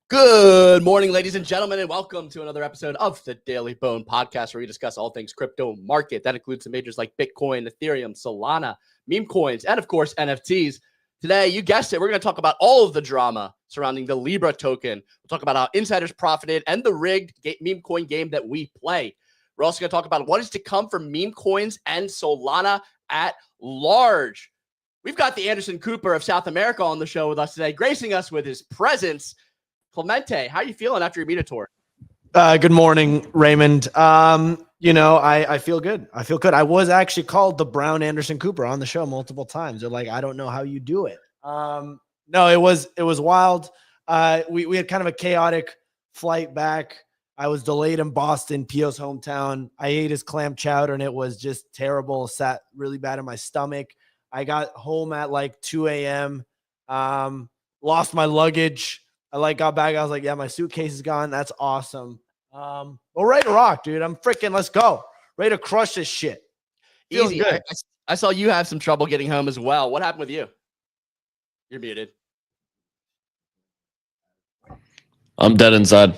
Good morning, ladies and gentlemen, and welcome to another episode of the Daily Bone Podcast, where we discuss all things crypto market. That includes some majors like Bitcoin, Ethereum, Solana, meme coins, and of course, NFTs. Today, you guessed it, we're going to talk about all of the drama surrounding the Libra token. We'll talk about how insiders profited and the rigged meme coin game that we play. We're also going to talk about what is to come for meme coins and Solana at large. We've got the Anderson Cooper of South America on the show with us today, gracing us with his presence. Clemente, how are you feeling after your beta tour? Good morning, Raymond. I feel good. I was actually called the Brown Anderson Cooper on the show multiple times. They're like, I don't know how you do it. No, it was wild. We had kind of a chaotic flight back. I was delayed in Boston, Pio's hometown. I ate his clam chowder and it was just terrible. Sat really bad in my stomach. I got home at like 2 a.m. Lost my luggage. I got back. I was like, yeah, my suitcase is gone. That's awesome. Well, ready to rock, dude. I'm freaking, let's go. Ready to crush this shit. Feeling Easy. good. I saw you have some trouble getting home as well. What happened with you? You're muted. I'm dead inside.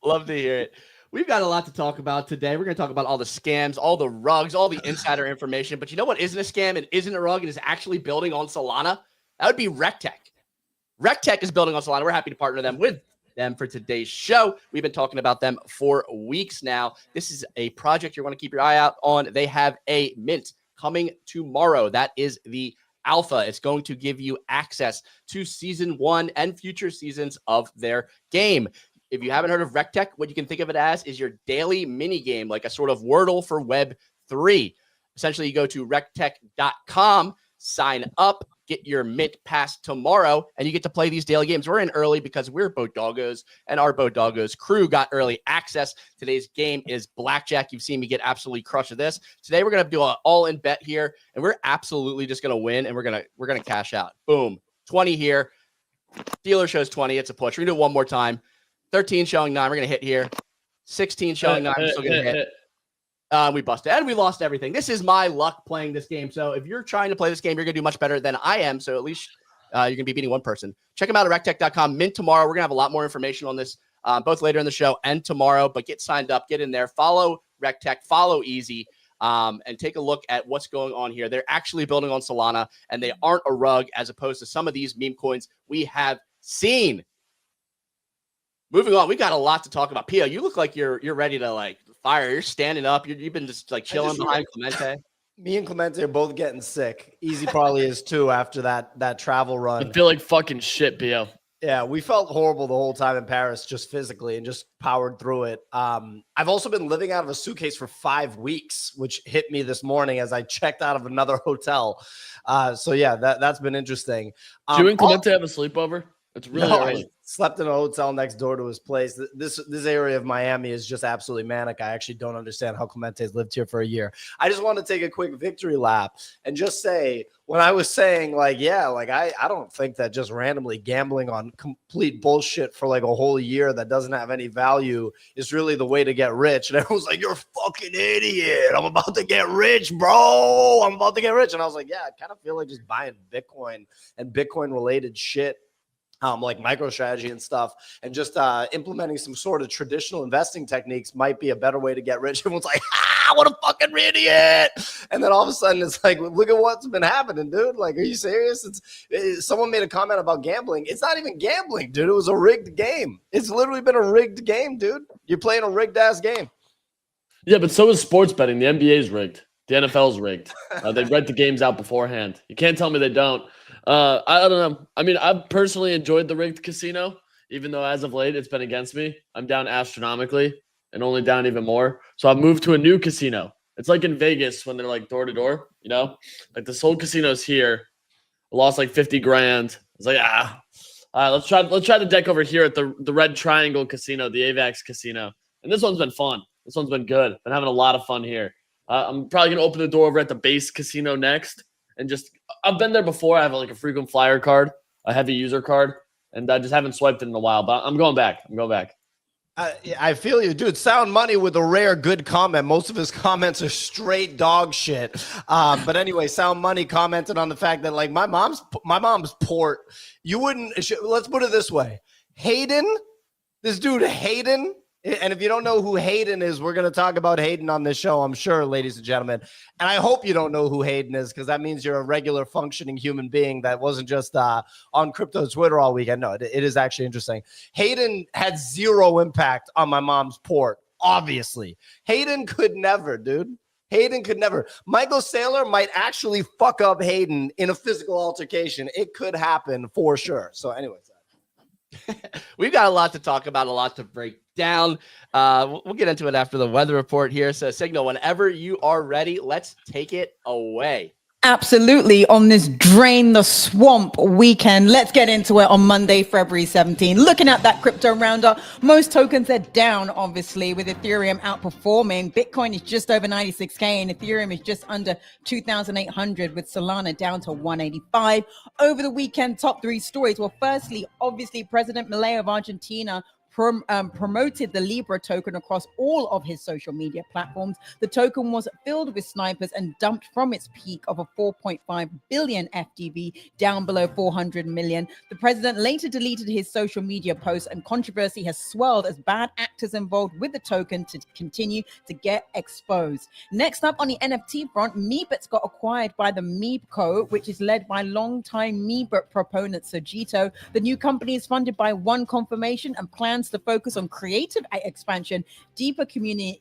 Love to hear it. We've got a lot to talk about today. We're going to talk about all the scams, all the rugs, all the insider information. But you know what isn't a scam and isn't a rug and is actually building on Solana? That would be RecTech. RecTech is building on Solana. We're happy to partner with them for today's show. We've been talking about them for weeks now. This is a project you want to keep your eye out on. They have a mint coming tomorrow. That is the alpha. It's going to give you access to season 1 and future seasons of their game. If you haven't heard of RecTech, what you can think of it as is your daily mini game, like a sort of Wordle for Web3. Essentially, you go to rectech.com, sign up, get your mint pass tomorrow, and you get to play these daily games. We're in early because we're Bodoggos, and our Bodoggos crew got early access. Today's game is Blackjack. You've seen me get absolutely crushed at this. Today, we're going to do an all-in bet here, and we're absolutely just going to win, and we're going to cash out. Boom. 20 here. Dealer shows 20. It's a push. We're going to do it one more time. 13 showing 9. We're going to hit here. 16 showing 9. We're still going to hit. We busted and we lost everything. This is my luck playing this game. So if you're trying to play this game, you're going to do much better than I am. So at least you're going to be beating one person. Check them out at rectech.com. Mint tomorrow. We're going to have a lot more information on this both later in the show and tomorrow. But get signed up, get in there, follow RecTech, follow Easy, and take a look at what's going on here. They're actually building on Solana, and they aren't a rug as opposed to some of these meme coins we have seen. Moving on, we got a lot to talk about. Pio, you look like you're ready to fire. You're standing up. You've been just chilling behind Clemente. Me and Clemente are both getting sick. Easy probably is too after that travel run. I feel like fucking shit, Pio. Yeah, we felt horrible the whole time in Paris, just physically, and just powered through it. I've also been living out of a suitcase for 5 weeks, which hit me this morning as I checked out of another hotel. So yeah, that's been interesting. Do you and Clemente have a sleepover? It's really early. I slept in a hotel next door to his place. This area of Miami is just absolutely manic. I actually don't understand how Clemente's lived here for a year. I just want to take a quick victory lap and just say, when I was saying I don't think that just randomly gambling on complete bullshit for a whole year that doesn't have any value is really the way to get rich. And everyone's like, you're a fucking idiot. I'm about to get rich, bro. I'm about to get rich. And I was like, yeah, I kind of feel like just buying Bitcoin and Bitcoin related shit. Like MicroStrategy and stuff, and just implementing some sort of traditional investing techniques might be a better way to get rich. Everyone's like, what a fucking idiot. And then all of a sudden it's like, look at what's been happening, dude. Are you serious? Someone made a comment about gambling. It's not even gambling, dude. It was a rigged game. It's literally been a rigged game, dude. You're playing a rigged ass game. Yeah, but so is sports betting. The NBA is rigged. The NFL is rigged. They read the games out beforehand. You can't tell me they don't. I don't know. I mean, I've personally enjoyed the rigged casino, even though as of late it's been against me. I'm down astronomically and only down even more. So I've moved to a new casino. It's like in Vegas when they're door to door, this whole casino's here. I lost 50 grand. I was like, all right, let's try the deck over here at the Red Triangle Casino, the AVAX Casino. And this one's been fun. This one's been good. Been having a lot of fun here. I'm probably going to open the door over at the base casino next. And I've been there before. I have a frequent flyer card, a heavy user card, and I just haven't swiped it in a while. But I'm going back. I feel you, dude. Sound Money with a rare good comment. Most of his comments are straight dog shit. But anyway, Sound Money commented on the fact that like my mom's port. You wouldn't. Let's put it this way, Hayden. This dude Hayden. And if you don't know who Hayden is, we're going to talk about Hayden on this show, I'm sure, ladies and gentlemen. And I hope you don't know who Hayden is, because that means you're a regular functioning human being that wasn't just on crypto Twitter all weekend. No, it is actually interesting. Hayden had zero impact on my mom's port, obviously. Hayden could never, dude. Hayden could never. Michael Saylor might actually fuck up Hayden in a physical altercation. It could happen for sure. So anyways. We've got a lot to talk about, a lot to break down. We'll get into it after the weather report here. So, Signal, whenever you are ready, let's take it away. Absolutely. On this Drain the Swamp weekend, let's get into it on Monday, February 17. Looking at that crypto roundup, most tokens are down, obviously, with Ethereum outperforming. Bitcoin is just over 96K and Ethereum is just under 2,800, with Solana down to 185. Over the weekend, top three stories. Well, firstly, obviously, President Milei of Argentina promoted the Libra token across all of his social media platforms. The token was filled with snipers and dumped from its peak of a 4.5 billion FDV down below 400 million. The president later deleted his social media posts, and controversy has swirled as bad actors involved with the token to continue to get exposed. Next up on the NFT front, Meebits got acquired by the Memecoin, which is led by longtime Meebit proponent Sojito. The new company is funded by One Confirmation and plans to focus on creative expansion, deeper community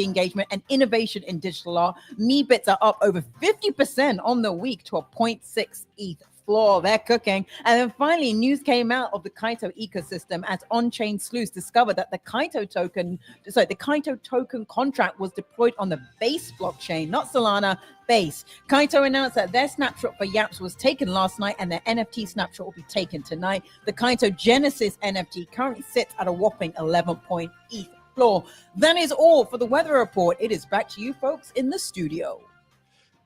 engagement, and innovation in digital art. Meebits are up over 50% on the week to a 0.6 ETH floor. They're cooking. And then finally, news came out of the Kaito ecosystem as on-chain sleuths discovered that the Kaito token contract was deployed on the Base blockchain, not Solana, Base. Kaito announced that their snapshot for Yaps was taken last night and their NFT snapshot will be taken tonight. The Kaito Genesis NFT currently sits at a whopping 11 ETH floor. That is all for the weather report. It is back to you folks in the studio.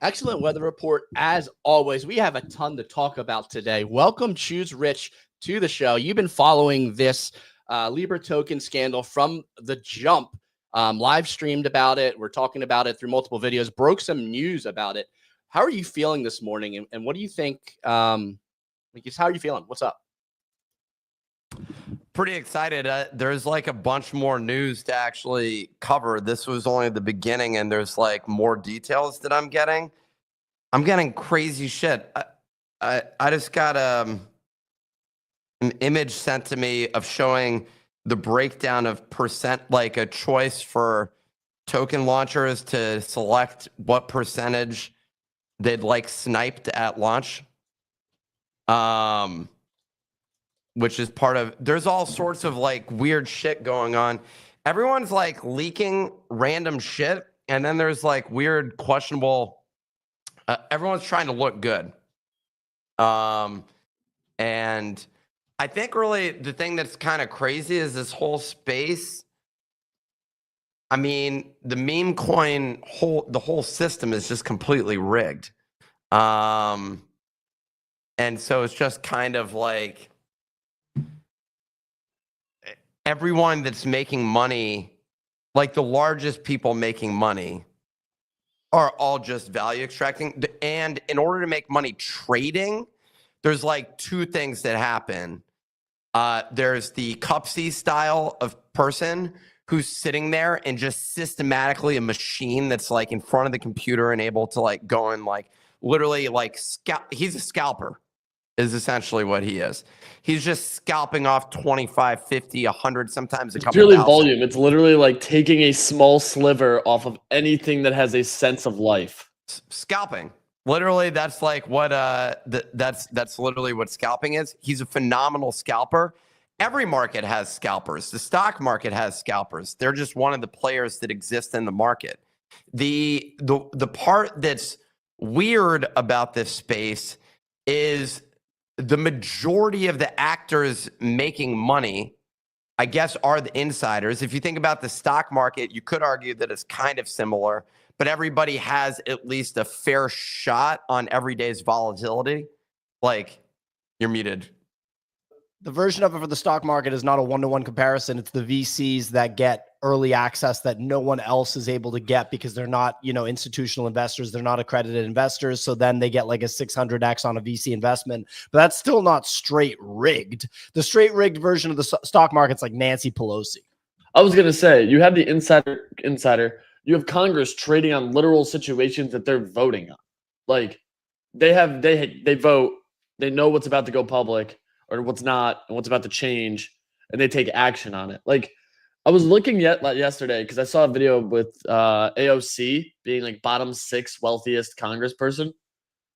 Excellent weather report as always. We have a ton to talk about today. Welcome, Choose Rich, to the show. You've been following this Libra token scandal from the jump. Live streamed about it. We're talking about it through multiple videos, broke some news about it. How are you feeling this morning? And what do you think? How are you feeling? What's up? Pretty excited. There's like a bunch more news to actually cover. This was only the beginning, and there's like more details that I'm getting. I'm getting crazy shit. I just got an image sent to me of showing the breakdown of percent, like a choice for token launchers to select what percentage they'd like sniped at launch. Which is part of, there's all sorts of like weird shit going on. Everyone's like leaking random shit. And then there's like weird, questionable, everyone's trying to look good. And I think really the thing that's kind of crazy is this whole space. I mean, the Memecoin the whole system is just completely rigged. And so it's just kind of like, everyone that's making money, like the largest people making money, are all just value extracting. And in order to make money trading, there's like two things that happen. There's the Cupsy style of person who's sitting there and just systematically a machine that's like in front of the computer and able to like go and like literally like he's a scalper. Is essentially what he is. He's just scalping off 25, 50, 100, sometimes a couple. It's purely thousand. volume. It's literally like taking a small sliver off of anything that has a sense of life. Scalping. Literally, that's like what that's literally what scalping is. He's a phenomenal scalper. Every market has scalpers. The stock market has scalpers. They're just one of the players that exist in the market. The part that's weird about this space is the majority of the actors making money, I guess, are the insiders. If you think about the stock market, you could argue that it's kind of similar, but everybody has at least a fair shot on every day's volatility. Like, you're muted. The version of it for the stock market is not a one-to-one comparison. It's the VCs that get early access that no one else is able to get because they're not, institutional investors. They're not accredited investors. So then they get like a 600x on a VC investment, but that's still not straight rigged. The straight rigged version of the stock market's like Nancy Pelosi. I was going to say, you have the insider. You have Congress trading on literal situations that they're voting on. Like they vote, they know what's about to go public or what's not, and what's about to change, and they take action on it. Like I was looking yesterday because I saw a video with AOC being like bottom 6 wealthiest congressperson,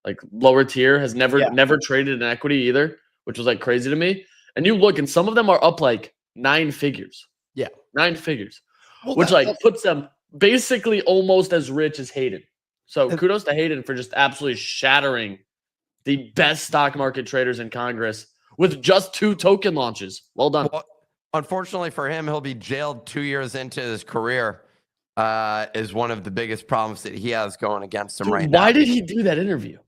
like lower tier, has never traded in equity either, which was like crazy to me. And you look, and some of them are up like 9 figures. Yeah, 9 figures, which puts them basically almost as rich as Hayden. So kudos to Hayden for just absolutely shattering the best stock market traders in Congress with just 2 token launches. Well done. Well, unfortunately for him, he'll be jailed 2 years into his career. Is one of the biggest problems that he has going against him right now. Why did he do that interview?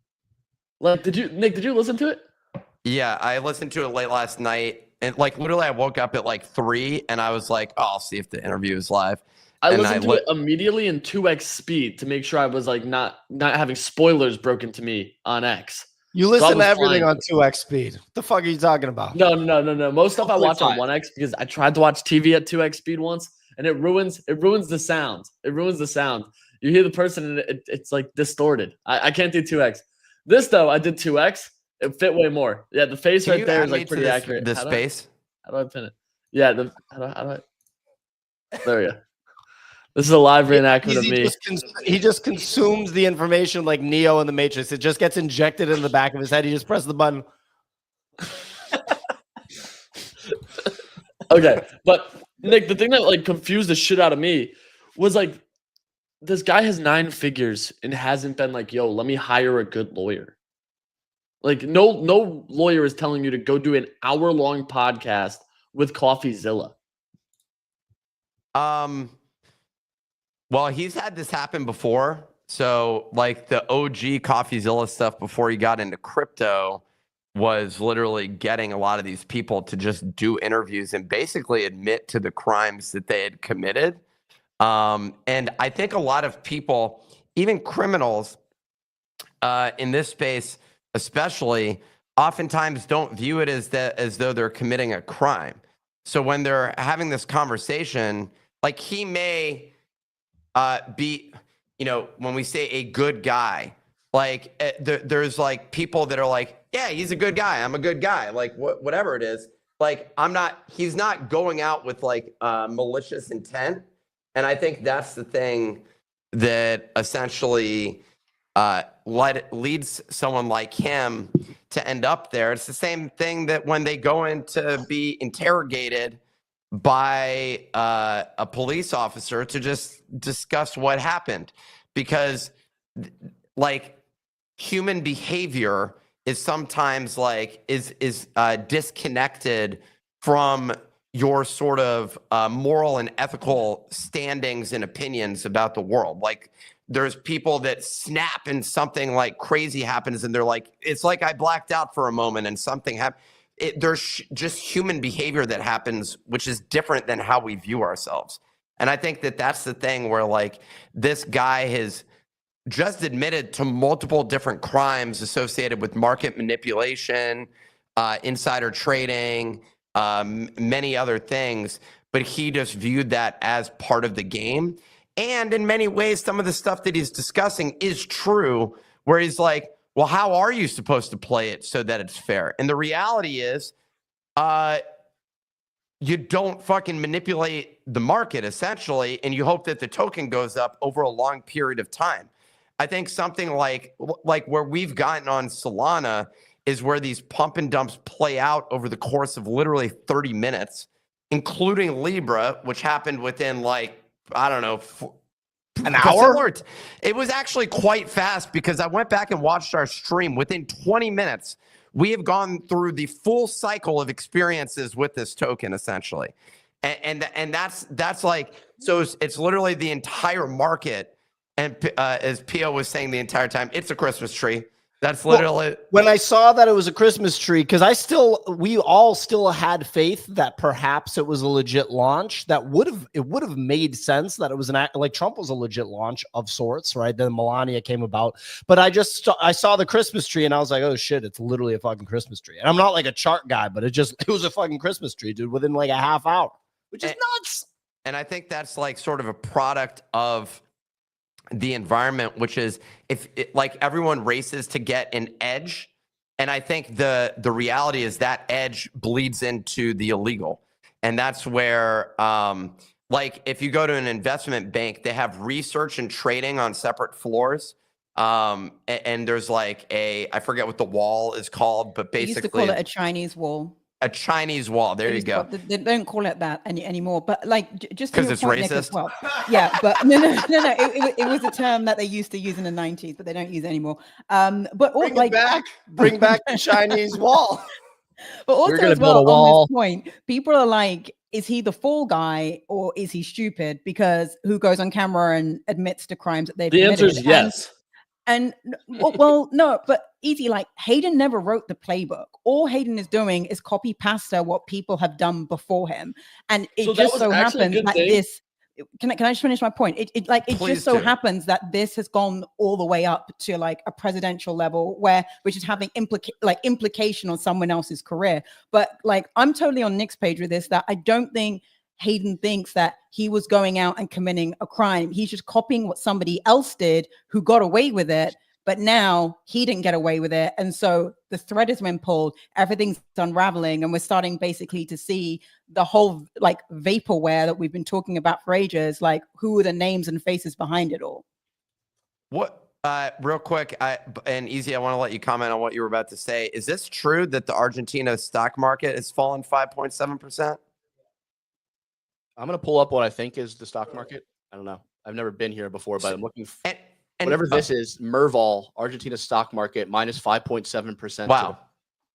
Like, did you listen to it? Yeah, I listened to it late last night, and like literally, I woke up at like 3, and I was like, "Oh, I'll see if the interview is live." I listened to it immediately in 2x speed to make sure I was like not having spoilers broken to me on X. You listen to everything on 2x speed. What the fuck are you talking about? No. Most stuff I watch on 1x because I tried to watch TV at 2x speed once, and it ruins the sound. It ruins the sound. You hear the person, and it's like distorted. I can't do 2x. This though, I did 2x. It fit way more. Yeah, the face right there is like pretty accurate. The space. How do I pin it? Yeah. How do I? There we go. This is a live reenactment of me. He just consumes the information like Neo in the Matrix. It just gets injected in the back of his head. He just presses the button. Okay, but Nick, the thing that like confused the shit out of me was like, this guy has 9 figures and hasn't been like, yo, let me hire a good lawyer. Like no lawyer is telling you to go do an hour-long podcast with CoffeeZilla. Well, he's had this happen before. So, like the OG CoffeeZilla stuff before he got into crypto was literally getting a lot of these people to just do interviews and basically admit to the crimes that they had committed. And I think a lot of people, even criminals in this space especially, oftentimes don't view it as though they're committing a crime. So when they're having this conversation, like he may be, when we say a good guy, like there's like people that are like, yeah, he's a good guy. I'm a good guy. Like whatever it is, like he's not going out with like malicious intent. And I think that's the thing that essentially leads someone like him to end up there. It's the same thing that when they go in to be interrogated by a police officer to just discuss what happened, because like human behavior is sometimes like is disconnected from your sort of moral and ethical standings and opinions about the world. Like there's people that snap and something like crazy happens and they're like, it's like I blacked out for a moment and something happened. There's just human behavior that happens, which is different than how we view ourselves. And I think that that's the thing where like this guy has just admitted to multiple different crimes associated with market manipulation, insider trading, many other things, but he just viewed that as part of the game. And in many ways, some of the stuff that he's discussing is true, where he's like, well, how are you supposed to play it so that it's fair? And the reality is, you don't fucking manipulate the market, essentially, and you hope that the token goes up over a long period of time. I think something like where we've gotten on Solana is where these pump and dumps play out over the course of literally 30 minutes, including Libra, which happened within like, I don't know, an hour? It was actually quite fast because I went back and watched our stream. Within 20 minutes, we have gone through the full cycle of experiences with this token, essentially. And that's like, so it's literally the entire market. And as Pio was saying the entire time, it's a Christmas tree. That's literally when I saw that it was a Christmas tree, because we all still had faith that perhaps it was a legit launch. It would have made sense that it was like Trump was a legit launch of sorts, right? Then Melania came about, but I saw the Christmas tree and I was like, oh shit, it's literally a fucking Christmas tree. And I'm not like a chart guy, but it was a fucking Christmas tree, dude, within like a half hour, which is nuts. And I think that's like sort of a product of the environment, which is like everyone races to get an edge. And I think the reality is that edge bleeds into the illegal. And that's where, like if you go to an investment bank, they have research and trading on separate floors. And there's like I forget what the wall is called, but basically they used to call it a Chinese wall. A Chinese wall. There you go. They don't call it that anymore. But like, just because it's point, Nick, racist. as well. Yeah, but no. It was a term that they used to use in the 90s, but they don't use it anymore. But Bring back the Chinese wall. But also We're gonna as well, build a wall. on this point, people are like, is he the fall guy or is he stupid? Because who goes on camera and admits to crimes that they've committed? The answer is yes. And well, no, but easy. Like Hayden never wrote the playbook. All Hayden is doing is copy pasta what people have done before him, and it just so happens that this. Can I just finish my point? It just so happens that this has gone all the way up to like a presidential level, which is having implication on someone else's career. But like I'm totally on Nick's page with this. That I don't think Hayden thinks that he was going out and committing a crime. He's just copying what somebody else did who got away with it, but now he didn't get away with it. And so the thread has been pulled, everything's unraveling, and we're starting basically to see the whole like vaporware that we've been talking about for ages. Like, who are the names and faces behind it all? What, real quick, and Easy, I want to let you comment on what you were about to say. Is this true that the Argentina stock market has fallen 5.7%? I'm going to pull up what I think is the stock market. I don't know. I've never been here before, but I'm looking whatever this is, Merval, Argentina stock market, minus 5.7%. Wow.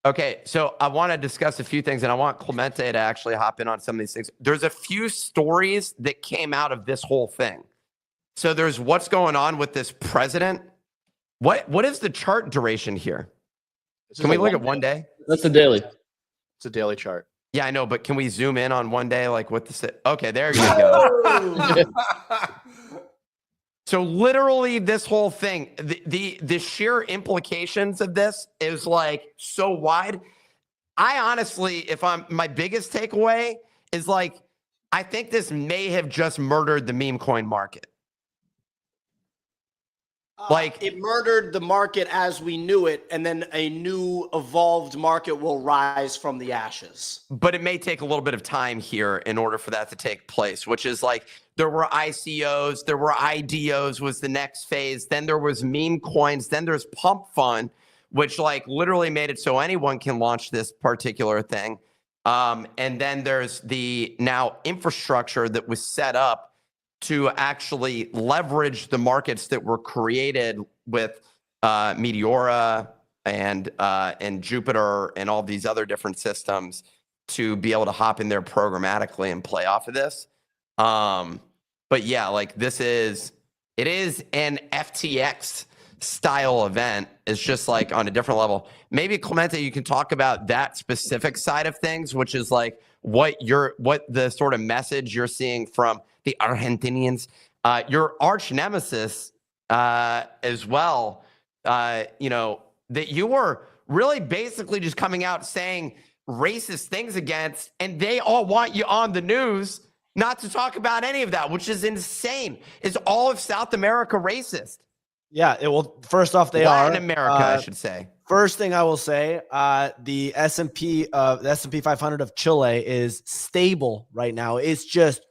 Okay, so I want to discuss a few things, and I want Clemente to actually hop in on some of these things. There's a few stories that came out of this whole thing. So there's what's going on with this president. What is the chart duration here? Can we look at 1 day? That's the daily. It's a daily chart. Yeah, I know, but can we zoom in on 1 day? Like what the okay, there you go. So literally this whole thing, the sheer implications of this is like so wide. I honestly, my biggest takeaway is like, I think this may have just murdered the meme coin market. Like it murdered the market as we knew it, and then a new evolved market will rise from the ashes. But it may take a little bit of time here in order for that to take place, which is like there were ICOs, there were IDOs was the next phase. Then there was meme coins. Then there's Pump Fund, which like literally made it so anyone can launch this particular thing. And then there's the now infrastructure that was set up to actually leverage the markets that were created with Meteora and Jupiter and all these other different systems to be able to hop in there programmatically and play off of this. But yeah, like it is an FTX style event. It's just like on a different level. Maybe Clemente, you can talk about that specific side of things, which is like what the sort of message you're seeing from the Argentinians, your arch nemesis as well, that you were really basically just coming out saying racist things against, and they all want you on the news not to talk about any of that, which is insane. Is all of South America racist? Yeah, well, first off, they Latin are. America, I should say. First thing I will say, the S&P 500 of Chile is stable right now. It's just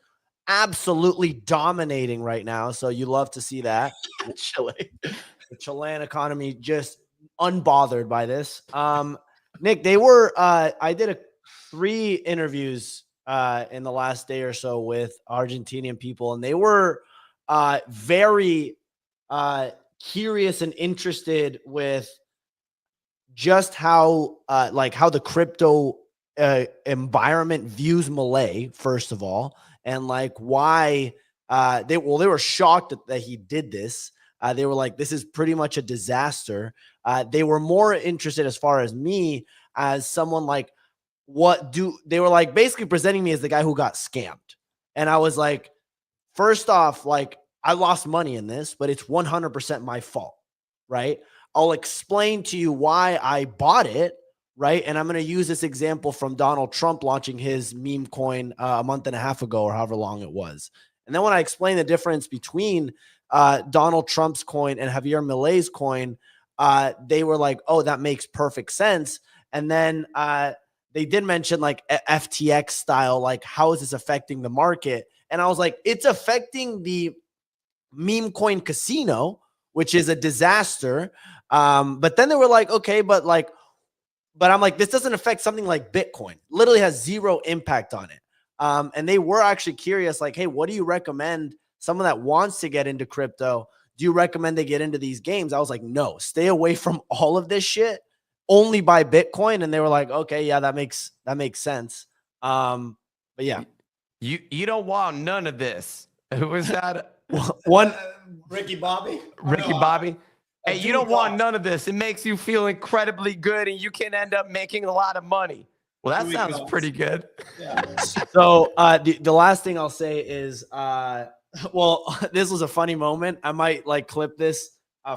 absolutely dominating right now. So you love to see that. Chile. The Chilean economy just unbothered by this. Nick, they were I did 3 interviews in the last day or so with Argentinian people, and they were very curious and interested with just how the crypto environment views Milei, first of all, and like why they were shocked that he did this. They were like, this is pretty much a disaster. They were more interested as far as me as someone like, they were like basically presenting me as the guy who got scammed. And I was like, first off, like I lost money in this, but it's 100% my fault, right? I'll explain to you why I bought it, right? And I'm going to use this example from Donald Trump launching his meme coin a month and a half ago or however long it was. And then when I explain the difference between Donald Trump's coin and Javier Milei's coin, they were like, oh, that makes perfect sense. And then they did mention like FTX style, like how is this affecting the market? And I was like, it's affecting the meme coin casino, which is a disaster. But then they were like, okay, but I'm like, this doesn't affect something like Bitcoin. Literally has zero impact on it. And they were actually curious, like, hey, what do you recommend someone that wants to get into crypto? Do you recommend they get into these games? I was like, no, stay away from all of this shit. Only buy Bitcoin. And they were like, okay, yeah, that makes sense. But yeah. You don't want none of this. Who was that? One Ricky Bobby. Bobby. Hey, you don't want none of this. It makes you feel incredibly good and you can end up making a lot of money. Well, that sounds pretty good. Yeah. So the last thing I'll say is, well, this was a funny moment. I might like clip this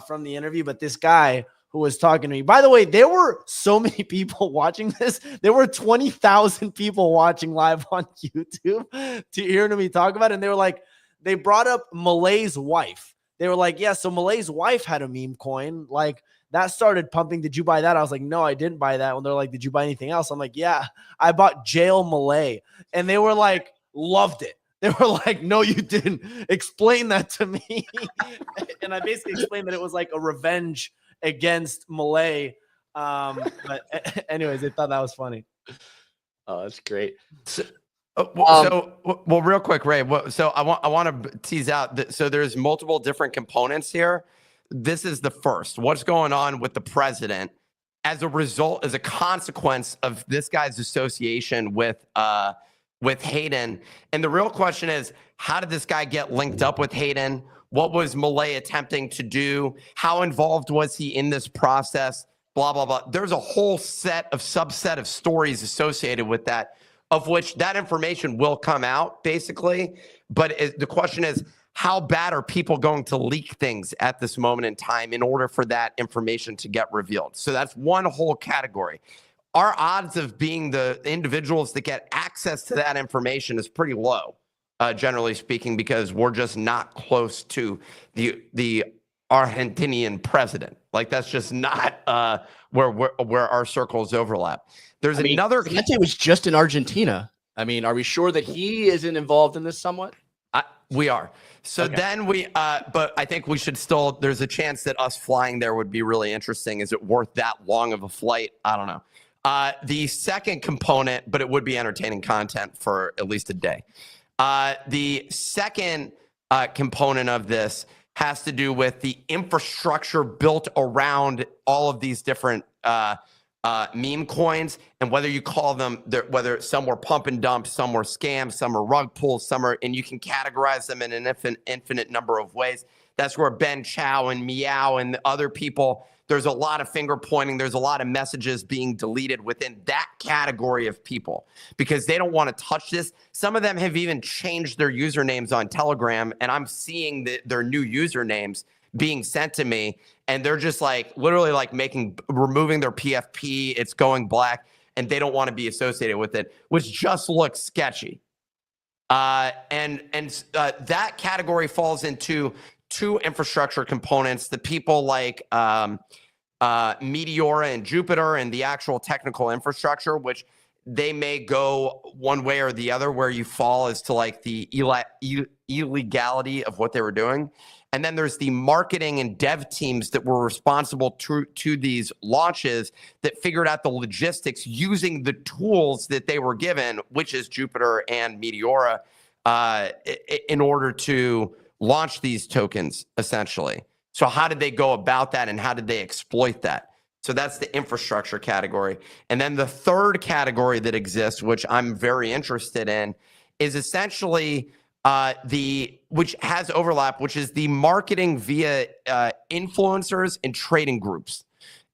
from the interview, but this guy who was talking to me, by the way, there were so many people watching this. There were 20,000 people watching live on YouTube to hear me talk about it. And they were like, they brought up Milei's wife. They were like, yeah, so Milei's wife had a meme coin. Like that started pumping. Did you buy that? I was like, no, I didn't buy that. When they're like, did you buy anything else? I'm like, yeah, I bought Jail Milei. And they were like, loved it. They were like, no, you didn't. Explain that to me. And I basically explained that it was like a revenge against Milei. But anyways, they thought that was funny. Oh, that's great. Well, real quick, Ray. So I want to tease out that. So there's multiple different components here. This is the first. What's going on with the president as a result, as a consequence of this guy's association with Hayden? And the real question is, how did this guy get linked up with Hayden? What was Milei attempting to do? How involved was he in this process? Blah, blah, blah. There's a whole subset of stories associated with that, of which that information will come out, basically. But the question is, how bad are people going to leak things at this moment in time in order for that information to get revealed? So that's one whole category. Our odds of being the individuals that get access to that information is pretty low, generally speaking, because we're just not close to the Argentinian president. Like that's just not where our circles overlap. There's another. Clemente was just in Argentina. I mean, are we sure that he isn't involved in this somewhat? We are. So okay. Then but I think we should still, there's a chance that us flying there would be really interesting. Is it worth that long of a flight? I don't know. The second component, but it would be entertaining content for at least a day. The second component of this has to do with the infrastructure built around all of these different meme coins, and whether you call them, whether some were pump and dump, some were scams, some are rug pulls, and you can categorize them in an infinite number of ways. That's where Ben Chow and Meow and the other people, there's a lot of finger pointing. There's a lot of messages being deleted within that category of people because they don't want to touch this. Some of them have even changed their usernames on Telegram, and I'm seeing their new usernames being sent to me, and they're just like literally like removing their PFP. It's going black, and they don't want to be associated with it, which just looks sketchy. And that category falls into two infrastructure components: the people like Meteora and Jupiter, and the actual technical infrastructure, which they may go one way or the other, where you fall as to like the illegality of what they were doing. And then there's the marketing and dev teams that were responsible to these launches that figured out the logistics using the tools that they were given, which is Jupiter and Meteora, in order to launch these tokens, essentially. So how did they go about that, and how did they exploit that? So that's the infrastructure category. And then the third category that exists, which I'm very interested in, is essentially which has overlap, which is the marketing via influencers and trading groups.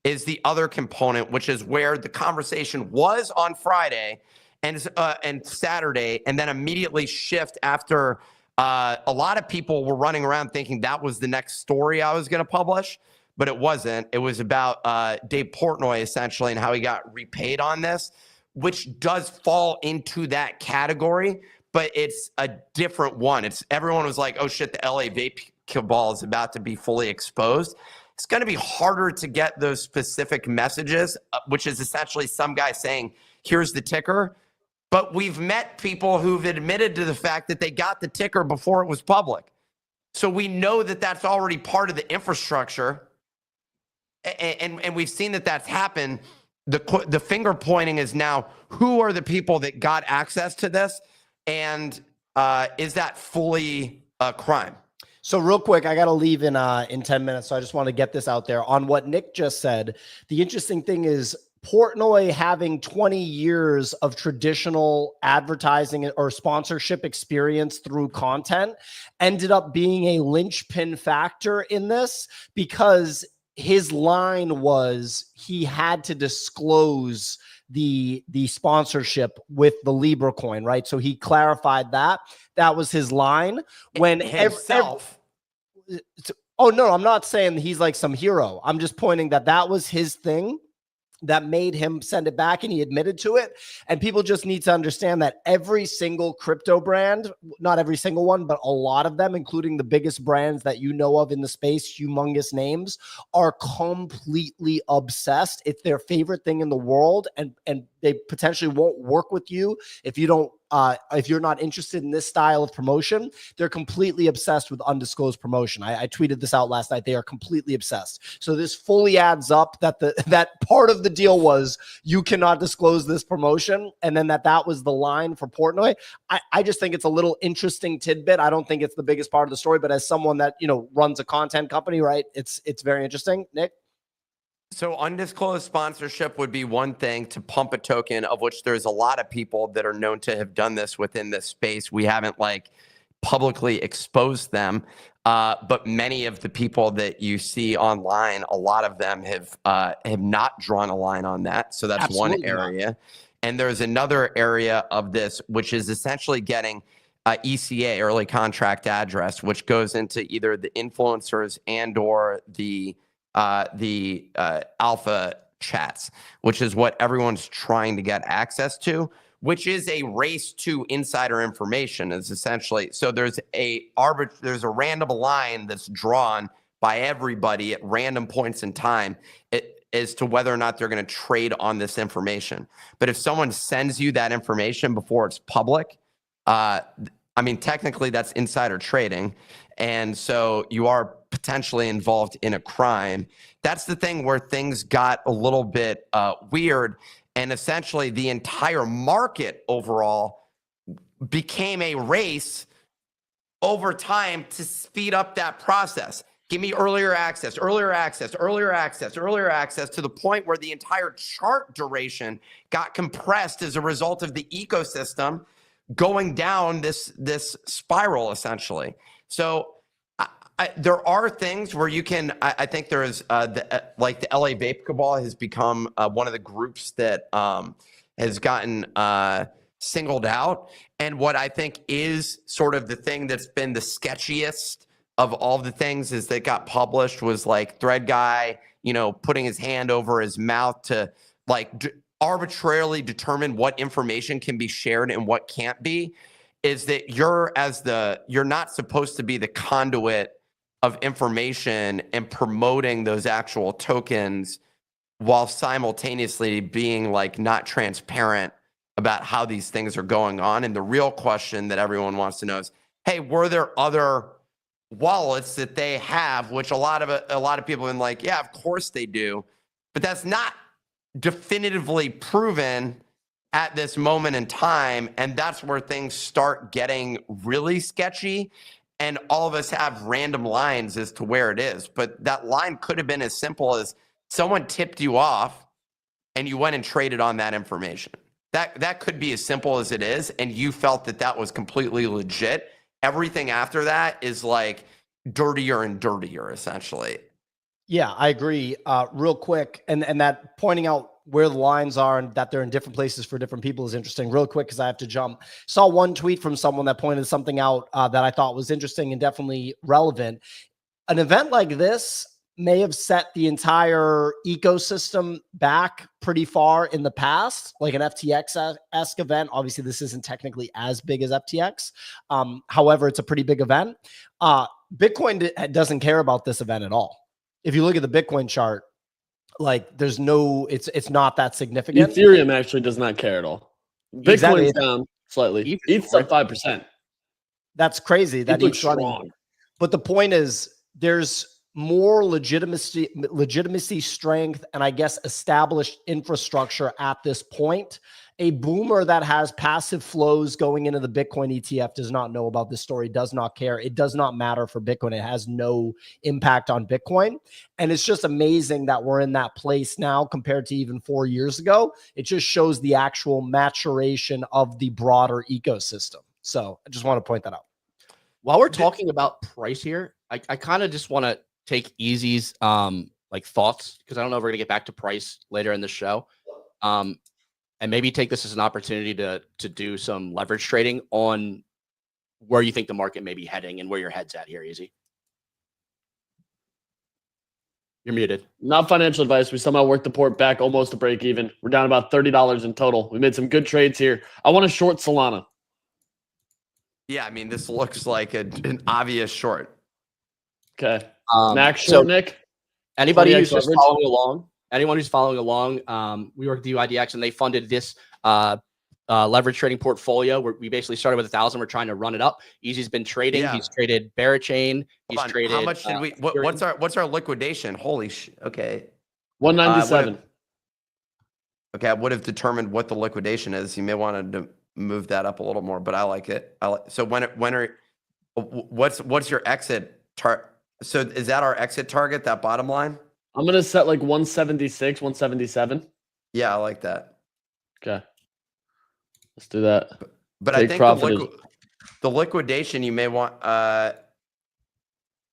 is the other component, which is where the conversation was on Friday and Saturday, and then immediately shift after a lot of people were running around thinking that was the next story I was going to publish, but it wasn't. It was about Dave Portnoy, essentially, and how he got repaid on this, which does fall into that category, but it's a different one. Everyone was like, oh shit, the LA vape cabal is about to be fully exposed. It's going to be harder to get those specific messages, which is essentially some guy saying, here's the ticker. But we've met people who've admitted to the fact that they got the ticker before it was public. So we know that that's already part of the infrastructure. And we've seen that that's happened. The finger pointing is now, who are the people that got access to this? And is that fully a crime? So real quick, I got to leave in 10 minutes. So I just want to get this out there on what Nick just said. The interesting thing is Portnoy having 20 years of traditional advertising or sponsorship experience through content ended up being a linchpin factor in this, because his line was he had to disclose the sponsorship with the Libra coin, right? So he clarified that. That was his line. When himself. Oh, no, I'm not saying he's like some hero. I'm just pointing that was his thing that made him send it back, and he admitted to it. And people just need to understand that every single crypto brand, not every single one, but a lot of them, including the biggest brands that you know of in the space, humongous names, are completely obsessed. It's their favorite thing in the world, and they potentially won't work with you if you don't if you're not interested in this style of promotion. They're completely obsessed with undisclosed promotion. I tweeted this out last night. They are completely obsessed. So this fully adds up that that part of the deal was you cannot disclose this promotion, and then that was the line for Portnoy. I just think it's a little interesting tidbit. I don't think it's the biggest part of the story, but as someone that, you know, runs a content company, right, it's very interesting. Nick? So undisclosed sponsorship would be one thing to pump a token, of which there's a lot of people that are known to have done this within this space. We haven't like publicly exposed them, but many of the people that you see online, a lot of them have not drawn a line on that. So that's Absolutely one area. And there's another area of this, which is essentially getting ECA, early contract address, which goes into either the influencers and or the alpha chats, which is what everyone's trying to get access to, which is a race to insider information. Is essentially, so there's a random line that's drawn by everybody at random points in time as to whether or not they're going to trade on this information. But if someone sends you that information before it's public, I mean, technically that's insider trading. And so you are potentially involved in a crime. That's the thing where things got a little bit weird. And essentially the entire market overall became a race over time to speed up that process. Give me earlier access, earlier access, earlier access, earlier access, to the point where the entire chart duration got compressed as a result of the ecosystem going down this spiral, essentially. So there are things where you can, I think there is like the LA Vape Cabal has become one of the groups that has gotten singled out. And what I think is sort of the thing that's been the sketchiest of all the things is that got published was like Thread Guy, you know, putting his hand over his mouth to like arbitrarily determine what information can be shared and what can't be. Is that you're not supposed to be the conduit of information and promoting those actual tokens while simultaneously being like not transparent about how these things are going on. And the real question that everyone wants to know is, hey, were there other wallets that they have, which a lot of people have been like, yeah, of course they do, but that's not definitively proven at this moment in time. And that's where things start getting really sketchy. And all of us have random lines as to where it is. But that line could have been as simple as someone tipped you off and you went and traded on that information. That could be as simple as it is. And you felt that was completely legit. Everything after that is like dirtier and dirtier, essentially. Yeah, I agree. Real quick, and that pointing out where the lines are and that they're in different places for different people is interesting. Real quick, because I have to jump. Saw one tweet from someone that pointed something out that I thought was interesting and definitely relevant. An event like this may have set the entire ecosystem back pretty far in the past, like an FTX-esque event. Obviously, this isn't technically as big as FTX. However, it's a pretty big event. Bitcoin doesn't care about this event at all. If you look at the Bitcoin chart, like there's no, it's not that significant. Ethereum actually does not care at all. Bitcoin's Exactly. down slightly. ETH ETH's up 5%. That's crazy. That ETH looks ETH's running. strong. But the point is, there's more legitimacy, strength, and I guess established infrastructure at this point. A boomer that has passive flows going into the Bitcoin ETF does not know about this story, does not care. It does not matter for Bitcoin. It has no impact on Bitcoin. And it's just amazing that we're in that place now compared to even 4 years ago. It just shows the actual maturation of the broader ecosystem. So I just want to point that out. While we're talking about price here, I kind of just want to take Easy's like thoughts, because I don't know if we're gonna get back to price later in the show. And maybe take this as an opportunity to do some leverage trading on where you think the market may be heading and where your head's at here, Easy. You're muted. Not financial advice. We somehow worked the port back almost to break even. We're down about $30 in total. We made some good trades here. I want to short Solana. Yeah, I mean, this looks like an obvious short. Okay. Max short, Nick? Anybody 20x who's just leverage? following along, anyone who's following along, we work at dydx and they funded this leverage trading portfolio where we basically started with 1,000. We're trying to run it up. Easy's been trading. Yeah. He's traded Barachain. He's traded. How much did we? What's our liquidation? Holy shit! Okay, 197. Okay, I would have determined what the liquidation is. You may want to move that up a little more, but I like it. So what's your exit target? So is that our exit target? That bottom line? I'm gonna set like 176, 177. Yeah, I like that. Okay, let's do that. But Take I think profit the liquidation you may want.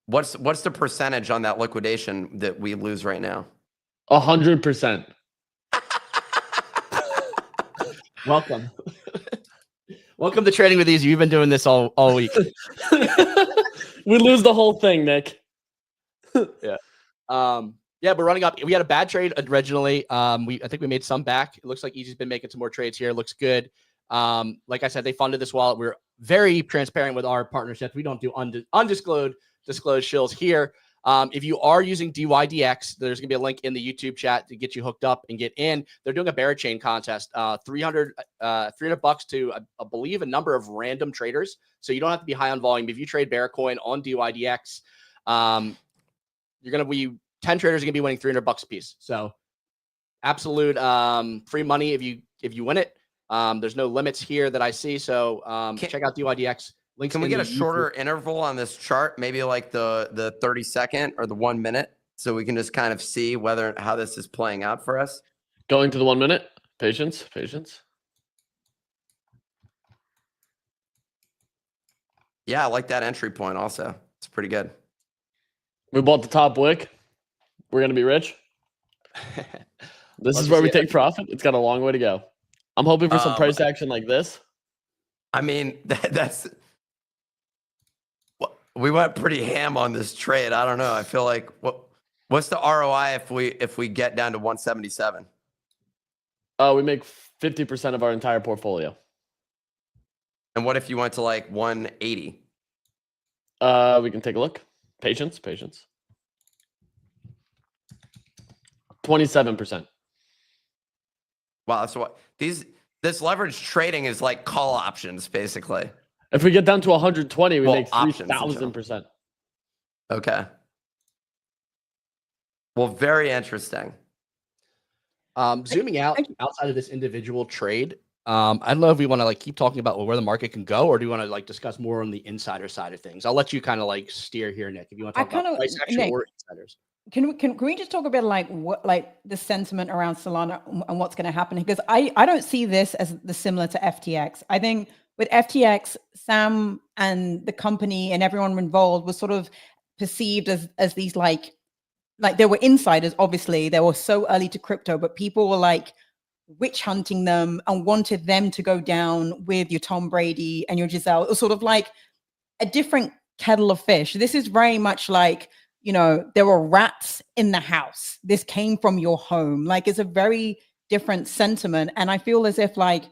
What's the percentage on that liquidation that we lose right now? 100%. Welcome. Welcome to Trading with Easy. You've been doing this all week. We lose the whole thing, Nick. Yeah. Yeah, we're running up. We had a bad trade originally. I think we made some back. It looks like Easy's been making some more trades here. It looks good. Like I said, they funded this wallet. We're very transparent with our partnerships. We don't do undisclosed shills here. If you are using dydx, there's gonna be a link in the YouTube chat to get you hooked up and get in. They're doing a Barachain contest, $300 to I believe a number of random traders. So you don't have to be high on volume. If you trade Baracoin on dydx, you're gonna be 10 traders are gonna be winning $300 a piece. So absolute free money if you win it. There's no limits here that I see. So check out dydx. Links. Can we get a shorter interval on this chart? Maybe like the 30-second or the 1 minute, so we can just kind of see how this is playing out for us. Going to the 1 minute. Patience. Yeah, I like that entry point also. It's pretty good. We bought the top wick. We're gonna be rich. This is where we take profit. It's got a long way to go. I'm hoping for some price action like this. I mean, that's. We went pretty ham on this trade. I don't know. I feel like what's the ROI if we get down to 177? We make 50% of our entire portfolio. And what if you went to like 180? We can take a look. Patience. 27%. Wow, that's what this leverage trading is like call options basically. If we get down to 120, we make options 3,000%. Okay. Well, very interesting. Zooming out outside of this individual trade, I don't know if we want to like keep talking about where the market can go, or do you want to like discuss more on the insider side of things? I'll let you kind of like steer here, Nick. If you want to talk about price action or insiders. Can we just talk a bit like what the sentiment around Solana and what's going to happen? Because I don't see this as similar to FTX. I think with FTX, Sam and the company and everyone involved was sort of perceived as these like like there were insiders, obviously, they were so early to crypto, but people were like witch hunting them and wanted them to go down with your Tom Brady and your Giselle. It was sort of like a different kettle of fish. This is very much like, you know, there were rats in the house. This came from your home. Like, it's a very different sentiment. And I feel as if like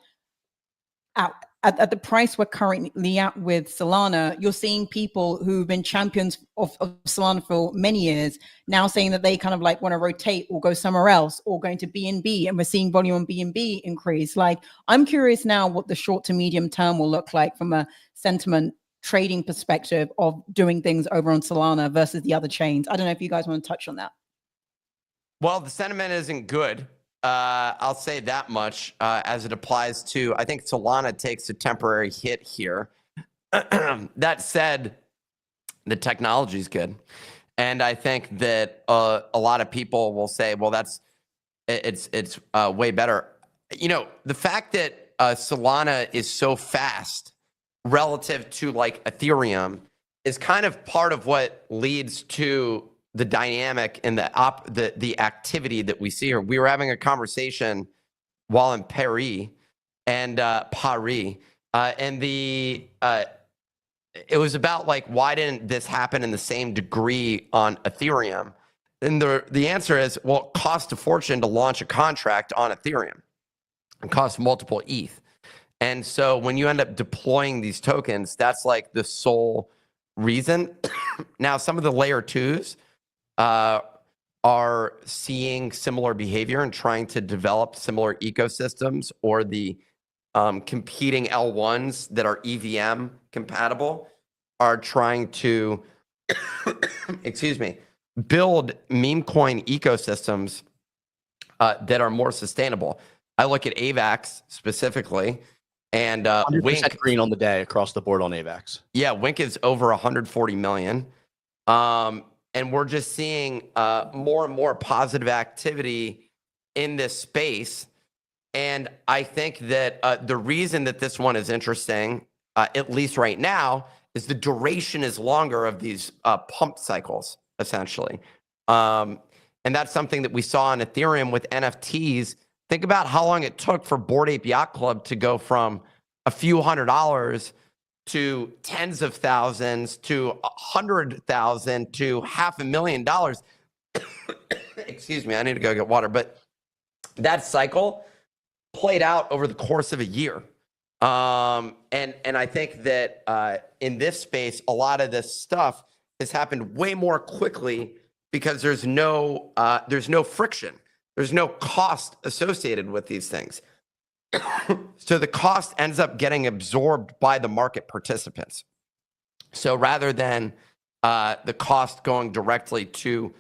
at the price we're currently at with Solana, you're seeing people who've been champions of Solana for many years now saying that they kind of like want to rotate or go somewhere else or going to BNB, and we're seeing volume on BNB increase. Like, I'm curious now what the short to medium term will look like from a sentiment trading perspective of doing things over on Solana versus the other chains. I don't know if you guys want to touch on that. Well, the sentiment isn't good. I'll say that much as it applies to, I think Solana takes a temporary hit here. That said, the technology is good. And I think that a lot of people will say, well, it's way better. You know, the fact that Solana is so fast relative to like Ethereum is kind of part of what leads to the dynamic and the activity that we see here. We were having a conversation while in Paris, and it was about like, why didn't this happen in the same degree on Ethereum? And the answer is, well, it cost a fortune to launch a contract on Ethereum. It costs multiple ETH. And so when you end up deploying these tokens, that's like the sole reason. Now, some of the layer twos are seeing similar behavior and trying to develop similar ecosystems, or the competing L1s that are EVM compatible are trying to, excuse me, build Memecoin ecosystems that are more sustainable. I look at AVAX specifically, and Wink green on the day across the board on AVAX. Yeah, Wink is over 140 million. And we're just seeing more and more positive activity in this space. And I think that the reason that this one is interesting, at least right now, is the duration is longer of these pump cycles, essentially. And that's something that we saw on Ethereum with NFTs. Think about how long it took for Bored Ape Yacht Club to go from a few $100s to tens of thousands to 100,000 to $500,000. Excuse me, I need to go get water. But that cycle played out over the course of a year. And I think that in this space, a lot of this stuff has happened way more quickly because there's no friction. There's no cost associated with these things. So the cost ends up getting absorbed by the market participants. So rather than the cost going directly to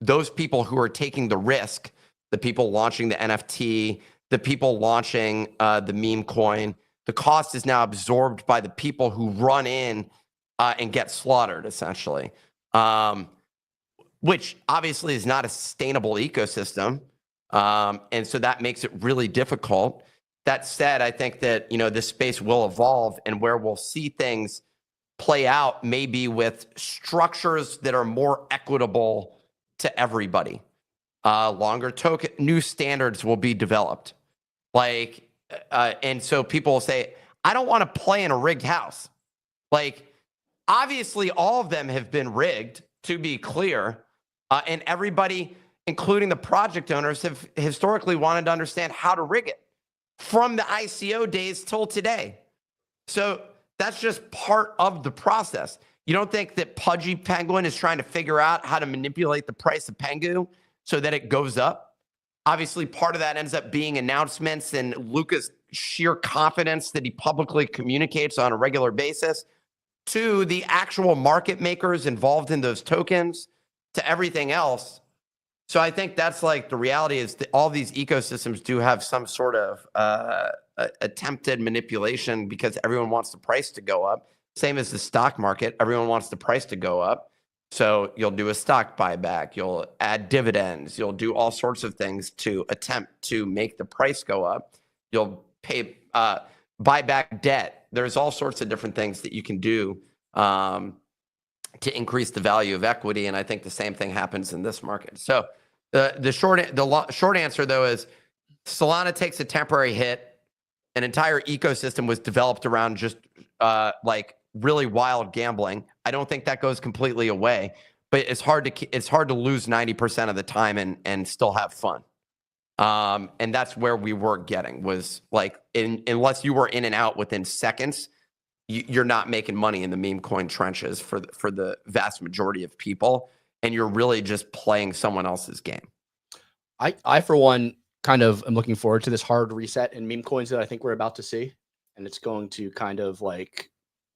those people who are taking the risk, the people launching the NFT, the people launching the meme coin, the cost is now absorbed by the people who run in and get slaughtered, essentially, which obviously is not a sustainable ecosystem. And so that makes it really difficult. That said, I think that, you know, this space will evolve, and where we'll see things play out maybe with structures that are more equitable to everybody. Longer token, new standards will be developed. Like, and so people will say, I don't want to play in a rigged house. Like, obviously all of them have been rigged, to be clear. And everybody, including the project owners, have historically wanted to understand how to rig it, from the ICO days till today. So that's just part of the process. You don't think that Pudgy Penguin is trying to figure out how to manipulate the price of Pengu so that it goes up? Obviously, part of that ends up being announcements and Luca's sheer confidence that he publicly communicates on a regular basis, to the actual market makers involved in those tokens, to everything else. So I think that's like the reality, is that all these ecosystems do have some sort of attempted manipulation, because everyone wants the price to go up. Same as the stock market. Everyone wants the price to go up. So you'll do a stock buyback. You'll add dividends. You'll do all sorts of things to attempt to make the price go up. You'll pay, buy back debt. There's all sorts of different things that you can do to increase the value of equity. And I think the same thing happens in this market. So the short answer though is Solana takes a temporary hit. An entire ecosystem was developed around just like really wild gambling. I don't think that goes completely away, but it's hard to lose 90% of the time and still have fun. And that's where we were getting was like, unless you were in and out within seconds, you're not making money in the meme coin trenches for the vast majority of people. And you're really just playing someone else's game. I for one, kind of am looking forward to this hard reset in meme coins that I think we're about to see. And it's going to kind of like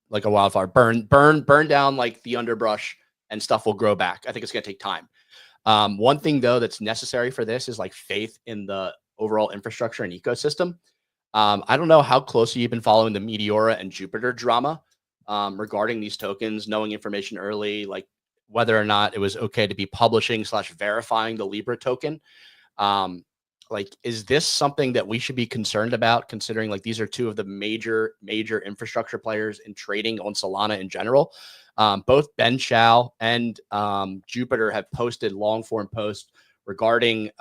a wildfire burn down like the underbrush, and stuff will grow back. I think it's going to take time. One thing though that's necessary for this is like faith in the overall infrastructure and ecosystem. I don't know how closely you've been following the Meteora and Jupiter drama regarding these tokens, knowing information early, like whether or not it was okay to be publishing / verifying the Libra token. Like, is this something that we should be concerned about, considering like these are two of the major infrastructure players in trading on Solana in general? Both Ben Shao and Jupiter have posted long form posts regarding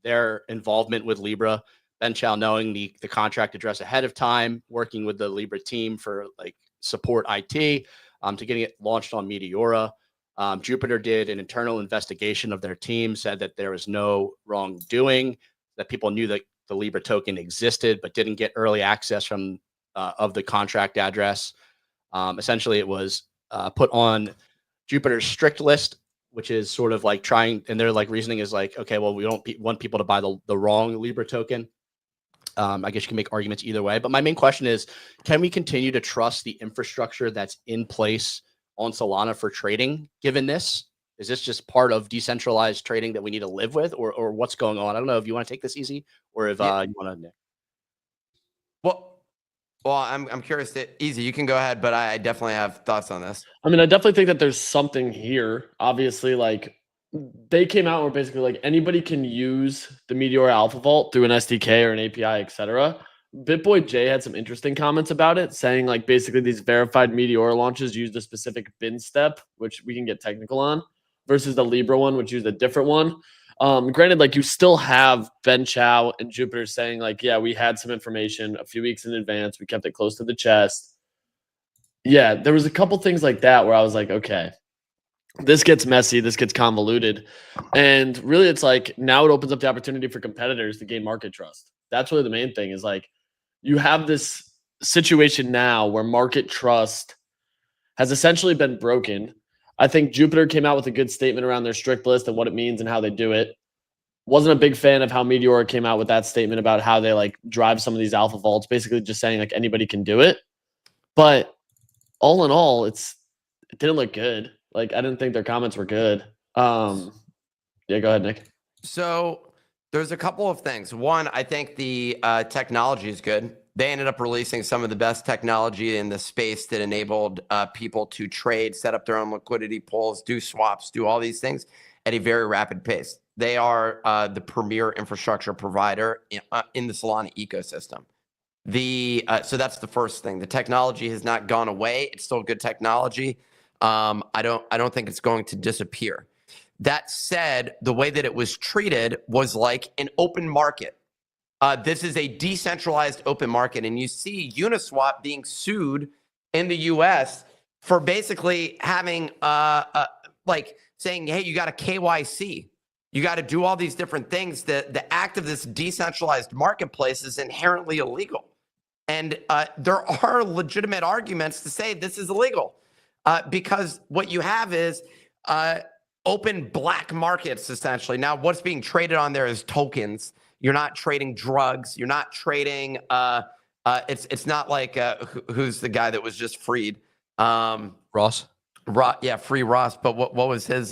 their involvement with Libra. Ben Shao knowing the contract address ahead of time, working with the Libra team for like support IT to getting it launched on Meteora. Jupiter did an internal investigation of their team, said that there was no wrongdoing, that people knew that the Libra token existed, but didn't get early access from of the contract address. Essentially, it was put on Jupiter's strict list, which is sort of like trying, and their like reasoning is like, okay, well, we don't want people to buy the wrong Libra token. I guess you can make arguments either way, but my main question is, can we continue to trust the infrastructure that's in place on Solana for trading, given this? Is this just part of decentralized trading that we need to live with, or what's going on? I don't know if you want to take this easy, or if you want to. Well, I'm curious. Easy, you can go ahead, but I definitely have thoughts on this. I mean, I definitely think that there's something here. Obviously, like they came out where basically like anybody can use the Meteor Alpha Vault through an SDK or an API, etc. BitBoy J had some interesting comments about it, saying like basically these verified Meteor launches used a specific bin step, which we can get technical on, versus the Libra one, which used a different one. Granted, like you still have Ben Shao and Jupiter saying like, yeah, we had some information a few weeks in advance. We kept it close to the chest. Yeah, there was a couple things like that where I was like, okay, this gets messy, this gets convoluted. And really it's like now it opens up the opportunity for competitors to gain market trust. That's really the main thing is like, you have this situation now where market trust has essentially been broken. I think Jupiter came out with a good statement around their strict list and what it means and how they do it. Wasn't a big fan of how Meteora came out with that statement about how they like drive some of these alpha vaults, basically just saying like anybody can do it. But all in all, it didn't look good. Like I didn't think their comments were good. Yeah, go ahead, Nick. So there's a couple of things. One, I think the technology is good. They ended up releasing some of the best technology in the space that enabled people to trade, set up their own liquidity pools, do swaps, do all these things at a very rapid pace. They are the premier infrastructure provider in the Solana ecosystem. So that's the first thing. The technology has not gone away. It's still good technology. I don't think it's going to disappear. That said, the way that it was treated was like an open market. This is a decentralized open market, and you see Uniswap being sued in the US for basically having like saying, hey, you got a KYC. You got to do all these different things. The act of this decentralized marketplace is inherently illegal. And there are legitimate arguments to say this is illegal because what you have is open black markets, essentially. Now, what's being traded on there is tokens. You're not trading drugs. You're not trading. It's not like who's the guy that was just freed? Ross. Yeah, free Ross. But what was his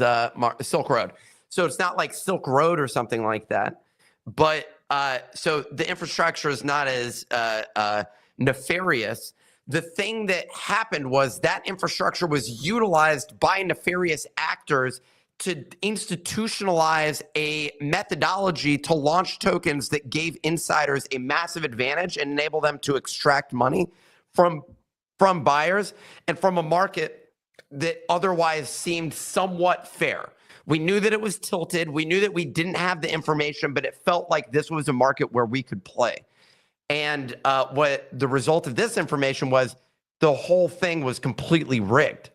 Silk Road? So it's not like Silk Road or something like that. But so the infrastructure is not as nefarious. The thing that happened was that infrastructure was utilized by nefarious actors to institutionalize a methodology to launch tokens that gave insiders a massive advantage and enable them to extract money from buyers and from a market that otherwise seemed somewhat fair. We knew that it was tilted. We knew that we didn't have the information, but it felt like this was a market where we could play. And what the result of this information was, the whole thing was completely rigged.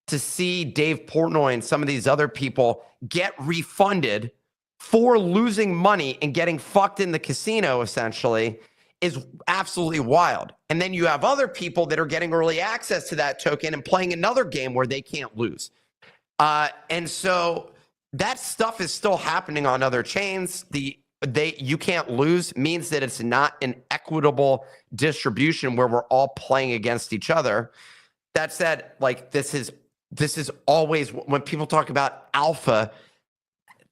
To see Dave Portnoy and some of these other people get refunded for losing money and getting fucked in the casino, essentially, is absolutely wild. And then you have other people that are getting early access to that token and playing another game where they can't lose. And so that stuff is still happening on other chains. You can't lose means that it's not an equitable distribution where we're all playing against each other. That said, like, this is always, when people talk about alpha,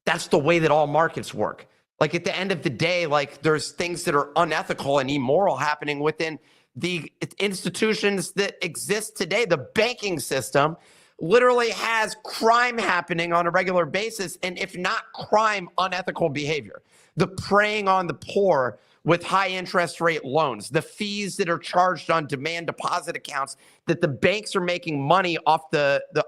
that's the way that all markets work. Like, at the end of the day, like, there's things that are unethical and immoral happening within the institutions that exist today. The banking system literally has crime happening on a regular basis, and if not crime, unethical behavior. The preying on the poor with high interest rate loans, the fees that are charged on demand deposit accounts, that the banks are making money off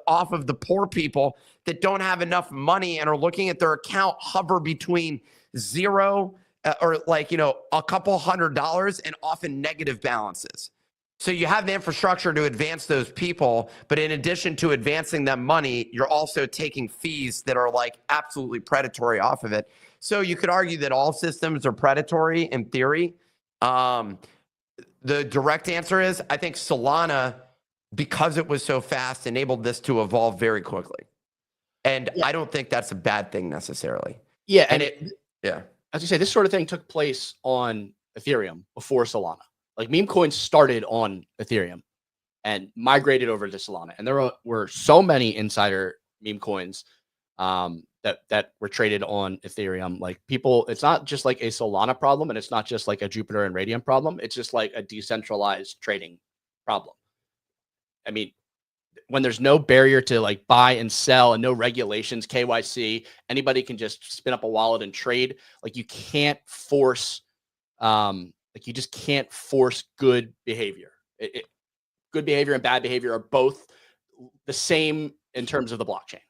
off of the poor people that don't have enough money and are looking at their account hover between zero or like, a couple $100 and often negative balances. So you have the infrastructure to advance those people, but in addition to advancing them money, you're also taking fees that are like absolutely predatory off of it. So you could argue that all systems are predatory in theory. The direct answer is, I think Solana, because it was so fast, enabled this to evolve very quickly. And I don't think that's a bad thing necessarily. Yeah. And as you say, this sort of thing took place on Ethereum before Solana. Like, meme coins started on Ethereum and migrated over to Solana. And there were so many insider meme coins that were traded on Ethereum. Like, people, it's not just like a Solana problem, and it's not just like a Jupiter and Radium problem. It's just like a decentralized trading problem. I mean, when there's no barrier to like buy and sell and no regulations, KYC, anybody can just spin up a wallet and trade. Like, you can't force, you just can't force good behavior. Good behavior and bad behavior are both the same in terms of the blockchain.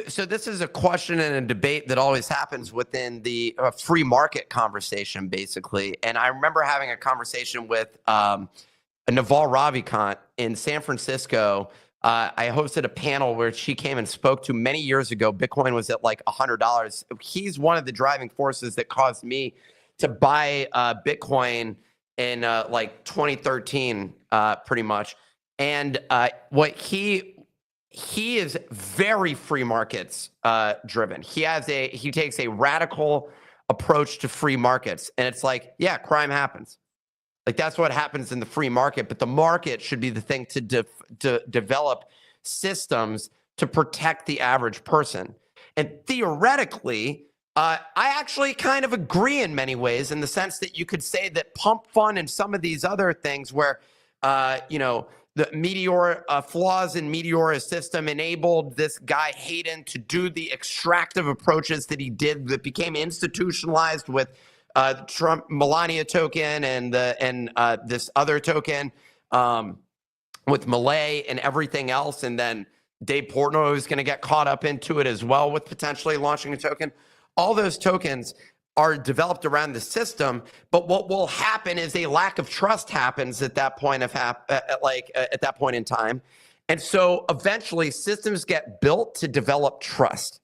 So this is a question and a debate that always happens within the free market conversation, basically. And I remember having a conversation with Naval Ravikant in San Francisco. I hosted a panel where she came and spoke to many years ago. Bitcoin was at like $100. He's one of the driving forces that caused me to buy Bitcoin in like 2013, pretty much. And what he is very free markets driven. He takes a radical approach to free markets, and it's like, yeah, crime happens. Like, that's what happens in the free market, but the market should be the thing to develop systems to protect the average person. And theoretically, I actually kind of agree in many ways, in the sense that you could say that Pump Fund and some of these other things where, the Meteor flaws in Meteor's system enabled this guy Hayden to do the extractive approaches that he did, that became institutionalized with Trump Melania token and this other token with Milei and everything else. And then Dave Portnoy is going to get caught up into it as well with potentially launching a token. All those tokens are developed around the system, but what will happen is a lack of trust happens at that point at that point in time. And so eventually systems get built to develop trust.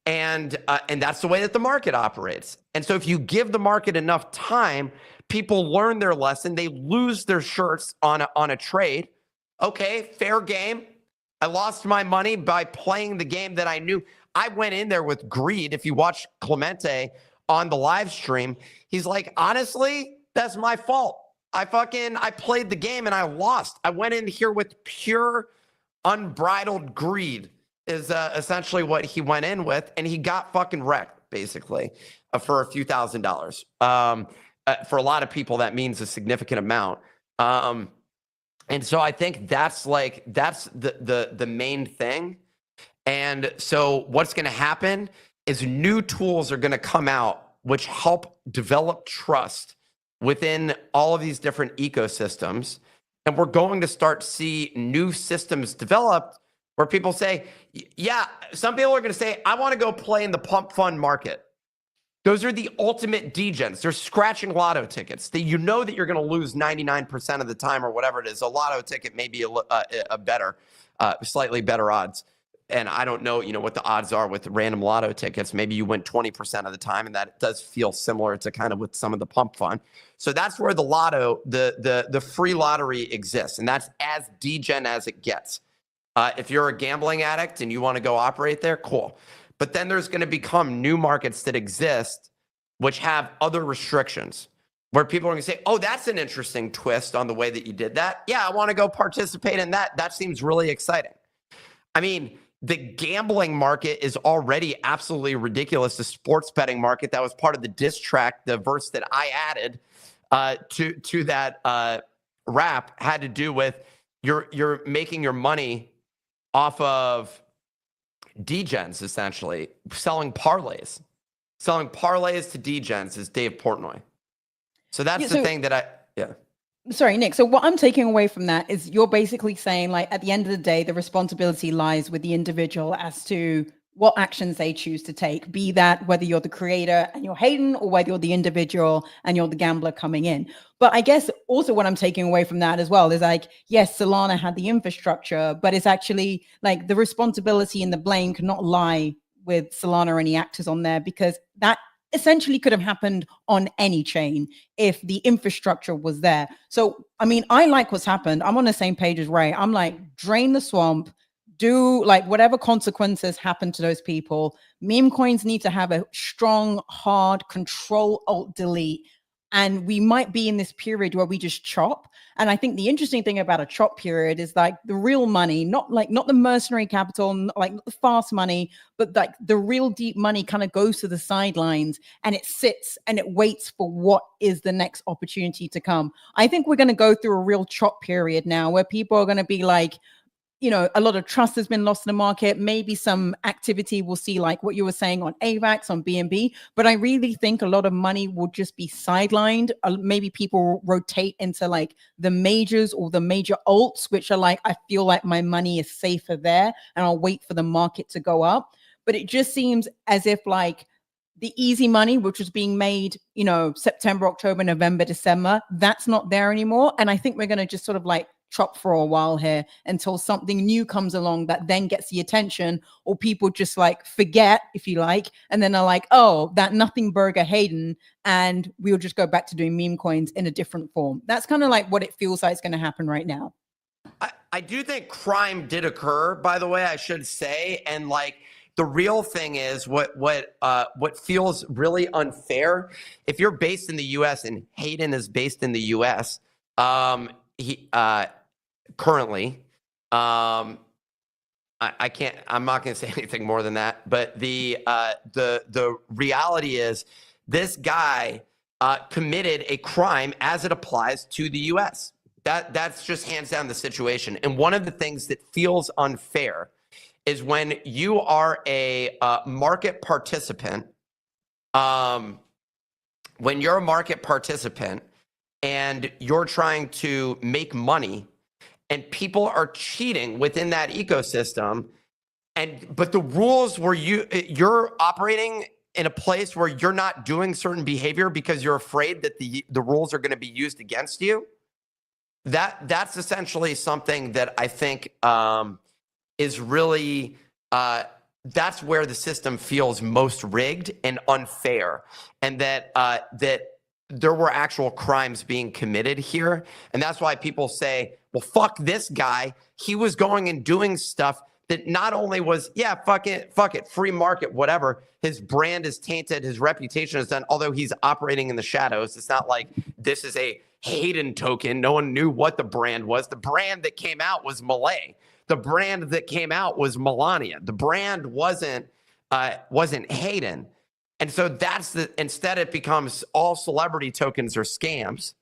And that's the way that the market operates. And so if you give the market enough time, people learn their lesson. They lose their shirts on a trade. Okay, fair game. I lost my money by playing the game that I knew. I went in there with greed. If you watch Clemente on the live stream, he's like, honestly, that's my fault. I played the game and I lost. I went in here with pure unbridled greed is essentially what he went in with, and he got fucking wrecked, basically, for a few $1,000s. For a lot of people, that means a significant amount. And so I think that's the main thing. And so what's going to happen is new tools are going to come out which help develop trust within all of these different ecosystems. And we're going to start to see new systems developed where people say, yeah, some people are going to say, I want to go play in the pump fund market. Those are the ultimate degens. They're scratching lotto tickets. That you know that you're going to lose 99% of the time or whatever it is. A lotto ticket may be a better, slightly better odds. And I don't know, what the odds are with random lotto tickets. Maybe you win 20% of the time, and that does feel similar to kind of with some of the pump fund. So that's where the lotto, the free lottery exists, and that's as degen as it gets. If you're a gambling addict and you want to go operate there, cool. But then there's going to become new markets that exist, which have other restrictions, where people are going to say, oh, that's an interesting twist on the way that you did that. Yeah, I want to go participate in that. That seems really exciting. I mean, the gambling market is already absolutely ridiculous. The sports betting market, that was part of the diss track, the verse that I added to that rap, had to do with you're making your money off of degens, essentially selling parlays to degens is Dave Portnoy. So that's the thing that Sorry, Nick. So what I'm taking away from that is you're basically saying, like, at the end of the day, the responsibility lies with the individual as to what actions they choose to take, be that whether you're the creator and you're Hayden or whether you're the individual and you're the gambler coming in. But I guess also what I'm taking away from that as well is, like, yes, Solana had the infrastructure, but it's actually like the responsibility and the blame cannot lie with Solana or any actors on there, because that essentially could have happened on any chain if the infrastructure was there. So, I mean, I like what's happened. I'm on the same page as Ray. I'm like, drain the swamp, do like whatever consequences happen to those people. Meme coins need to have a strong, hard control, alt, delete. And we might be in this period where we just chop. And I think the interesting thing about a chop period is like the real money, not the mercenary capital, not the fast money, but like the real deep money kind of goes to the sidelines and it sits and it waits for what is the next opportunity to come. I think we're going to go through a real chop period now where people are going to be like, a lot of trust has been lost in the market. Maybe some activity we'll see, like what you were saying on AVAX, on BNB. But I really think a lot of money will just be sidelined. Maybe people rotate into like the majors or the major alts, which are like, I feel like my money is safer there and I'll wait for the market to go up. But it just seems as if like the easy money, which was being made, September, October, November, December, that's not there anymore. And I think we're going to just sort of like chop for a while here until something new comes along that then gets the attention, or people just like forget, if you like, and then they're like, oh, that nothing burger Hayden, and we'll just go back to doing meme coins in a different form. That's kind of like what it feels like is going to happen right now. I do think crime did occur, by the way, I should say. And like the real thing is what feels really unfair. If you're based in the US and Hayden is based in the US, currently, I'm not going to say anything more than that. But the reality is this guy committed a crime as it applies to the US. That's just hands down the situation. And one of the things that feels unfair is when you are a market participant, when you're a market participant and you're trying to make money and people are cheating within that ecosystem, but the rules where you're operating in a place where you're not doing certain behavior because you're afraid that the rules are going to be used against you. That's essentially something that I think is really that's where the system feels most rigged and unfair, and that there were actual crimes being committed here. And that's why people say, well, fuck this guy. He was going and doing stuff that not only was, yeah, fuck it, free market, whatever. His brand is tainted. His reputation is done, although he's operating in the shadows. It's not like this is a Hayden token. No one knew what the brand was. The brand that came out was Milei. The brand that came out was Melania. The brand wasn't Hayden. And so instead it becomes all celebrity tokens are scams.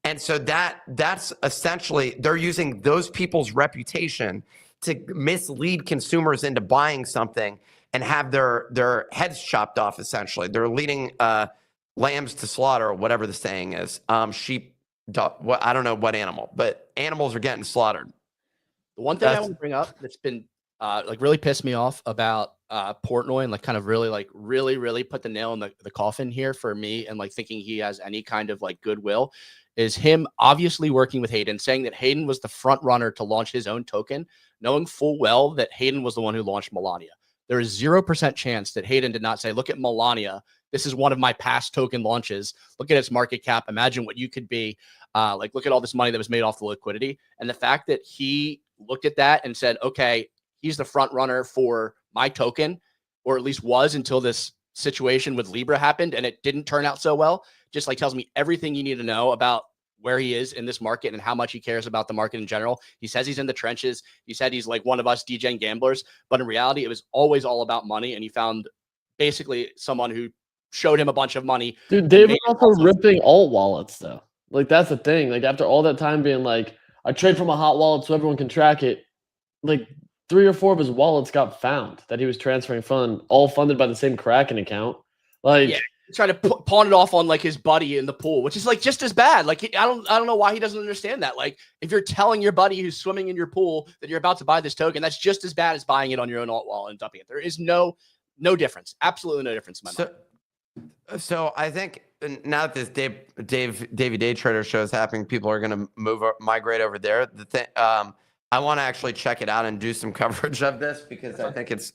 And so that's essentially, they're using those people's reputation to mislead consumers into buying something and have their heads chopped off, essentially. They're leading lambs to slaughter, or whatever the saying is. Sheep, I don't know what animal, but animals are getting slaughtered. The one thing I want to bring up that's been like really pissed me off about Portnoy and like kind of really put the nail in the coffin here for me and like thinking he has any kind of like goodwill is him obviously working with Hayden, saying that Hayden was the front runner to launch his own token, knowing full well that Hayden was the one who launched Melania. There is 0% chance that Hayden did not say, look at Melania. This is one of my past token launches. Look at its market cap. Imagine what you could be. Like, look at all this money that was made off the liquidity. And the fact that he looked at that and said, okay, he's the front runner for my token, or at least was until this situation with Libra happened and it didn't turn out so well, just like tells me everything you need to know about where he is in this market and how much he cares about the market in general. He says he's in the trenches. He said he's like one of us DJing gamblers, but in reality, it was always all about money. And he found basically someone who showed him a bunch of money. Dude, they were also ripping alt wallets though. Like that's the thing. Like after all that time being like, I trade from a hot wallet so everyone can track it. Like 3 or 4 of his wallets got found that he was transferring fund, all funded by the same Kraken account. Like, yeah, trying to pawn it off on like his buddy in the pool, which is like just as bad. Like I don't know why he doesn't understand that. Like if you're telling your buddy who's swimming in your pool that you're about to buy this token, that's just as bad as buying it on your own alt wallet and dumping it. There is no difference, absolutely no difference in my mind. So I think now that this Davey Day Trader show is happening, people are going to migrate over there. The thing, I want to actually check it out and do some coverage of this because I think it's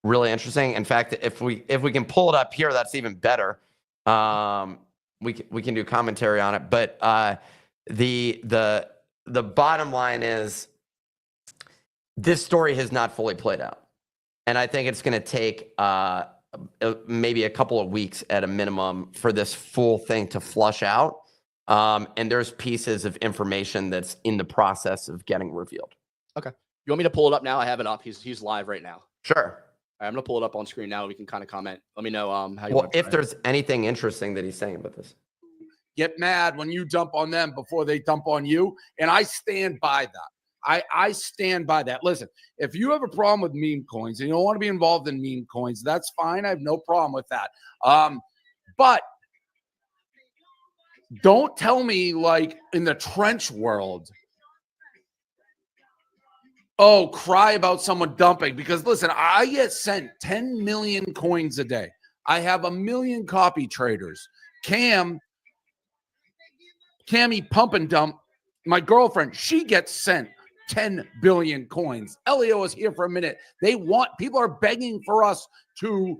really interesting. In fact, if we can pull it up here, that's even better. We can do commentary on it. But the bottom line is this story has not fully played out, and I think it's going to take maybe a couple of weeks at a minimum for this full thing to flush out. And there's pieces of information that's in the process of getting revealed. Okay. You want me to pull it up now? I have it up. He's live right now. Sure. I'm going to pull it up on screen now. We can kind of comment. Let me know how you want to if there's anything interesting that he's saying about this. Get mad when you dump on them before they dump on you. And I stand by that. I stand by that. Listen, if you have a problem with meme coins and you don't want to be involved in meme coins, that's fine. I have no problem with that. But don't tell me like in the trench world, oh, cry about someone dumping. Because listen, I get sent 10 million coins a day. I have 1 million copy traders. Cammy Pump and Dump, my girlfriend, she gets sent 10 billion coins. Elio is here for a minute. People are begging for us to,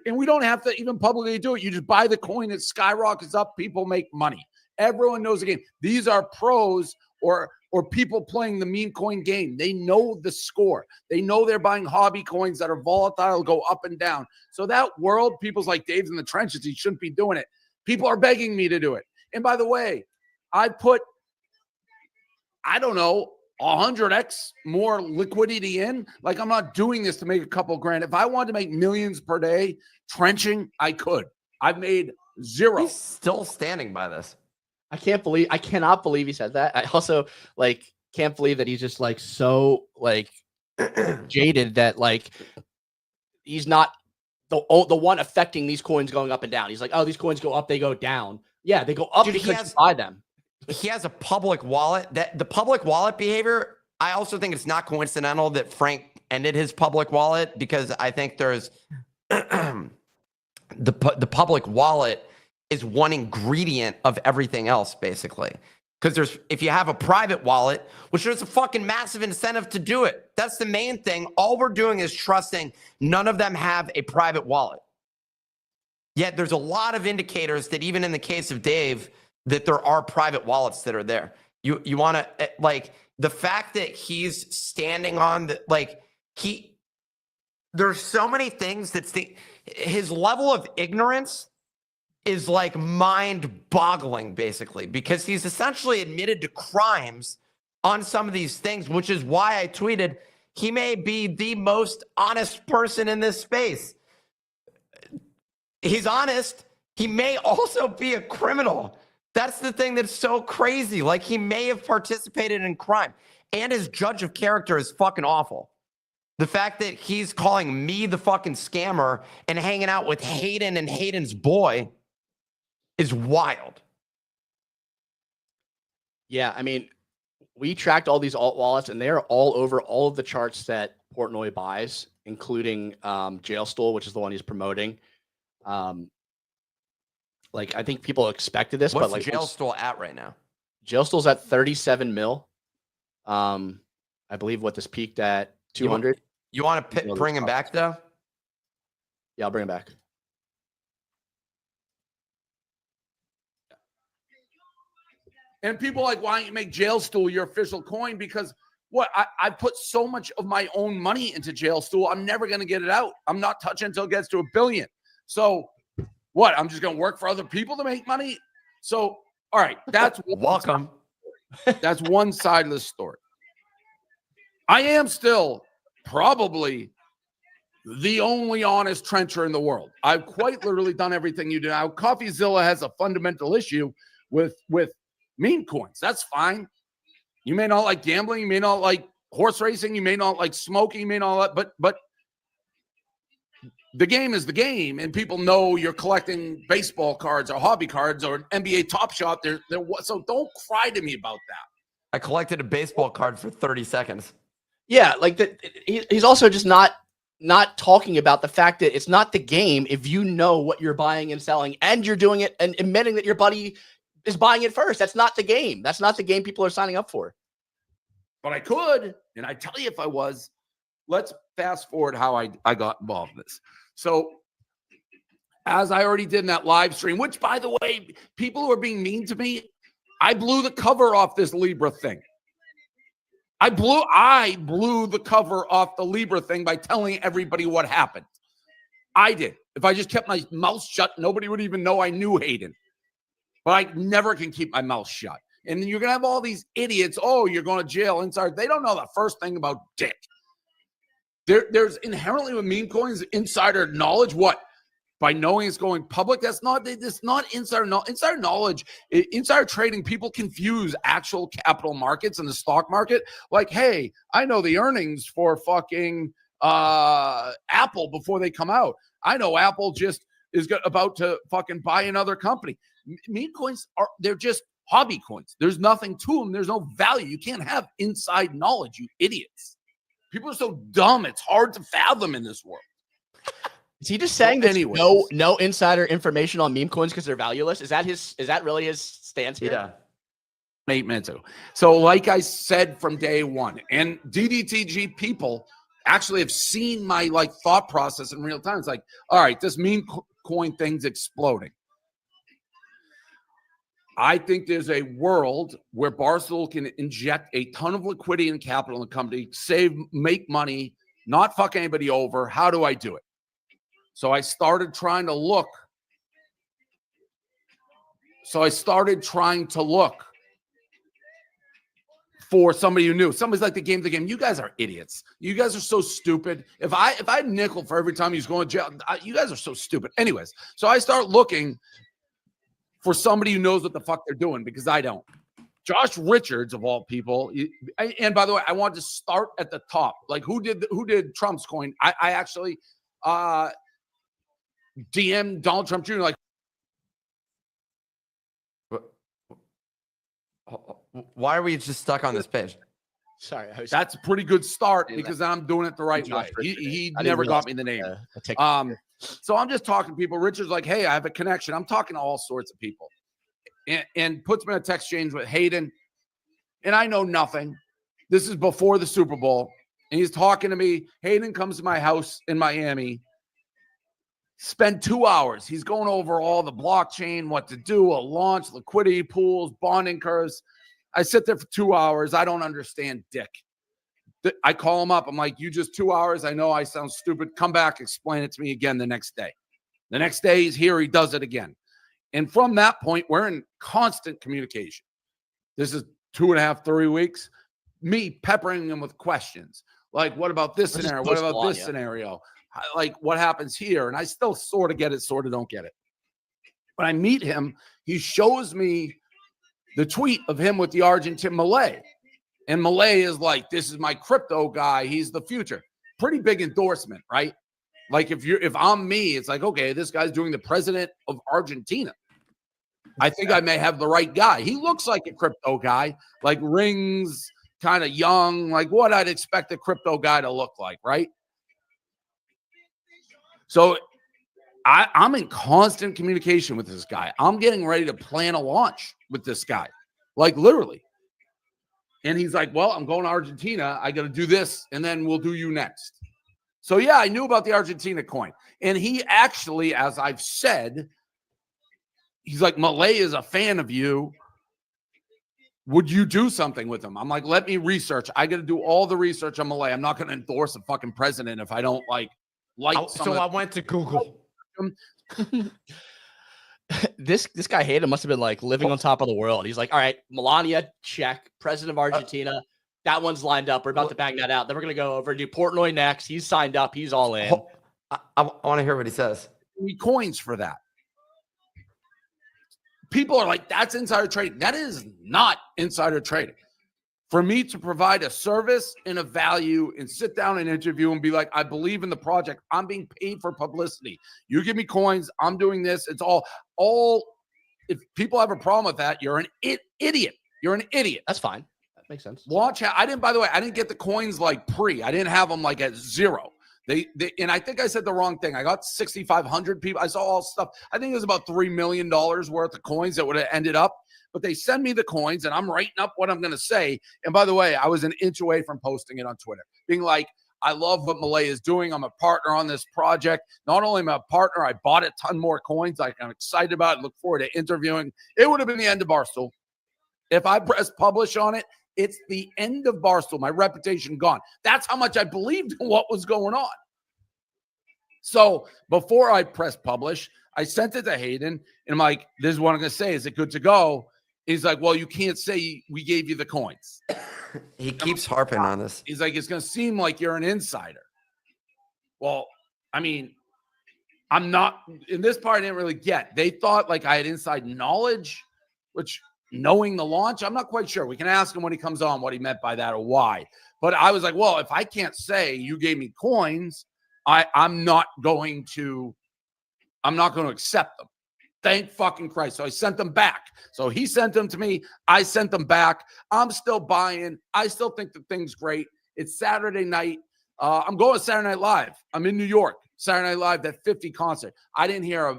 and we don't have to even publicly do it. You just buy the coin, it skyrockets up, people make money. Everyone knows the game. These are pros or people playing the meme coin game. They know the score. They know they're buying hobby coins that are volatile, go up and down. So that world, people's like Dave's in the trenches, he shouldn't be doing it. People are begging me to do it. And by the way, I put, I don't know, 100x more liquidity in. Like I'm not doing this to make a couple grand. If I wanted to make millions per day trenching, I could. I've made 0. He's still standing by this. I cannot believe he said that. I also like can't believe that he's just like so like jaded that like he's not the one affecting these coins going up and down. He's like, oh, these coins go up, they go down. Yeah, they go up because you buy them. He has a public wallet. That the public wallet behavior, I also think it's not coincidental that Frank ended his public wallet because I think there's the public wallet is one ingredient of everything else, basically. Because if you have a private wallet, which there's a fucking massive incentive to do it. That's the main thing. All we're doing is trusting none of them have a private wallet. Yet there's a lot of indicators that even in the case of Dave, that there are private wallets that are there. You want to, like, the fact that he's standing on the, like, there's so many things his level of ignorance is like mind-boggling, basically, because he's essentially admitted to crimes on some of these things, which is why I tweeted, he may be the most honest person in this space. He's honest. He may also be a criminal. That's the thing that's so crazy. Like, he may have participated in crime, and his judge of character is fucking awful. The fact that he's calling me the fucking scammer and hanging out with Hayden and Hayden's boy is wild. Yeah, I mean, we tracked all these alt wallets, and they're all over all of the charts that Portnoy buys, including Jailstool, which is the one he's promoting. Like, I think people expected this, What's but like Jailstool at right now? Jailstool's at 37 mil. I believe what this peaked at 200. You want to bring him back though? Yeah, I'll bring him back. And people are like, why don't you make Jailstool your official coin? Because what I put so much of my own money into Jailstool, I'm never going to get it out. I'm not touching until it gets to $1 billion. So what? I'm just going to work for other people to make money. So, all right, that's welcome. That's one side of the story. I am still probably the only honest trencher in the world. I've quite literally done everything you do. Now, CoffeeZilla has a fundamental issue with meme coins. That's fine. You may not like gambling. You may not like horse racing. You may not like smoking. You may not like, but the game is the game, and people know you're collecting baseball cards or hobby cards or NBA Top Shot. So don't cry to me about that. I collected a baseball card for 30 seconds. Yeah, like he's also just not talking about the fact that it's not the game if you know what you're buying and selling, and you're doing it and admitting that your buddy is buying it first. That's not the game. That's not the game people are signing up for. But I could, and I tell you if I was. Let's fast forward how I got involved in this. So as I already did in that live stream, which, by the way, people who are being mean to me, I blew the cover off this Libra thing. I blew the cover off the Libra thing by telling everybody what happened. I did. If I just kept my mouth shut, nobody would even know I knew Hayden. But I never can keep my mouth shut. And then you're going to have all these idiots, oh, you're going to jail inside. They don't know the first thing about dick. There's inherently with meme coins insider knowledge. What? By knowing it's going public? That's not insider knowledge. Insider knowledge, insider trading, people confuse actual capital markets and the stock market. Like, hey, I know the earnings for fucking Apple before they come out. I know Apple just is about to fucking buy another company. Meme coins they're just hobby coins. There's nothing to them. There's no value. You can't have inside knowledge, you idiots. People are so dumb. It's hard to fathom in this world. Is he just saying that no insider information on meme coins because they're valueless? Is that really his stance here? Yeah. 8 minutes ago. So like I said from day one, and DDTG people actually have seen my thought process in real time. It's like, all right, this meme coin thing's exploding. I think there's a world where Barstool can inject a ton of liquidity and capital in the company, make money, not fuck anybody over. How do I do it? So I started trying to look. For somebody who knew. Somebody's like the game. You guys are idiots. You guys are so stupid. If I had nickel for every time he's going to jail, you guys are so stupid. Anyways, so I start looking for somebody who knows what the fuck they're doing, because I don't. Josh Richards, of all people, and by the way, I want to start at the top. Like, who did Trump's coin? I actually DM Donald Trump Jr. like, why are we just stuck on this page? Sorry, that's a pretty good start because I'm doing it the right way. He never got me the name. So I'm just talking to people. Richard's like, hey, I have a connection. I'm talking to all sorts of people, and puts me in a text exchange with Hayden, and I know nothing. This is before the Super Bowl, and he's talking to me. Hayden comes to my house in Miami. Spend 2 hours. He's going over all the blockchain, what to do, a launch, liquidity pools, bonding curves. I sit there for 2 hours. I don't understand dick. I call him up. I'm like, you just 2 hours? I know I sound stupid. Come back, explain it to me again the next day. The next day he's here. He does it again. And from that point, we're in constant communication. This is 2.5, 3 weeks. Me peppering him with questions. Like, what about this scenario? What about this scenario? Like, what happens here? And I still sort of get it, sort of don't get it. When I meet him, he shows me the tweet of him with the Argentina Milei. And Milei is like, this is my crypto guy. He's the future. Pretty big endorsement, right? Like, if I'm me, it's like, okay, this guy's doing the president of Argentina. I think I may have the right guy. He looks like a crypto guy, like rings, kind of young, like what I'd expect a crypto guy to look like, right? So I'm in constant communication with this guy. I'm getting ready to plan a launch with this guy, like literally. And he's like, well, I'm going to Argentina. I got to do this, and then we'll do you next. So, yeah, I knew about the Argentina coin. And he actually, as I've said, he's like, Milei is a fan of you. Would you do something with him? I'm like, let me research. I got to do all the research on Milei. I'm not going to endorse a fucking president if I don't like So I went to Google. This guy Hayden must have been like living on top of the world. He's like, all right, Melania, check. President of Argentina. That one's lined up. We're about to bang that out. Then we're going to go over and do Portnoy next. He's signed up. He's all in. I want to hear what he says. We coins for that. People are like, that's insider trading. That is not insider trading. For me to provide a service and a value and sit down and interview and be like, I believe in the project. I'm being paid for publicity. You give me coins. I'm doing this. It's all. If people have a problem with that, you're an idiot. You're an idiot. That's fine. That makes sense. Watch out. By the way, I didn't get the coins like pre. I didn't have them like at zero. They and I think I said the wrong thing. I got 6,500 people. I saw all stuff. I think it was about $3 million worth of coins that would have ended up. But they send me the coins, and I'm writing up what I'm going to say. And by the way, I was an inch away from posting it on Twitter, being like, I love what Milei is doing. I'm a partner on this project. Not only am I a partner, I bought a ton more coins. Like, I'm excited about it. Look forward to interviewing. It would have been the end of Barstool. If I press publish on it, it's the end of Barstool. My reputation gone. That's how much I believed in what was going on. So before I press publish, I sent it to Hayden, and I'm like, this is what I'm going to say. Is it good to go? He's like, well, you can't say we gave you the coins. He keeps harping on this. He's like, it's going to seem like you're an insider. Well, I mean, I'm not. In this part, I didn't really get. They thought like I had inside knowledge, which knowing the launch, I'm not quite sure. We can ask him when he comes on what he meant by that or why. But I was like, well, if I can't say you gave me coins, I'm not going to accept them. Thank fucking Christ. So I sent them back. So he sent them to me. I sent them back. I'm still buying. I still think the thing's great. It's Saturday night. I'm going to Saturday Night Live. I'm in New York. Saturday Night Live, that 50 concert. I didn't hear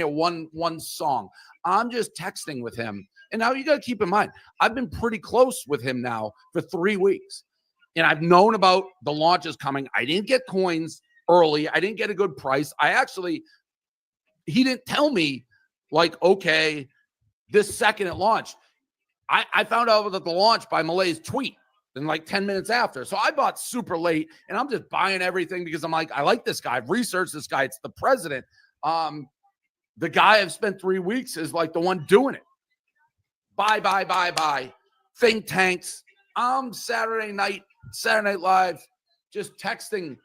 one song. I'm just texting with him. And now you got to keep in mind, I've been pretty close with him now for 3 weeks. And I've known about the launches coming. I didn't get coins early. I didn't get a good price. He didn't tell me, like, okay, this second it launched. I found out about the launch by Milei's tweet and like 10 minutes after. So I bought super late, and I'm just buying everything because I'm like, I like this guy. I've researched this guy. It's the president. The guy I've spent 3 weeks is like the one doing it. Buy. Think tanks. Saturday Night Live, just texting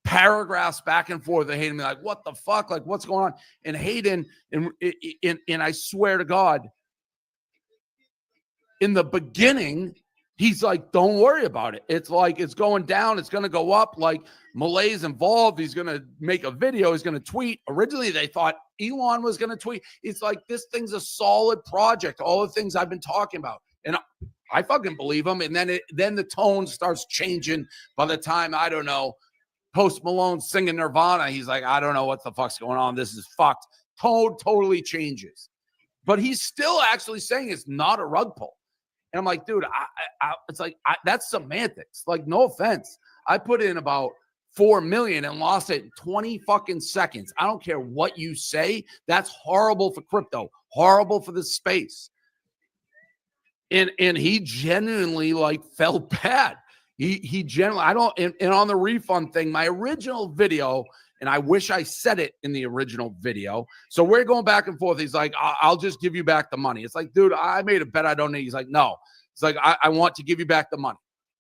paragraphs back and forth. And Hayden be like, what the fuck? Like, what's going on? And Hayden, and I swear to God, in the beginning, he's like, don't worry about it. It's like, it's going down. It's going to go up. Like, Milei's involved. He's going to make a video. He's going to tweet. Originally, they thought Elon was going to tweet. It's like, this thing's a solid project. All the things I've been talking about. And I fucking believe him. And then the tone starts changing by the time, I don't know, Post Malone singing Nirvana. He's like, I don't know what the fuck's going on. This is fucked. Tone totally changes. But he's still actually saying it's not a rug pull. And I'm like, dude, it's like, that's semantics. Like, no offense. I put in about 4 million and lost it in 20 fucking seconds. I don't care what you say. That's horrible for crypto. Horrible for the space. And he genuinely like felt bad. He generally, and on the refund thing, my original video, and I wish I said it in the original video. So we're going back and forth. He's like, I'll just give you back the money. It's like, dude, I made a bet I don't need. He's like, no. It's like, I want to give you back the money.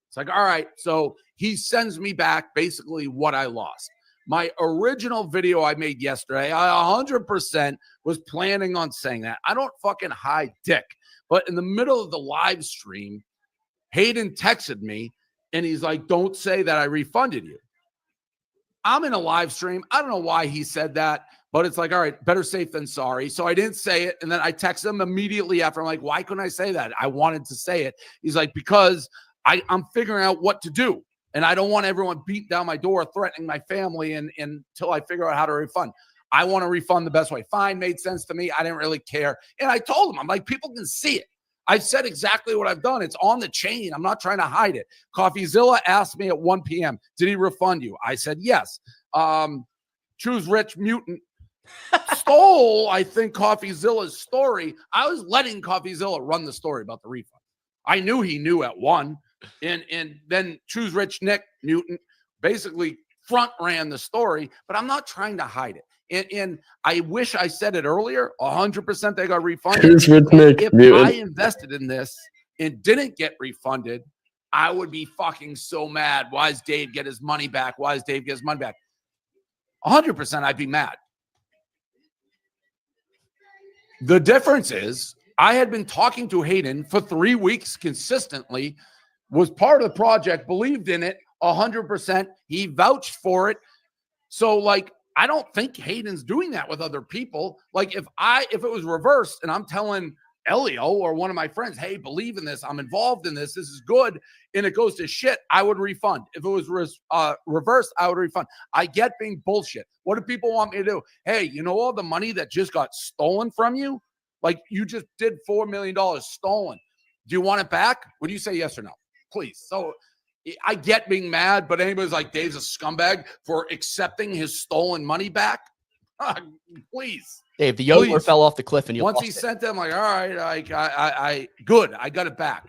It's like, all right. So he sends me back basically what I lost. My original video I made yesterday, I 100% was planning on saying that. I don't fucking hide dick. But in the middle of the live stream, Hayden texted me, and he's like, don't say that I refunded you. I'm in a live stream. I don't know why he said that, But it's like, all right, better safe than sorry. So I didn't say it. And then I texted him immediately after. I'm like, why couldn't I say that? I wanted to say it. He's like, because I'm figuring out what to do. And I don't want everyone beating down my door, threatening my family until I figure out how to refund. I want to refund the best way. Fine, made sense to me. I didn't really care. And I told him, I'm like, people can see it. I've said exactly what I've done. It's on the chain. I'm not trying to hide it. CoffeeZilla asked me at 1 p.m., did he refund you? I said, yes. Choose Rich Mutant stole, I think, CoffeeZilla's story. I was letting CoffeeZilla run the story about the refund. I knew he knew at 1. And then Choose Rich Nick Mutant basically front ran the story, but I'm not trying to hide it. And I wish I said it earlier. 100% they got refunded. Choose Rich Nick If Mutant. I invested in this and didn't get refunded, I would be fucking so mad. Why does Dave get his money back? Why does Dave get his money back? 100% I'd be mad. The difference is I had been talking to Hayden for 3 weeks consistently, was part of the project, believed in it 100%. He vouched for it. So, like, I don't think Hayden's doing that with other people. Like, if it was reversed and I'm telling Elio or one of my friends, hey, believe in this, I'm involved in this, this is good, and it goes to shit, I would refund. If it was reversed, I would refund. I get being bullshit. What do people want me to do? Hey, you know all the money that just got stolen from you? Like, you just did $4 million stolen. Do you want it back? Would you say yes or no? Please. So I get being mad, but anybody's like, Dave's a scumbag for accepting his stolen money back. Please. Dave, the yodeler fell off the cliff and you once lost he it. sent them, like, all right, I good. I got it back.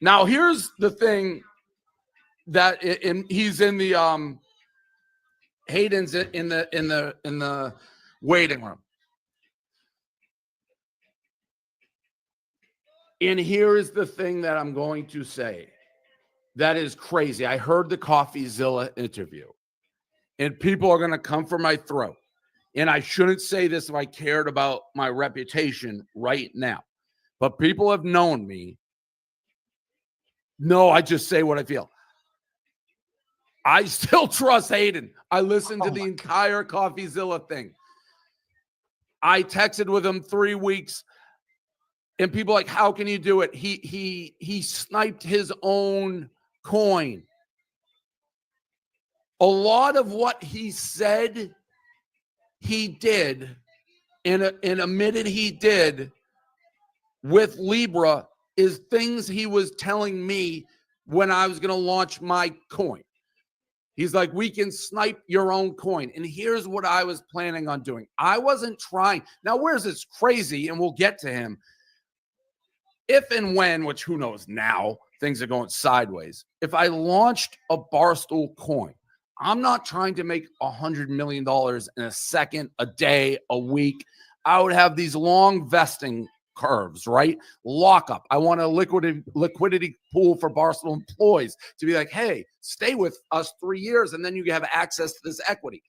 Now, here's the thing that he's in the Hayden's in the waiting room. And here is the thing that I'm going to say that is crazy. I heard the CoffeeZilla interview, and people are going to come for my throat. And I shouldn't say this if I cared about my reputation right now. But people have known me. No, I just say what I feel. I still trust Hayden. I listened to the entire CoffeeZilla thing. I texted with him 3 weeks. And people are like, how can you do it? He sniped his own coin. A lot of what he said he did and admitted he did with Libra is things he was telling me when I was going to launch my coin. He's like, we can snipe your own coin. And here's what I was planning on doing. I wasn't trying. Now, where's this crazy? And we'll get to him. If and when, which who knows now, things are going sideways. If I launched a Barstool coin, I'm not trying to make $100 million in a second, a day, a week. I would have these long vesting curves, right? Lockup. I want a liquidity pool for Barstool employees to be like, hey, stay with us 3 years and then you have access to this equity.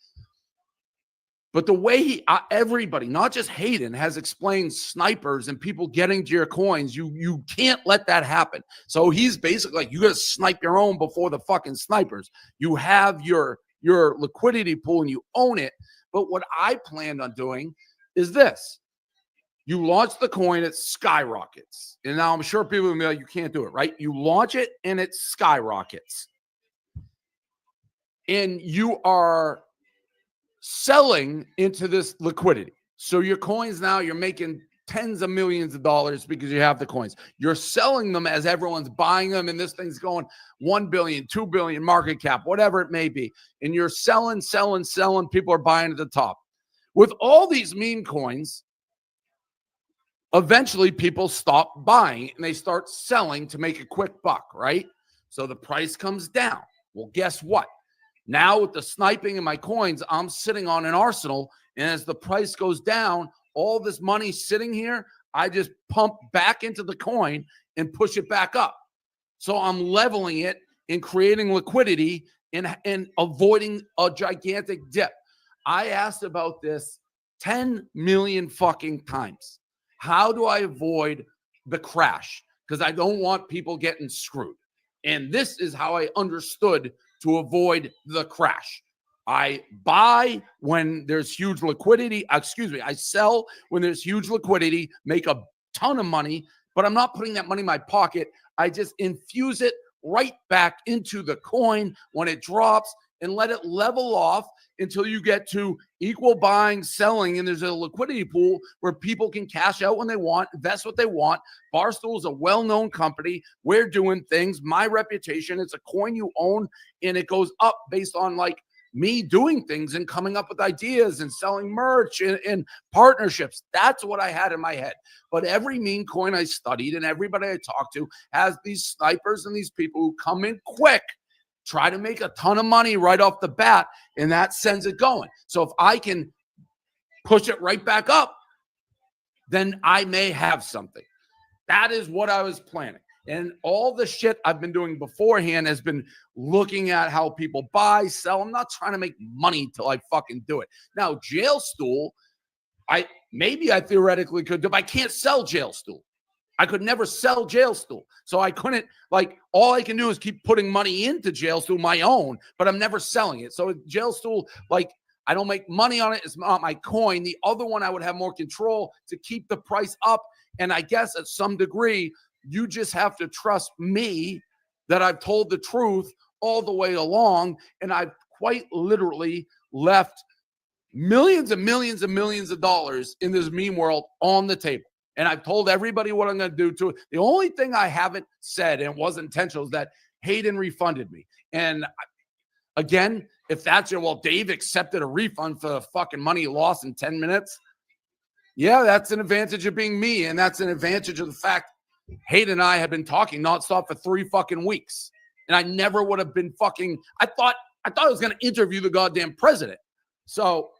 But the way everybody, not just Hayden, has explained snipers and people getting to your coins, you can't let that happen. So he's basically like, you got to snipe your own before the fucking snipers. You have your liquidity pool and you own it. But what I planned on doing is this. You launch the coin, it skyrockets. And now I'm sure people will be like, you can't do it, right? You launch it and it skyrockets. And you are selling into this liquidity. So your coins now, you're making tens of millions of dollars because you have the coins. You're selling them as everyone's buying them, and this thing's going 1 billion, 2 billion market cap, whatever it may be. And you're selling. People are buying at the top. With all these meme coins, eventually people stop buying and they start selling to make a quick buck, right? So the price comes down. Well, guess what? Now with the sniping in my coins, I'm sitting on an arsenal. And as the price goes down, all this money sitting here, I just pump back into the coin and push it back up. So I'm leveling it and creating liquidity and avoiding a gigantic dip. I asked about this 10 million fucking times. How do I avoid the crash? Because I don't want people getting screwed. And this is how I understood to avoid the crash. I buy when there's huge liquidity. Excuse me. I sell when there's huge liquidity, make a ton of money, but I'm not putting that money in my pocket. I just infuse it right back into the coin when it drops and let it level off until you get to equal buying, selling, and there's a liquidity pool where people can cash out when they want, invest what they want. Barstool is a well-known company. We're doing things. My reputation, it's a coin you own, and it goes up based on like me doing things and coming up with ideas and selling merch and partnerships. That's what I had in my head. But every meme coin I studied and everybody I talked to has these snipers and these people who come in quick, try to make a ton of money right off the bat, and that sends it going. So if I can push it right back up, then I may have something. That is what I was planning. And all the shit I've been doing beforehand has been looking at how people buy, sell. I'm not trying to make money till I fucking do it. Now, Jail Stool, I theoretically could do, but I can't sell Jail Stool. I could never sell Jail Stool. So I couldn't, like, all I can do is keep putting money into Jail Stool, my own, but I'm never selling it. So Jail Stool, like, I don't make money on it. It's not my coin. The other one, I would have more control to keep the price up. And I guess at some degree, you just have to trust me that I've told the truth all the way along. And I've quite literally left millions and millions and millions of dollars in this meme world on the table. And I've told everybody what I'm going to do to it. The only thing I haven't said, and it wasn't intentional, is that Hayden refunded me. And again, if that's well, Dave accepted a refund for the fucking money he lost in 10 minutes. Yeah, that's an advantage of being me. And that's an advantage of the fact Hayden and I have been talking nonstop for 3 fucking weeks. And I never would have been fucking, I thought I was going to interview the goddamn president. So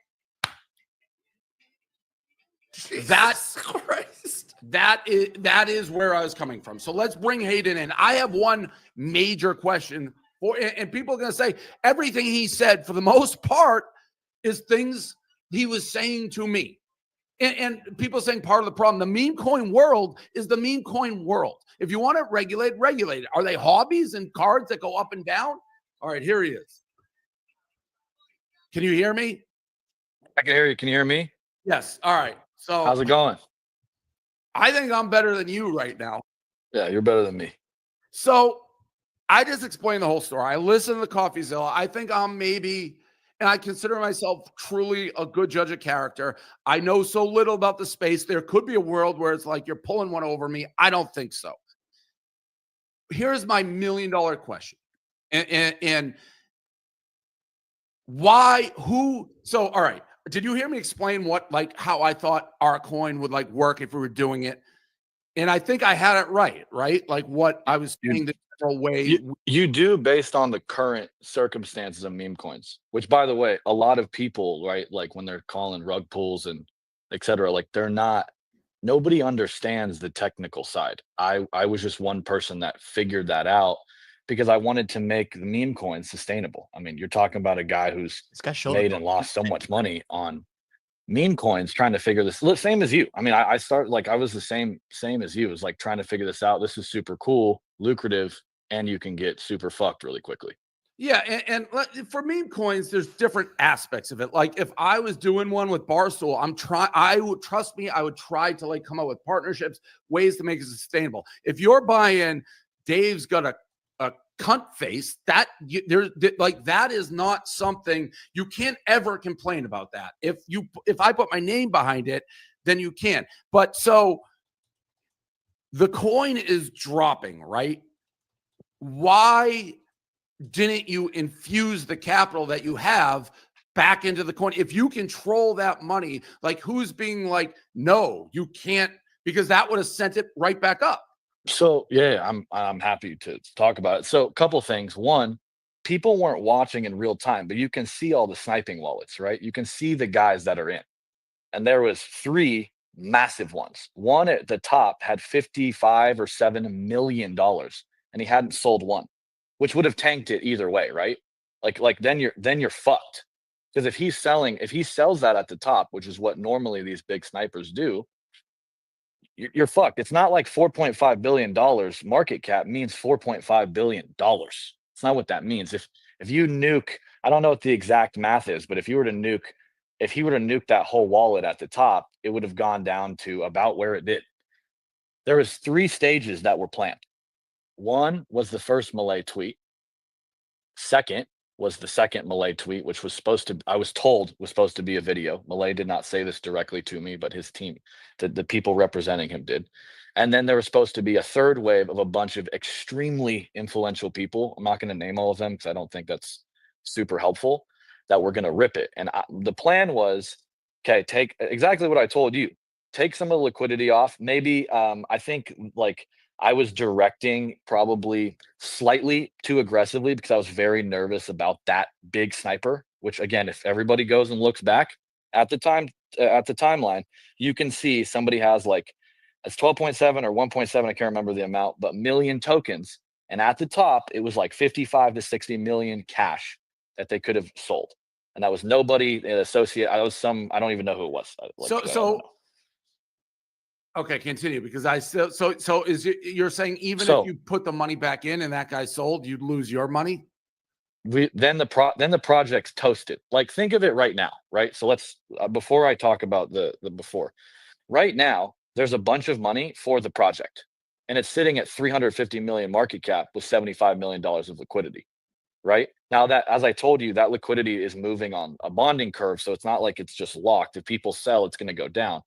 that's Christ. That is where I was coming from. So let's bring Hayden in. I have one major question for, and people are going to say everything he said for the most part is things he was saying to me. And people saying part of the problem, the meme coin world is the meme coin world. If you want to regulate it. Are they hobbies and cards that go up and down? All right, here he is. Can you hear me? I can hear you. Can you hear me? Yes. All right. So how's it going? I think I'm better than you right now. Yeah, you're better than me. So I just explained the whole story. I listened to the CoffeeZilla. I think I'm maybe, and I consider myself truly a good judge of character. I know so little about the space. There could be a world where it's like you're pulling one over me. I don't think so. Here's my $1 million question. And why, who, so, all right. Did you hear me explain how I thought our coin would work if we were doing it? And I think I had it right? Like what I was saying the general way. You do based on the current circumstances of meme coins, which by the way, a lot of people, right? Like when they're calling rug pulls and et cetera, like nobody understands the technical side. I was just one person that figured that out because I wanted to make the meme coin sustainable. I mean, you're talking about a guy who's made and lost so much money on meme coins trying to figure this. Same as you. I mean, I started I was the same as you. It was like trying to figure this out. This is super cool, lucrative, and you can get super fucked really quickly. Yeah, and for meme coins, there's different aspects of it. Like if I was doing one with Barstool, I would try to come up with partnerships, ways to make it sustainable. If you're buying Dave's got a cunt face, that is not something you can't ever complain about. That if I put my name behind it, then you can. But so the coin is dropping, right? Why didn't you infuse the capital that you have back into the coin? If you control that money, who's being no, you can't, because that would have sent it right back up. So yeah, I'm happy to talk about it. So a couple things. One, people weren't watching in real time, but you can see all the sniping wallets, right? You can see the guys that are in. And there was 3 massive ones. One at the top had $55 or $7 million, and he hadn't sold one, which would have tanked it either way, right? Then you're fucked. Because if he sells that at the top, which is what normally these big snipers do, you're fucked. It's not like $4.5 billion market cap means $4.5 billion. It's not what that means. If you nuke I don't know what the exact math is, but if he were to nuke that whole wallet at the top, it would have gone down to about where it did. There was 3 stages that were planned. One was the first Milei tweet. Second was the second Milei tweet, which was I was told was supposed to be a video. Milei did not say this directly to me, but his team, the people representing him did. And then there was supposed to be a third wave of a bunch of extremely influential people. I'm not going to name all of them because I don't think that's super helpful, that we're going to rip it. And the plan was, okay, take exactly what I told you. Take some of the liquidity off. Maybe I think like I was directing probably slightly too aggressively because I was very nervous about that big sniper, which again, if everybody goes and looks back at the timeline, you can see somebody has like, it's 12.7 or 1.7, I can't remember the amount, but million tokens. And at the top, it was like 55 to 60 million cash that they could have sold. And that was nobody associated. I don't even know who it was. Okay, continue, because you're saying even if you put the money back in and that guy sold, you'd lose your money? Then the project's toasted. Like, think of it right now, right? So let's before I talk about the before. Right now, there's a bunch of money for the project, and it's sitting at 350 million market cap with $75 million of liquidity. Right now, that, as I told you, that liquidity is moving on a bonding curve, so it's not like it's just locked. If people sell, it's going to go down.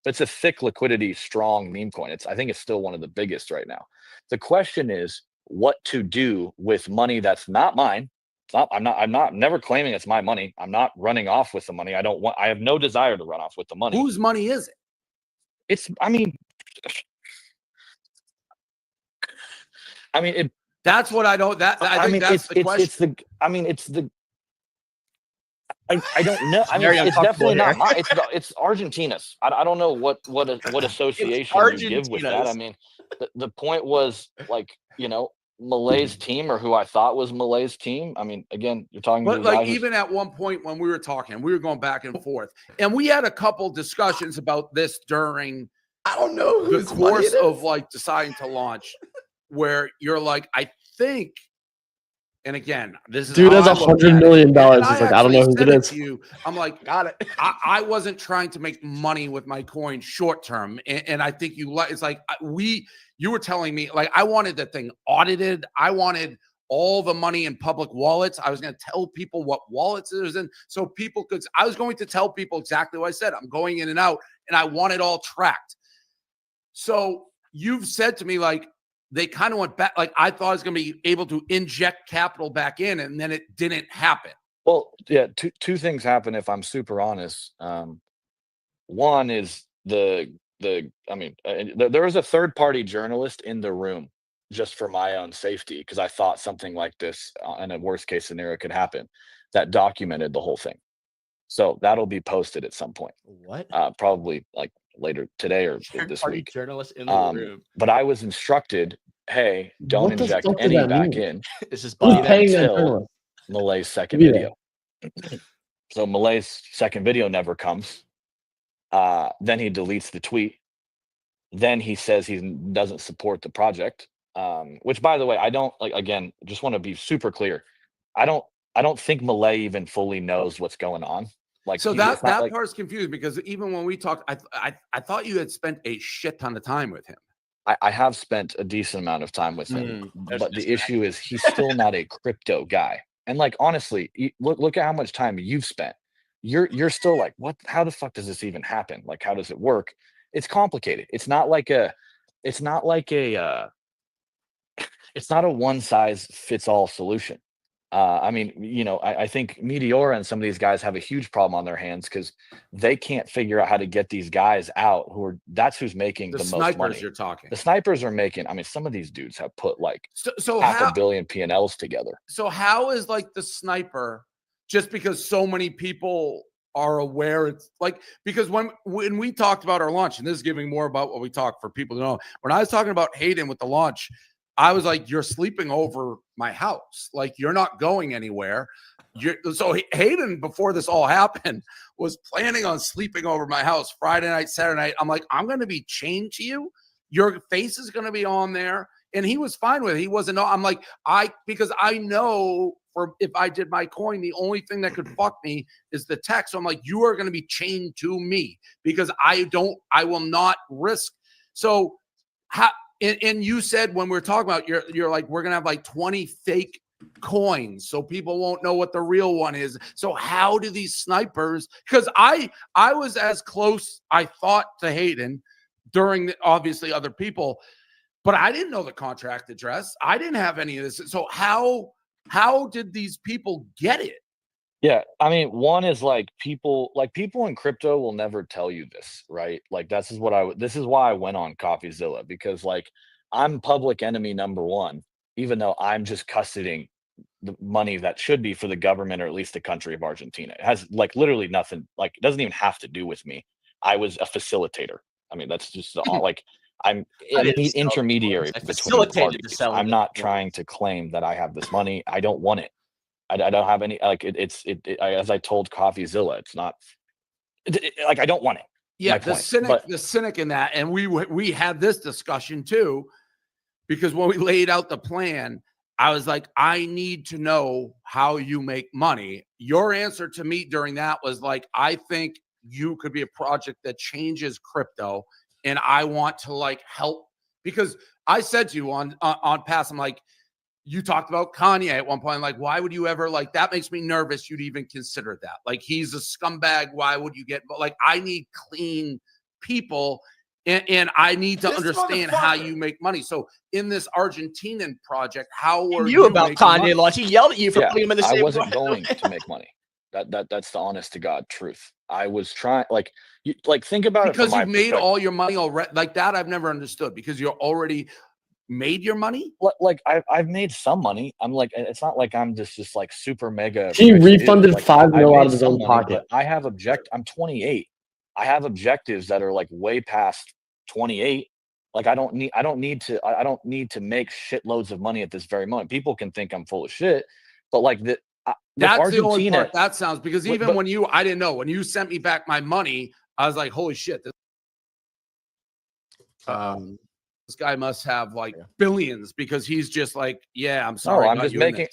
But it's a thick liquidity, strong meme coin. I think it's still one of the biggest right now. The question is what to do with money that's not mine. I'm never claiming it's my money. I'm not running off with the money. I have no desire to run off with the money. Whose money is it? That's what I don't. I think that's the question. I don't know. It's definitely not mine. It's Argentina's. I don't know what association you give with that. The point was, like, Milei's team, or who I thought was Milei's team. Again, you're talking. But like, even at one point when we were talking, we were going back and forth, and we had a couple discussions about this during. I don't know the course of like deciding to launch, where you're like, I think. And again, this is dude has $100 million. He's like, I don't know who it is. I'm like, got it. I wasn't trying to make money with my coin short term, and I think it's like you were telling me, like, I wanted the thing audited. I wanted all the money in public wallets. I was going to tell people what wallets it was in, so people could. I was going to tell people exactly what I said. I'm going in and out, and I want it all tracked. So you've said to me, like, they kind of went back. Like, I thought I was going to be able to inject capital back in, and then it didn't happen. Well, yeah, two things happen, if I'm super honest. One is there was a third-party journalist in the room just for my own safety, because I thought something like this in a worst-case scenario could happen, that documented the whole thing. So that'll be posted at some point. What? Probably like later today or this week. Journalist in the room. But I was instructed, hey, don't inject any back in. This is until Milei's second video. So Milei's second video never comes. Then he deletes the tweet. Then he says he doesn't support the project. Which, by the way, I don't like. Again, just want to be super clear. I don't think Milei even fully knows what's going on. Like, so that part's confused, because even when we talked, I thought you had spent a shit ton of time with him. I have spent a decent amount of time with him, but the issue is he's still not a crypto guy. And like, honestly, look at how much time you've spent. You're still like, what? How the fuck does this even happen? Like, how does it work? It's complicated. It's not a one size fits all solution. I think Meteora and some of these guys have a huge problem on their hands because they can't figure out how to get these guys out that's who's making the most money. Snipers you're talking. The snipers are making, some of these dudes have put like so $500 million P&Ls together. So how is like the sniper, just because so many people are aware, it's like, because when we talked about our launch, and this is giving more about what we talk for people to know, when I was talking about Hayden with the launch, I was like, you're sleeping over my house. Like, you're not going anywhere. So Hayden, before this all happened, was planning on sleeping over my house Friday night, Saturday night. I'm like, I'm going to be chained to you. Your face is going to be on there. And he was fine with it. He wasn't. I'm like, because I know for if I did my coin, the only thing that could fuck me is the tech. So I'm like, you are going to be chained to me because I will not risk. So how, and you said when we were talking about, you're like, we're going to have like 20 fake coins so people won't know what the real one is. So how do these snipers, because I was as close, I thought, to Hayden during obviously other people, but I didn't know the contract address. I didn't have any of this. So how did these people get it? Yeah, I mean, one is like people in crypto will never tell you this, right? Like this is why I went on CoffeeZilla, because like I'm public enemy number one, even though I'm just custodying the money that should be for the government, or at least the country of Argentina. It has like literally nothing, like it doesn't even have to do with me. I was a facilitator. I mean, that's just like I'm an intermediary between parties. I'm not trying to claim that I have this money. I don't want it. I don't have any, like as I told CoffeeZilla, it's not like I don't want it. Yeah, the cynic in that, and we had this discussion too, because when we laid out the plan, I was like, I need to know how you make money. Your answer to me during that was like, I think you could be a project that changes crypto, and I want to like help, because I said to you on pass, I'm like, you talked about Kanye at one point. Like, why would you ever, like, that makes me nervous you'd even consider that. Like, he's a scumbag. Why would you get, like, I need clean people, and I need to understand how you make money. So in this Argentinian project, how were you about Kanye launch? He yelled at you for putting him in the same. I wasn't going to make money. That's the honest to God truth. I was trying, think about it. Because you've made all your money already. Like that, I've never understood, because you're already made your money. Like I've made some money. I'm like, it's not like I'm just like super mega. He refunded $5 million out of his own pocket. I'm 28. I have objectives that are like way past 28. Like I don't need to make shitloads of money at this very moment. People can think I'm full of shit, but like that's Argentina, the only part that sounds, because even I didn't know when you sent me back my money, I was like, holy shit. This guy must have like billions, because he's just like, yeah, I'm sorry. No,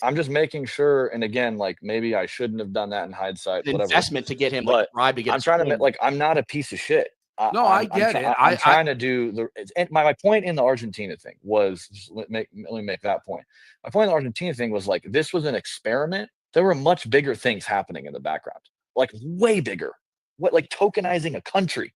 I'm just making sure. And again, like maybe I shouldn't have done that in hindsight. An investment to get him, but bribe to get. I'm trying to like, I'm not a piece of shit. I get it. I'm trying to do my point in the Argentina thing was, let me make that point. My point in the Argentina thing was like, this was an experiment. There were much bigger things happening in the background, like way bigger. Like tokenizing a country.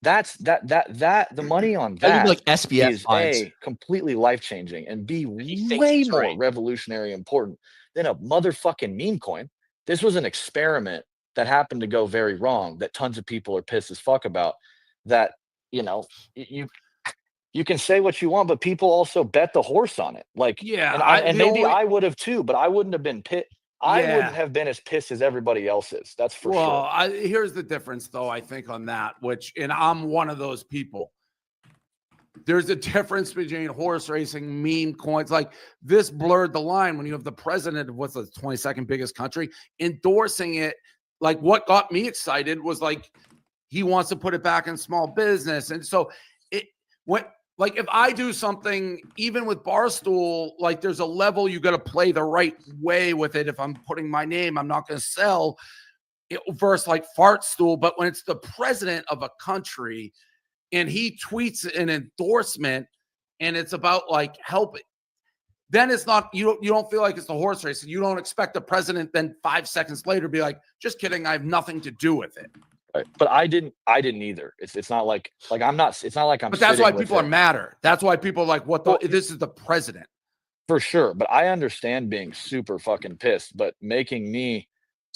That's the money on that like SBF is A, completely life-changing, and B, way more revolutionary important than a motherfucking meme coin. This was an experiment that happened to go very wrong, that tons of people are pissed as fuck about. That, you can say what you want, but people also bet the horse on it. Like, yeah, and maybe I would have too, but I wouldn't have been pissed. I wouldn't have been as pissed as everybody else is. That's for sure. Here's the difference, though, I think, on that, and I'm one of those people. There's a difference between horse racing, meme coins. Like, this blurred the line when you have the president of what's the 22nd biggest country endorsing it. Like, what got me excited was like, he wants to put it back in small business. And so like if I do something, even with Barstool, like there's a level you got to play the right way with it. If I'm putting my name, I'm not going to sell it versus like Fartstool. But when it's the president of a country and he tweets an endorsement and it's about like helping, then it's not, you don't feel like it's the horse race. And you don't expect the president then 5 seconds later be like, just kidding, I have nothing to do with it. Right. But I didn't either. It's not like I'm not. It's not like I'm. But that's why people are madder. That's why people are like, this is the president. For sure. But I understand being super fucking pissed. But making me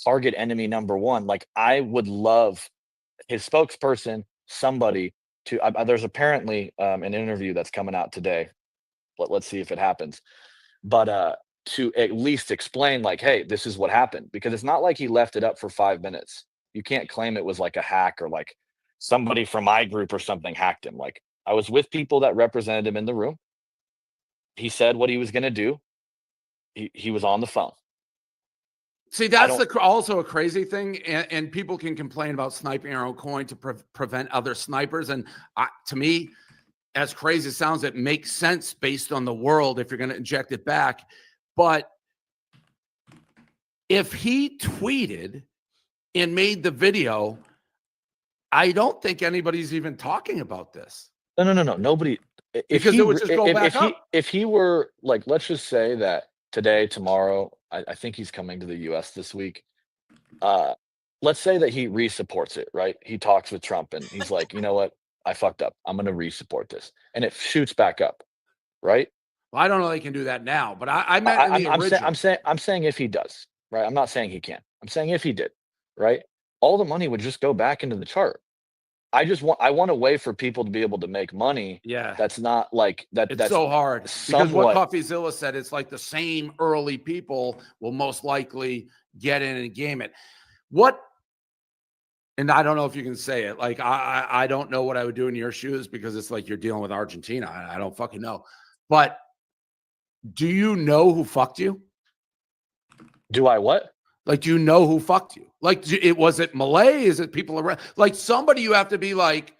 target enemy number one, like I would love his spokesperson, somebody to. There's apparently an interview that's coming out today. Let's see if it happens. But to at least explain, like, hey, this is what happened, because it's not like he left it up for 5 minutes. You can't claim it was like a hack or like somebody from my group or something hacked him. Like, I was with people that represented him in the room. He said what he was going to do. He was on the phone. See, that's also a crazy thing. And people can complain about sniping our own coin to prevent other snipers. And to me, as crazy as it sounds, it makes sense based on the world if you're going to inject it back. But if he tweeted and made the video, I don't think anybody's even talking about this. No. Nobody. Because it would just go back up. If he were like, let's just say that today, tomorrow, I think he's coming to the U.S. this week. Let's say that he re-supports it, right? He talks with Trump and he's like, you know what? I fucked up. I'm going to re-support this. And it shoots back up, right? Well, I don't know they can do that now, but I meant in the original. I'm saying if he does, right? I'm not saying he can. I'm saying if he did, right? All the money would just go back into the chart. I want a way for people to be able to make money. Yeah. That's not like that. It's that's so hard because what CoffeeZilla said, it's like the same early people will most likely get in and game it. And I don't know if you can say it. Like, I don't know what I would do in your shoes because it's like you're dealing with Argentina. I don't fucking know. But do you know who fucked you? Do I what? Like, do you know who fucked you? Like, was it Milei? Is it people around? Like, somebody you have to be like,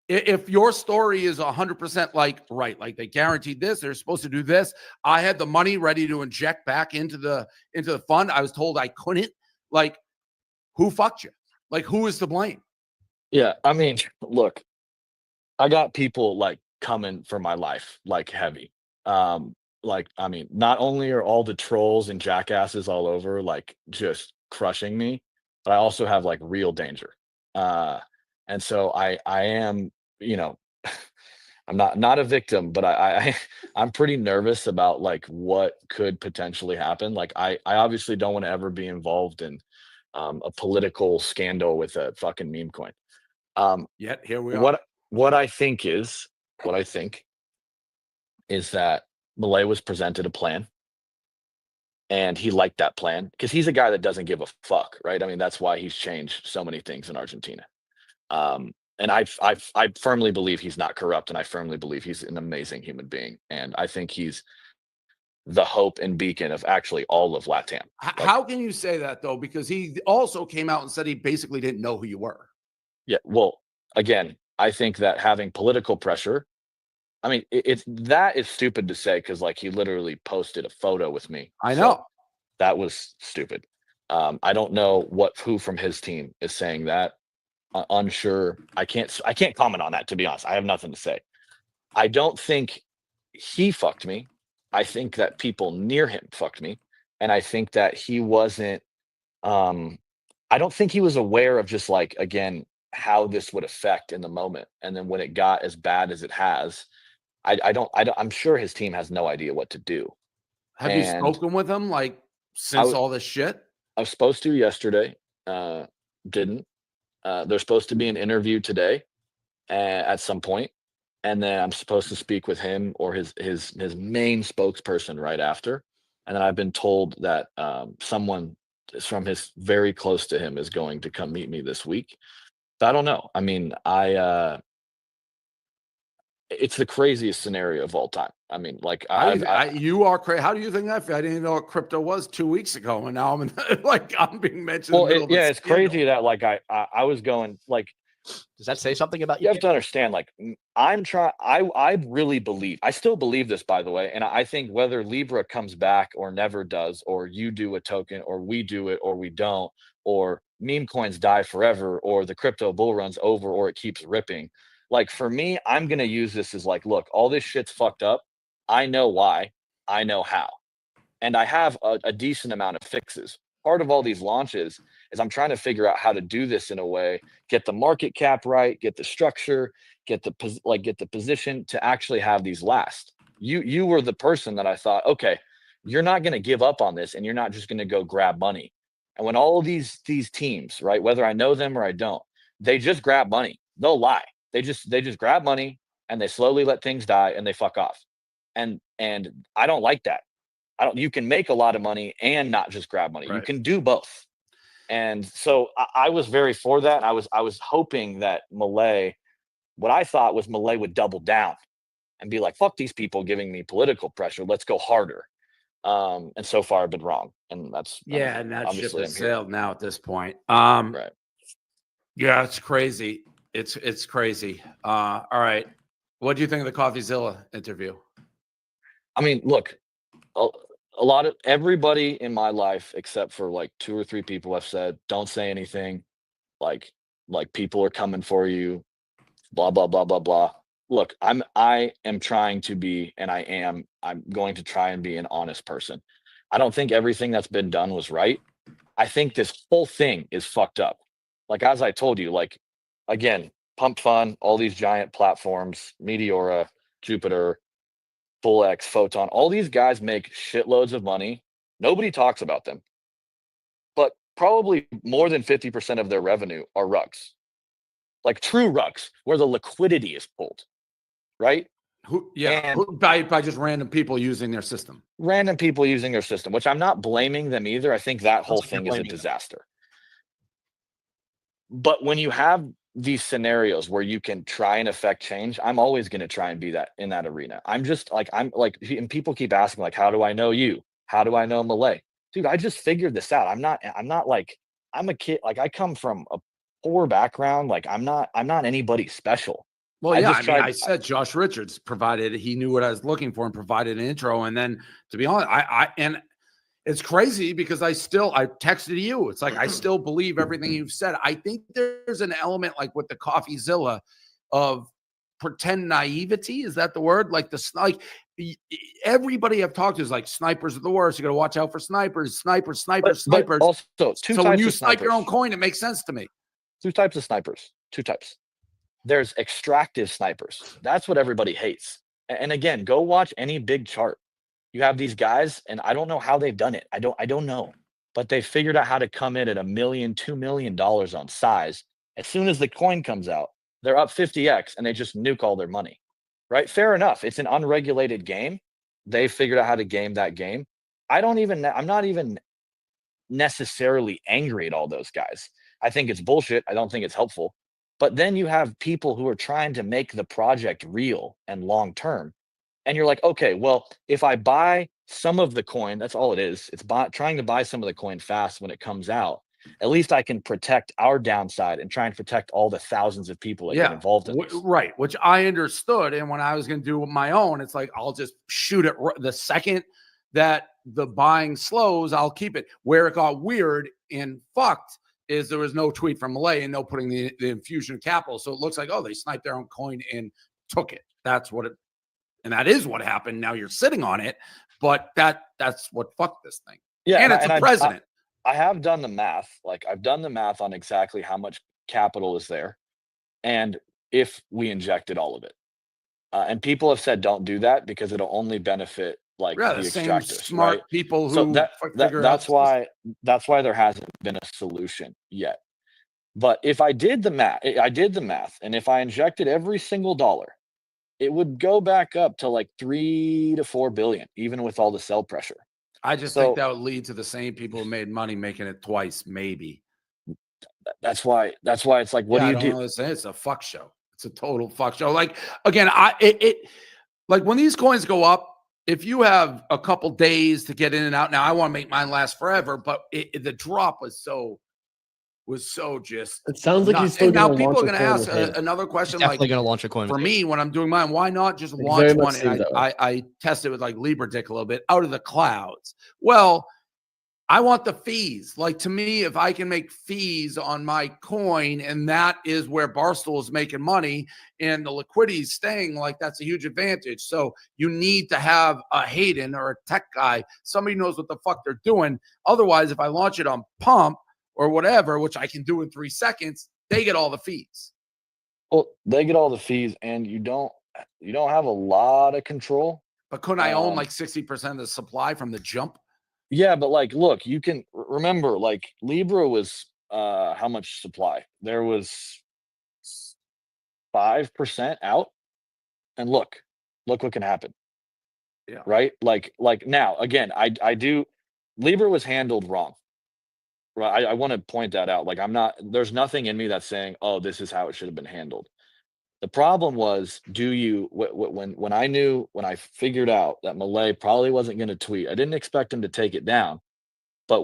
if your story is 100% like, right, like they guaranteed this, they're supposed to do this. I had the money ready to inject back into the fund. I was told I couldn't. Like, who fucked you? Like, who is to blame? Yeah, I mean, look, I got people like coming for my life, like heavy. Like, I mean, not only are all the trolls and jackasses all over, like just crushing me, but I also have like real danger. And so I am, you know, I'm not a victim, but I'm pretty nervous about like what could potentially happen. Like, I obviously don't want to ever be involved in a political scandal with a fucking meme coin. Yet here we are. What I think is that Milei was presented a plan and he liked that plan because he's a guy that doesn't give a fuck, right? I mean, that's why he's changed so many things in Argentina. And I firmly believe he's not corrupt, and I firmly believe he's an amazing human being. And I think he's the hope and beacon of actually all of LATAM. How can you say that though? Because he also came out and said he basically didn't know who you were. Yeah, well, again, I think that having political pressure, I mean, that is stupid to say because like he literally posted a photo with me. I know. So that was stupid. I don't know who from his team is saying that. Unsure. I can't comment on that, to be honest. I have nothing to say. I don't think he fucked me. I think that people near him fucked me. And I think that he wasn't, I don't think he was aware of just like, again, how this would affect in the moment. And then when it got as bad as it has, I'm sure his team has no idea what to do. Have you spoken with him like since all this shit? I was supposed to yesterday, didn't. There's supposed to be an interview today at some point, and then I'm supposed to speak with him or his main spokesperson right after. And then I've been told that someone from his very close to him is going to come meet me this week. But I don't know. I mean, it's the craziest scenario of all time. I mean, like you are crazy. How do you think I feel? I didn't even know what crypto was 2 weeks ago, and now I'm being mentioned. Well, it's crazy that like I was going like. Does that say something about you? You have to understand, like I really believe, I still believe this, by the way, and I think whether Libra comes back or never does, or you do a token, or we do it, or we don't, or meme coins die forever, or the crypto bull run's over, or it keeps ripping. Like for me, I'm gonna use this as like, look, all this shit's fucked up. I know why, I know how, and I have a decent amount of fixes. Part of all these launches is I'm trying to figure out how to do this in a way, get the market cap right, get the structure, get the position to actually have these last. You were the person that I thought, okay, you're not going to give up on this, and you're not just going to go grab money. And when all of these teams, right, whether I know them or I don't, they just grab money. They'll lie. They just grab money and they slowly let things die and they fuck off. And I don't like that. You can make a lot of money and not just grab money. Right. You can do both. And so I was very for that. I was hoping that Milei, what I thought was Milei would double down and be like, fuck these people giving me political pressure. Let's go harder. And so far I've been wrong. And that's, and that ship has sailed now at this point. Right. Yeah, it's crazy. It's crazy. All right. What do you think of the CoffeeZilla interview? I mean, look, a lot of everybody in my life, except for like 2 or 3 people, have said, "Don't say anything. Like, people are coming for you. Blah blah blah blah blah." Look, I am trying to be, and I'm going to try and be an honest person. I don't think everything that's been done was right. I think this whole thing is fucked up. Like, as I told you, like, again, Pumped Fun, all these giant platforms, Meteora, Jupiter, Full X, Photon, all these guys make shitloads of money. Nobody talks about them. But probably more than 50% of their revenue are rugs. Like true rugs, where the liquidity is pulled, right? By just random people using their system. Random people using their system, which I'm not blaming them either. I think that whole thing is a disaster. But when you have these scenarios where you can try and affect change, I'm always going to try and be that in that arena. I'm like, and people keep asking, like, how do I know you? How do I know Milei? Dude, I just figured this out. I'm not like, I'm a kid. Like, I come from a poor background. Like, I'm not anybody special. Well, I said Josh Richards provided, he knew what I was looking for and provided an intro. And then, to be honest, and it's crazy because I texted you. It's like, I still believe everything you've said. I think there's an element like with the CoffeeZilla of pretend naivety. Is that the word? Like everybody I've talked to is like, snipers are the worst. You got to watch out for snipers. But also, so when you snipe your own coin, it makes sense to me. 2 types of snipers. 2 types. There's extractive snipers. That's what everybody hates. And again, go watch any big chart. You have these guys, and I don't know how they've done it. I don't know, but they figured out how to come in at $1 million, $2 million on size. As soon as the coin comes out, they're up 50x, and they just nuke all their money. Right? Fair enough. It's an unregulated game. They figured out how to game that game. I'm not even necessarily angry at all those guys. I think it's bullshit. I don't think it's helpful. But then you have people who are trying to make the project real and long term. And you're like, okay, well, if I buy some of the coin, that's all it is. It's trying to buy some of the coin fast when it comes out. At least I can protect our downside and try and protect all the thousands of people that get involved in this. Right, which I understood. And when I was going to do my own, it's like, I'll just shoot it the second that the buying slows, I'll keep it. Where it got weird and fucked is there was no tweet from Milei and no putting the infusion of capital. So it looks like, oh, they sniped their own coin and took it. That's what it, and that is what happened. Now you're sitting on it, but that's what fucked this thing. Yeah, and it's a president. I have done the math. Like, I've done the math on exactly how much capital is there, and if we injected all of it. And people have said don't do that because it'll only benefit the extractors, smart people who that's why there hasn't been a solution yet. But if I did the math, and if I injected every single dollar, it would go back up to like 3 to 4 billion, even with all the sell pressure. I just think that would lead to the same people who made money making it twice, maybe. That's why it's like, what do you do? It's a fuck show. It's a total fuck show. Like, again, like when these coins go up, if you have a couple days to get in and out, now I want to make mine last forever, but the drop was so just. It sounds like nuts. he's still. And now people are going to ask another question. Definitely going to launch a coin for me when I'm doing mine. Why not just launch one? And I tested with like Libra Dick a little bit out of the clouds. Well, I want the fees. Like, to me, if I can make fees on my coin, and that is where Barstool is making money, and the liquidity is staying, like, that's a huge advantage. So you need to have a Hayden or a tech guy, somebody knows what the fuck they're doing. Otherwise, if I launch it on Pump or whatever, which I can do in 3 seconds, they get all the fees. Well, they get all the fees, and you don't have a lot of control. But couldn't I own like 60% of the supply from the jump? Yeah, but like, look, you can remember, like, Libra was how much supply? There was 5% out, and look what can happen. Yeah. Right. Like now, again, I do. Libra was handled wrong. Right. I want to point that out. Like, there's nothing in me that's saying, oh, this is how it should have been handled. The problem was, when I figured out that Milei probably wasn't going to tweet, I didn't expect him to take it down, but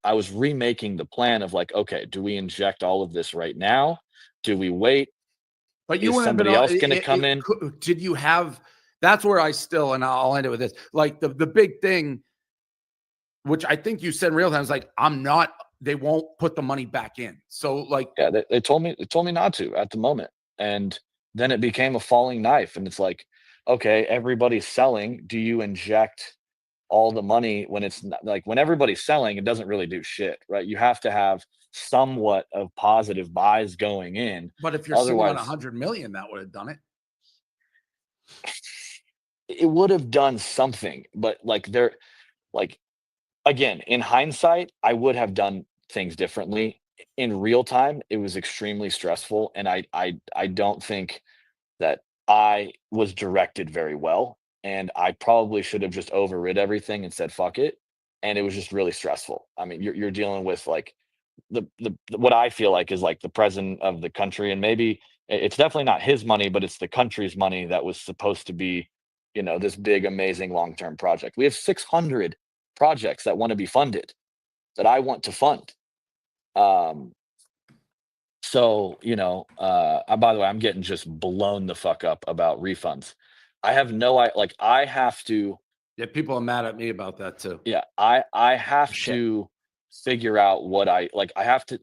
I was remaking the plan of like, okay, do we inject all of this right now? Do we wait? But is somebody else going to come in? Did you have, that's where I still, and I'll end it with this. Like the big thing which I think you said in real time, is like, they won't put the money back in. So like, Yeah, they told me not to at the moment. And then it became a falling knife. And it's like, okay, everybody's selling. Do you inject all the money when it's not, like when everybody's selling, it doesn't really do shit, right? You have to have somewhat of positive buys going in. but if you're sitting on Otherwise, 100 million, that would have done it. it would have done something, but like again, in hindsight, I would have done things differently. In real time, it was extremely stressful, and I don't think that I was directed very well, and I probably should have just overrid everything and said fuck it, and it was just really stressful. I mean, you're dealing with like the what I feel like is like the president of the country, and maybe it's definitely not his money, but it's the country's money that was supposed to be, this big, amazing long-term project. We have 600 projects that want to be funded that I want to fund. So, by the way, I'm getting just blown the fuck up about refunds. I have I have to, Yeah, people are mad at me about that too. yeah, I have to figure out what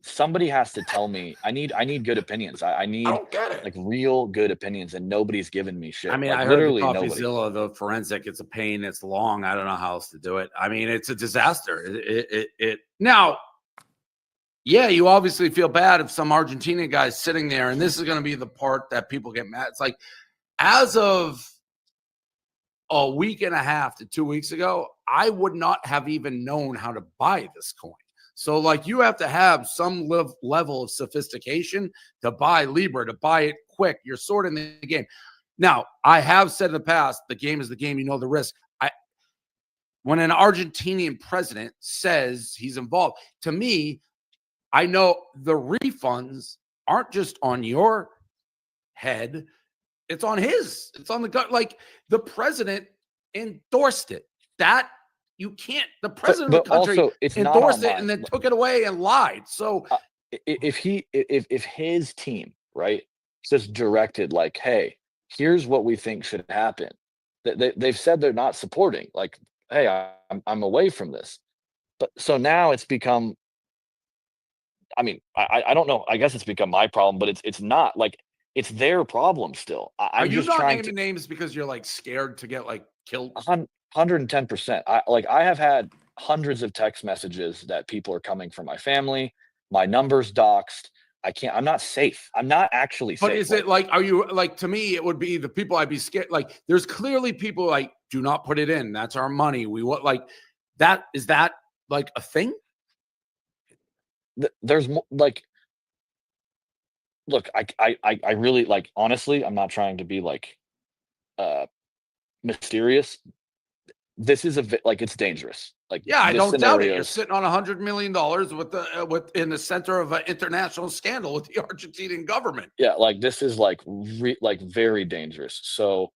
somebody has to tell me. I need good opinions. I need don't get it. like real good opinions, and nobody's giving me shit. I mean, Like, I heard literally the nobody. CoffeeZilla, the forensic, it's a pain. It's long. I don't know how else to do it. I mean, it's a disaster. Now, yeah, you obviously feel bad if some Argentinian guy's sitting there, and this is going to be the part that people get mad. It's like, as of a week and a half to 2 weeks ago, I would not have even known how to buy this coin. So like, you have to have some level of sophistication to buy Libra, to buy it quick. You're sort of in the game. Now, I have said in the past, the game is the game. You know the risk. When an Argentinian president says he's involved, to me, I know the refunds aren't just on your head. It's on his. It's on the gut. Like, the president endorsed it. That you can't. The president of the country also, it's endorsed not it and then took it away and lied. So if his team, right, just directed like, hey, here's what we think should happen. They've said they're not supporting. Like, hey, I'm away from this. But so now it's become. I mean, I don't know. I guess it's become my problem, but it's not. Like, it's their problem still. are you not naming names because you're like scared to get like killed? 110%. I have had hundreds of text messages that people are coming from my family. My number's doxxed. I'm not safe. I'm not actually safe. But is it like, are you like, to me, it would be the people I'd be scared. Like, there's clearly people like, do not put it in. That's our money. We want like that. Is that like a thing? There's like, look, I really like, honestly, I'm not trying to be like mysterious. This is it's dangerous. Like, yeah, I don't doubt it. You're sitting on $100 million with in the center of an international scandal with the Argentinian government. Yeah, like, this is like very dangerous. So,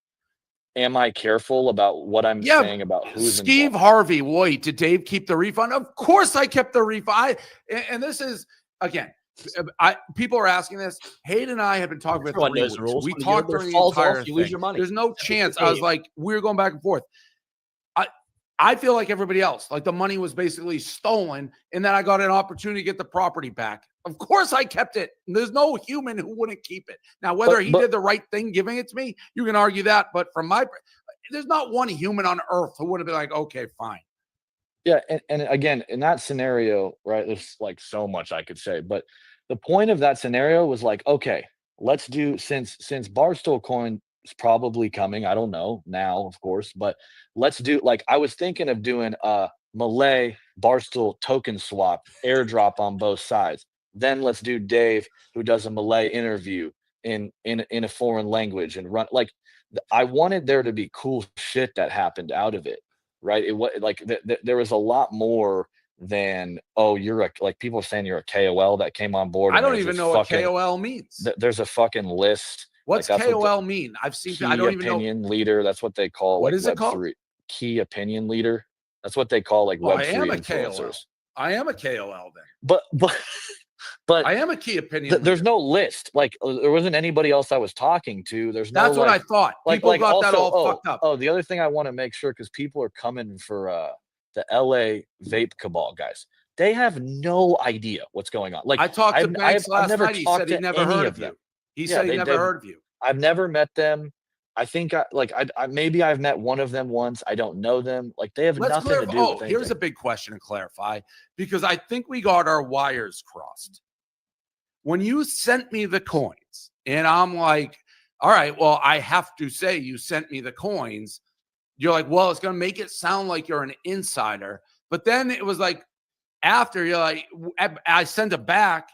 am I careful about what I'm saying about who's Steve involved? Harvey? Wait, did Dave keep the refund? Of course, I kept the refund. And this is again. People are asking this. Hayden and I have been talking about 3 weeks. We talked during the entire thing. You lose your money. There's no chance. I was like, we were going back and forth. I feel like everybody else, like the money was basically stolen, and then I got an opportunity to get the property back. Of course, I kept it. There's no human who wouldn't keep it. Now, whether he did the right thing giving it to me, you can argue that. But there's not one human on earth who would have been like, okay, fine. Yeah, and again, in that scenario, right, there's like so much I could say, but the point of that scenario was like, okay, let's do, since Barstool Coin is probably coming, I don't know now, of course, but let's do, like, I was thinking of doing a Milei Barstool token swap, airdrop on both sides. Then let's do Dave, who does a Milei interview in a foreign language and run, like, I wanted there to be cool shit that happened out of it. Right. It was like there was a lot more than, oh, you're like people are saying you're a KOL that came on board. I don't even know what KOL means. There's a fucking list. What's KOL mean? I've seen. I don't even know. Key opinion leader. That's what they call. What is it called? Key opinion leader. That's what they call like Web3 influencers. I am a KOL then. But I am a key opinion. There's no list. Like, there wasn't anybody else I was talking to. There's no. That's what I thought. People got that all fucked up. Oh, the other thing I want to make sure, because people are coming for the LA vape cabal guys. They have no idea what's going on. Like I talked to I've Banks last never night. He talked said he to never any heard of of you. them. He Yeah, said he never heard of you. I've never met them. I think I maybe I've met one of them once. I don't know them. Like they have Let's nothing clarify. to do with anything. Here's a big question to clarify, because I think we got our wires crossed. When you sent me the coins, and I'm like, all right, well, I have to say you sent me the coins. You're like, well, it's going to make it sound like you're an insider. But then it was like, after you're like, I sent it back,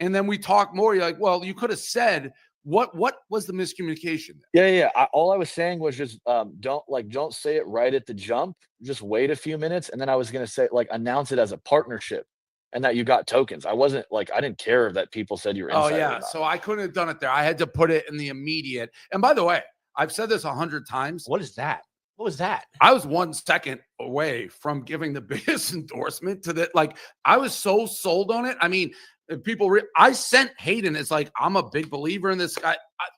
and then we talked more. You're like, well, you could have said, what was the miscommunication there? Yeah. All I was saying was just don't say it right at the jump. Just wait a few minutes, and then I was gonna say announce it as a partnership, and that you got tokens. I wasn't I didn't care that people said you were insider. Oh yeah, or not. so I couldn't have done it there. I had to put it in the immediate. And by the way, I've said this 100 times. What is that? What was that? I was 1 second away from giving the biggest endorsement to that. Like, I was so sold on it. I mean, I sent Hayden. It's like, I'm a big believer in this guy.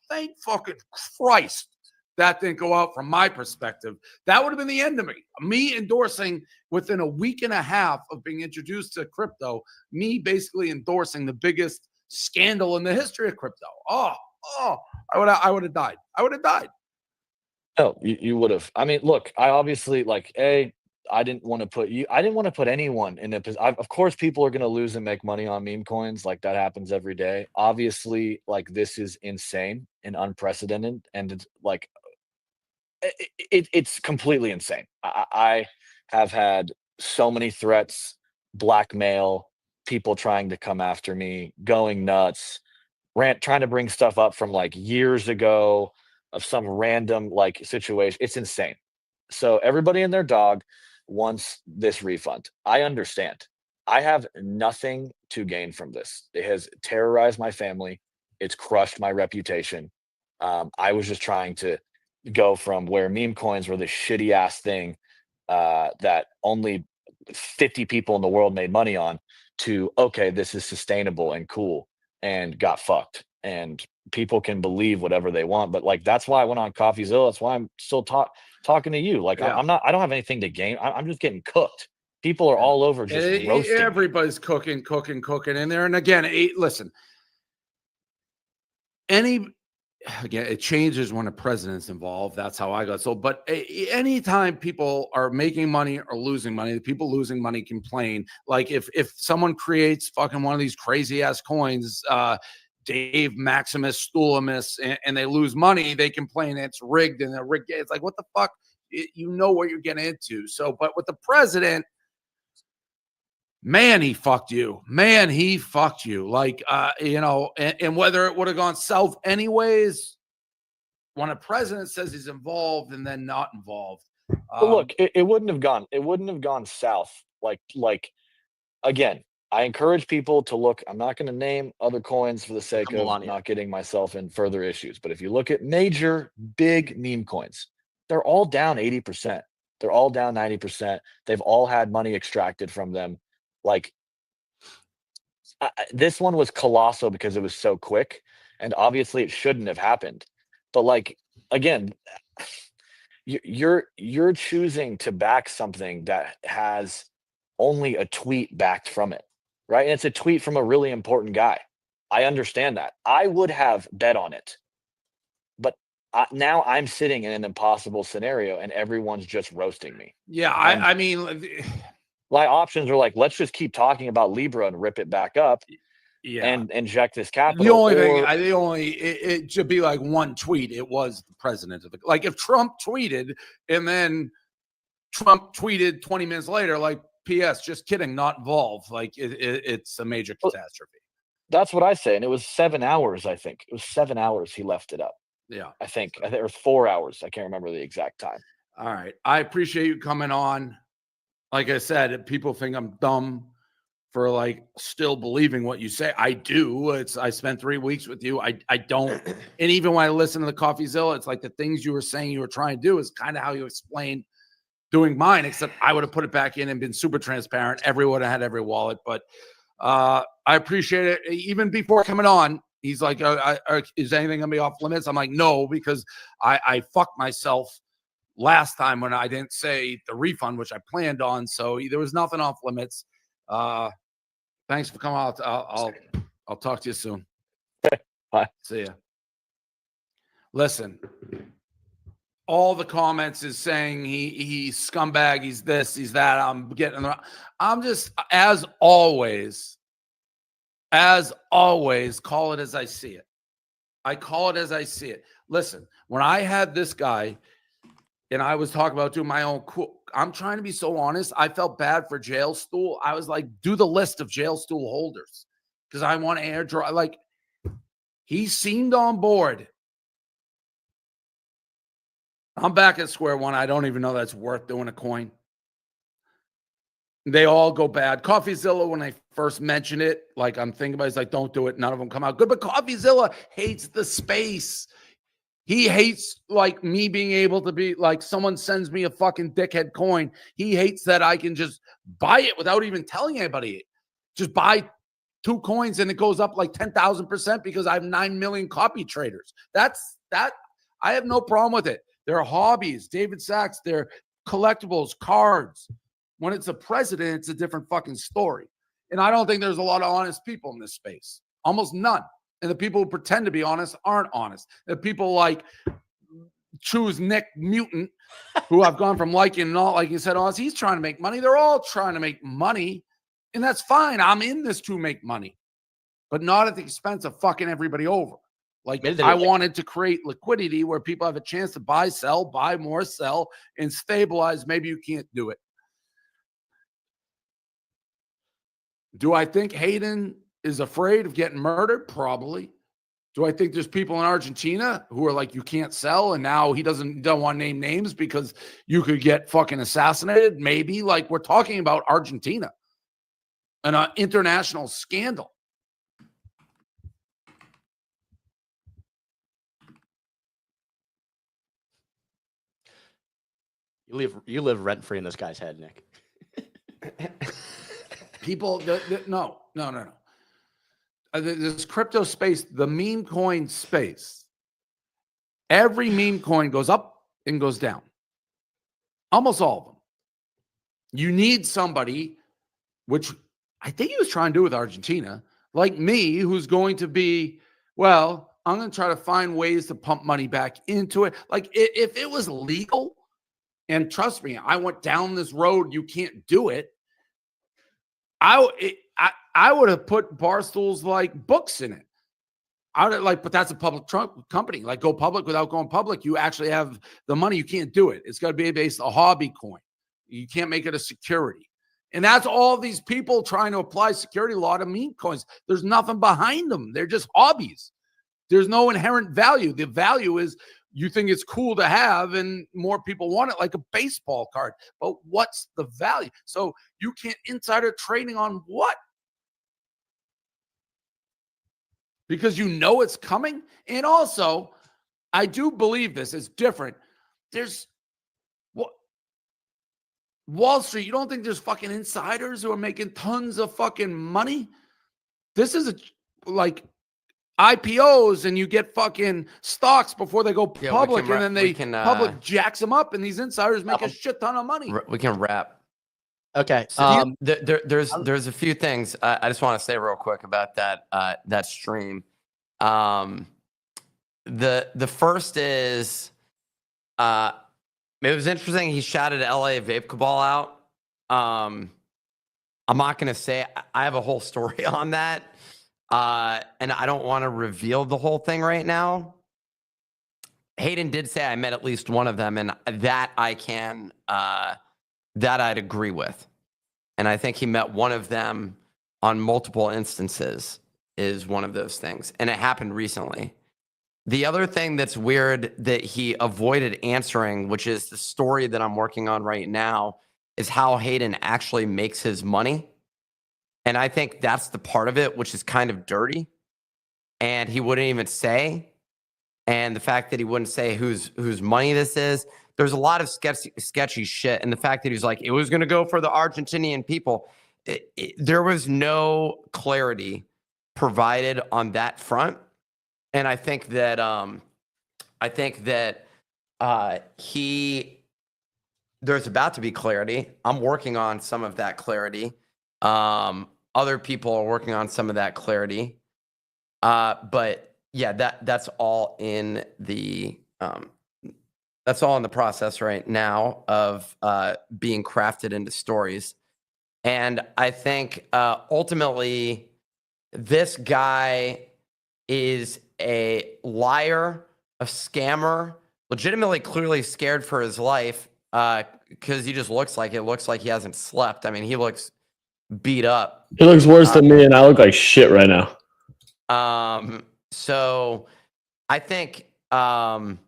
Thank fucking Christ that didn't go out from my perspective. That would have been the end of me. Me endorsing within a week and a half of being introduced to crypto, me basically endorsing the biggest scandal in the history of crypto. I would have died. I would have died. Oh, you would have. I mean, look, I obviously I didn't want to put anyone in a position. Of course, people are going to lose and make money on meme coins. Like that happens every day. Obviously, this is insane and unprecedented, and it's it's completely insane. I have had so many threats, blackmail, people trying to come after me, going nuts, trying to bring stuff up from years ago of some random situation. It's insane. So everybody and their dog wants this refund. I understand. I have nothing to gain from this. It has terrorized my family. It's crushed my reputation. I was just trying to go from where meme coins were this shitty ass thing that only 50 people in the world made money on to, okay, this is sustainable and cool, and got fucked. And people can believe whatever they want. But that's why I went on CoffeeZilla. That's why I'm still talking to you. I don't have anything to gain. I'm just getting cooked. People are all over just roasting. Everybody's cooking in there. And again, listen, it changes when a president's involved. That's how I got sold. But anytime people are making money or losing money, the people losing money complain. Like if someone creates fucking one of these crazy ass coins, Dave Maximus Stoolimus, and they lose money, they complain it's rigged and they're rigged. It's like, what the fuck? You know what you're getting into. So, but with the president, man, he fucked you. Man, he fucked you. And whether it would have gone south anyways, when a president says he's involved and then not involved. But look, it wouldn't have gone south. Again, I encourage people to look. I'm not going to name other coins for the sake of Melania. not getting myself in further issues. But if you look at major big meme coins, they're all down 80%. They're all down 90%. They've all had money extracted from them. This one was colossal because it was so quick, and obviously it shouldn't have happened. But again, you're choosing to back something that has only a tweet backed from it. Right. And it's a tweet from a really important guy. I understand that. I would have bet on it. But now I'm sitting in an impossible scenario and everyone's just roasting me. Yeah. I mean, my options are let's just keep talking about Libra and rip it back up. Yeah. And inject this capital. The only thing, it should be one tweet. It was the president of if Trump tweeted and then Trump tweeted 20 minutes later, P.S. just kidding, not involved. It's a major catastrophe. That's what I say. And it was 7 hours, I think. It was 7 hours he left it up. Yeah. I think it was 4 hours. I can't remember the exact time. All right. I appreciate you coming on. Like I said, people think I'm dumb for still believing what you say. I do. I spent 3 weeks with you. I don't. And even when I listen to the CoffeeZilla, it's the things you were saying you were trying to do is kind of how you explained doing mine, except I would have put it back in and been super transparent. Everyone had every wallet, but I appreciate it. Even before coming on, he's like, is anything going to be off limits? I'm like, no, because I fucked myself last time when I didn't say the refund, which I planned on. So there was nothing off limits. Thanks for coming out. I'll talk to you soon. Bye. See ya. Listen, all the comments is saying he's scumbag, he's this, he's that. I'm just, as always, call it as I see it. I call it as I see it. Listen, when I had this guy and I was talking about doing my own I'm trying to be so honest. I felt bad for Jail Stool. I was like, do the list of Jail Stool holders because I want to airdrop. Like, he seemed on board. I'm back at square one. I don't even know that's worth doing a coin. They all go bad. CoffeeZilla, when I first mentioned it, like I'm thinking about it, it's like, don't do it. None of them come out good. But CoffeeZilla hates the space. He hates like me being able to be like someone sends me a fucking dickhead coin. He hates that I can just buy it without even telling anybody. Just buy 2 coins and it goes up like 10,000% because I have 9 million copy traders. That's that. I have no problem with it. There are hobbies, David Sachs, they're collectibles, cards. When it's a president, it's a different fucking story. And I don't think there's a lot of honest people in this space. Almost none. And the people who pretend to be honest aren't honest. The people like choose Nick Mutant, who I've gone from liking and not like. He said, oh, he's trying to make money. They're all trying to make money. And that's fine. I'm in this to make money, but not at the expense of fucking everybody over. Like, I wanted to create liquidity where people have a chance to buy, sell, buy more, sell, and stabilize. Maybe you can't do it. Do I think Hayden is afraid of getting murdered? Probably. Do I think there's people in Argentina who are like, you can't sell, and now he don't want to name names because you could get fucking assassinated? Maybe. Like, we're talking about Argentina, an international scandal. You live rent free in this guy's head, Nick. People, no. This crypto space, the meme coin space, every meme coin goes up and goes down. Almost all of them. You need somebody, which I think he was trying to do with Argentina, like me, who's going to be, well, I'm going to try to find ways to pump money back into it. Like, if it was legal, and trust me, I went down this road, you can't do it. I would have put Barstool's like books in it. I would have, like, but that's a public company. Like, go public without going public. You actually have the money. You can't do it. It's got to be based a hobby coin. You can't make it a security. And that's all these people trying to apply security law to meme coins. There's nothing behind them. They're just hobbies. There's no inherent value. The value is you think it's cool to have and more people want it, like a baseball card. But what's the value? So you can't insider trading on what? Because you know it's coming. And also, I do believe this is different. There's Wall Street. You don't think there's fucking insiders who are making tons of fucking money? This is like IPOs, and you get fucking stocks before they go public, and then public jacks them up, and these insiders make a shit ton of money. We can wrap. Okay. So there's a few things I just want to say real quick about that stream. The first is it was interesting. He shouted LA Vape Cabal out. I'm not going to say I have a whole story on that. And I don't want to reveal the whole thing right now. Hayden did say I met at least one of them, and that I can, that I'd agree with. And I think he met one of them on multiple instances is one of those things. And it happened recently. The other thing that's weird that he avoided answering, which is the story that I'm working on right now, is how Hayden actually makes his money. And I think that's the part of it, which is kind of dirty. And he wouldn't even say. And the fact that he wouldn't say whose money this is, there's a lot of sketchy shit. And the fact that he's like, it was going to go for the Argentinian people. There was no clarity provided on that front. And I think that he there's about to be clarity. I'm working on some of that clarity. Other people are working on some of that clarity. But yeah, that's all in the process right now of being crafted into stories. And I think ultimately this guy is a liar, a scammer, legitimately clearly scared for his life because he just looks like he hasn't slept. I mean, he looks beat up. He looks worse than me, and I look like shit right now. So I think all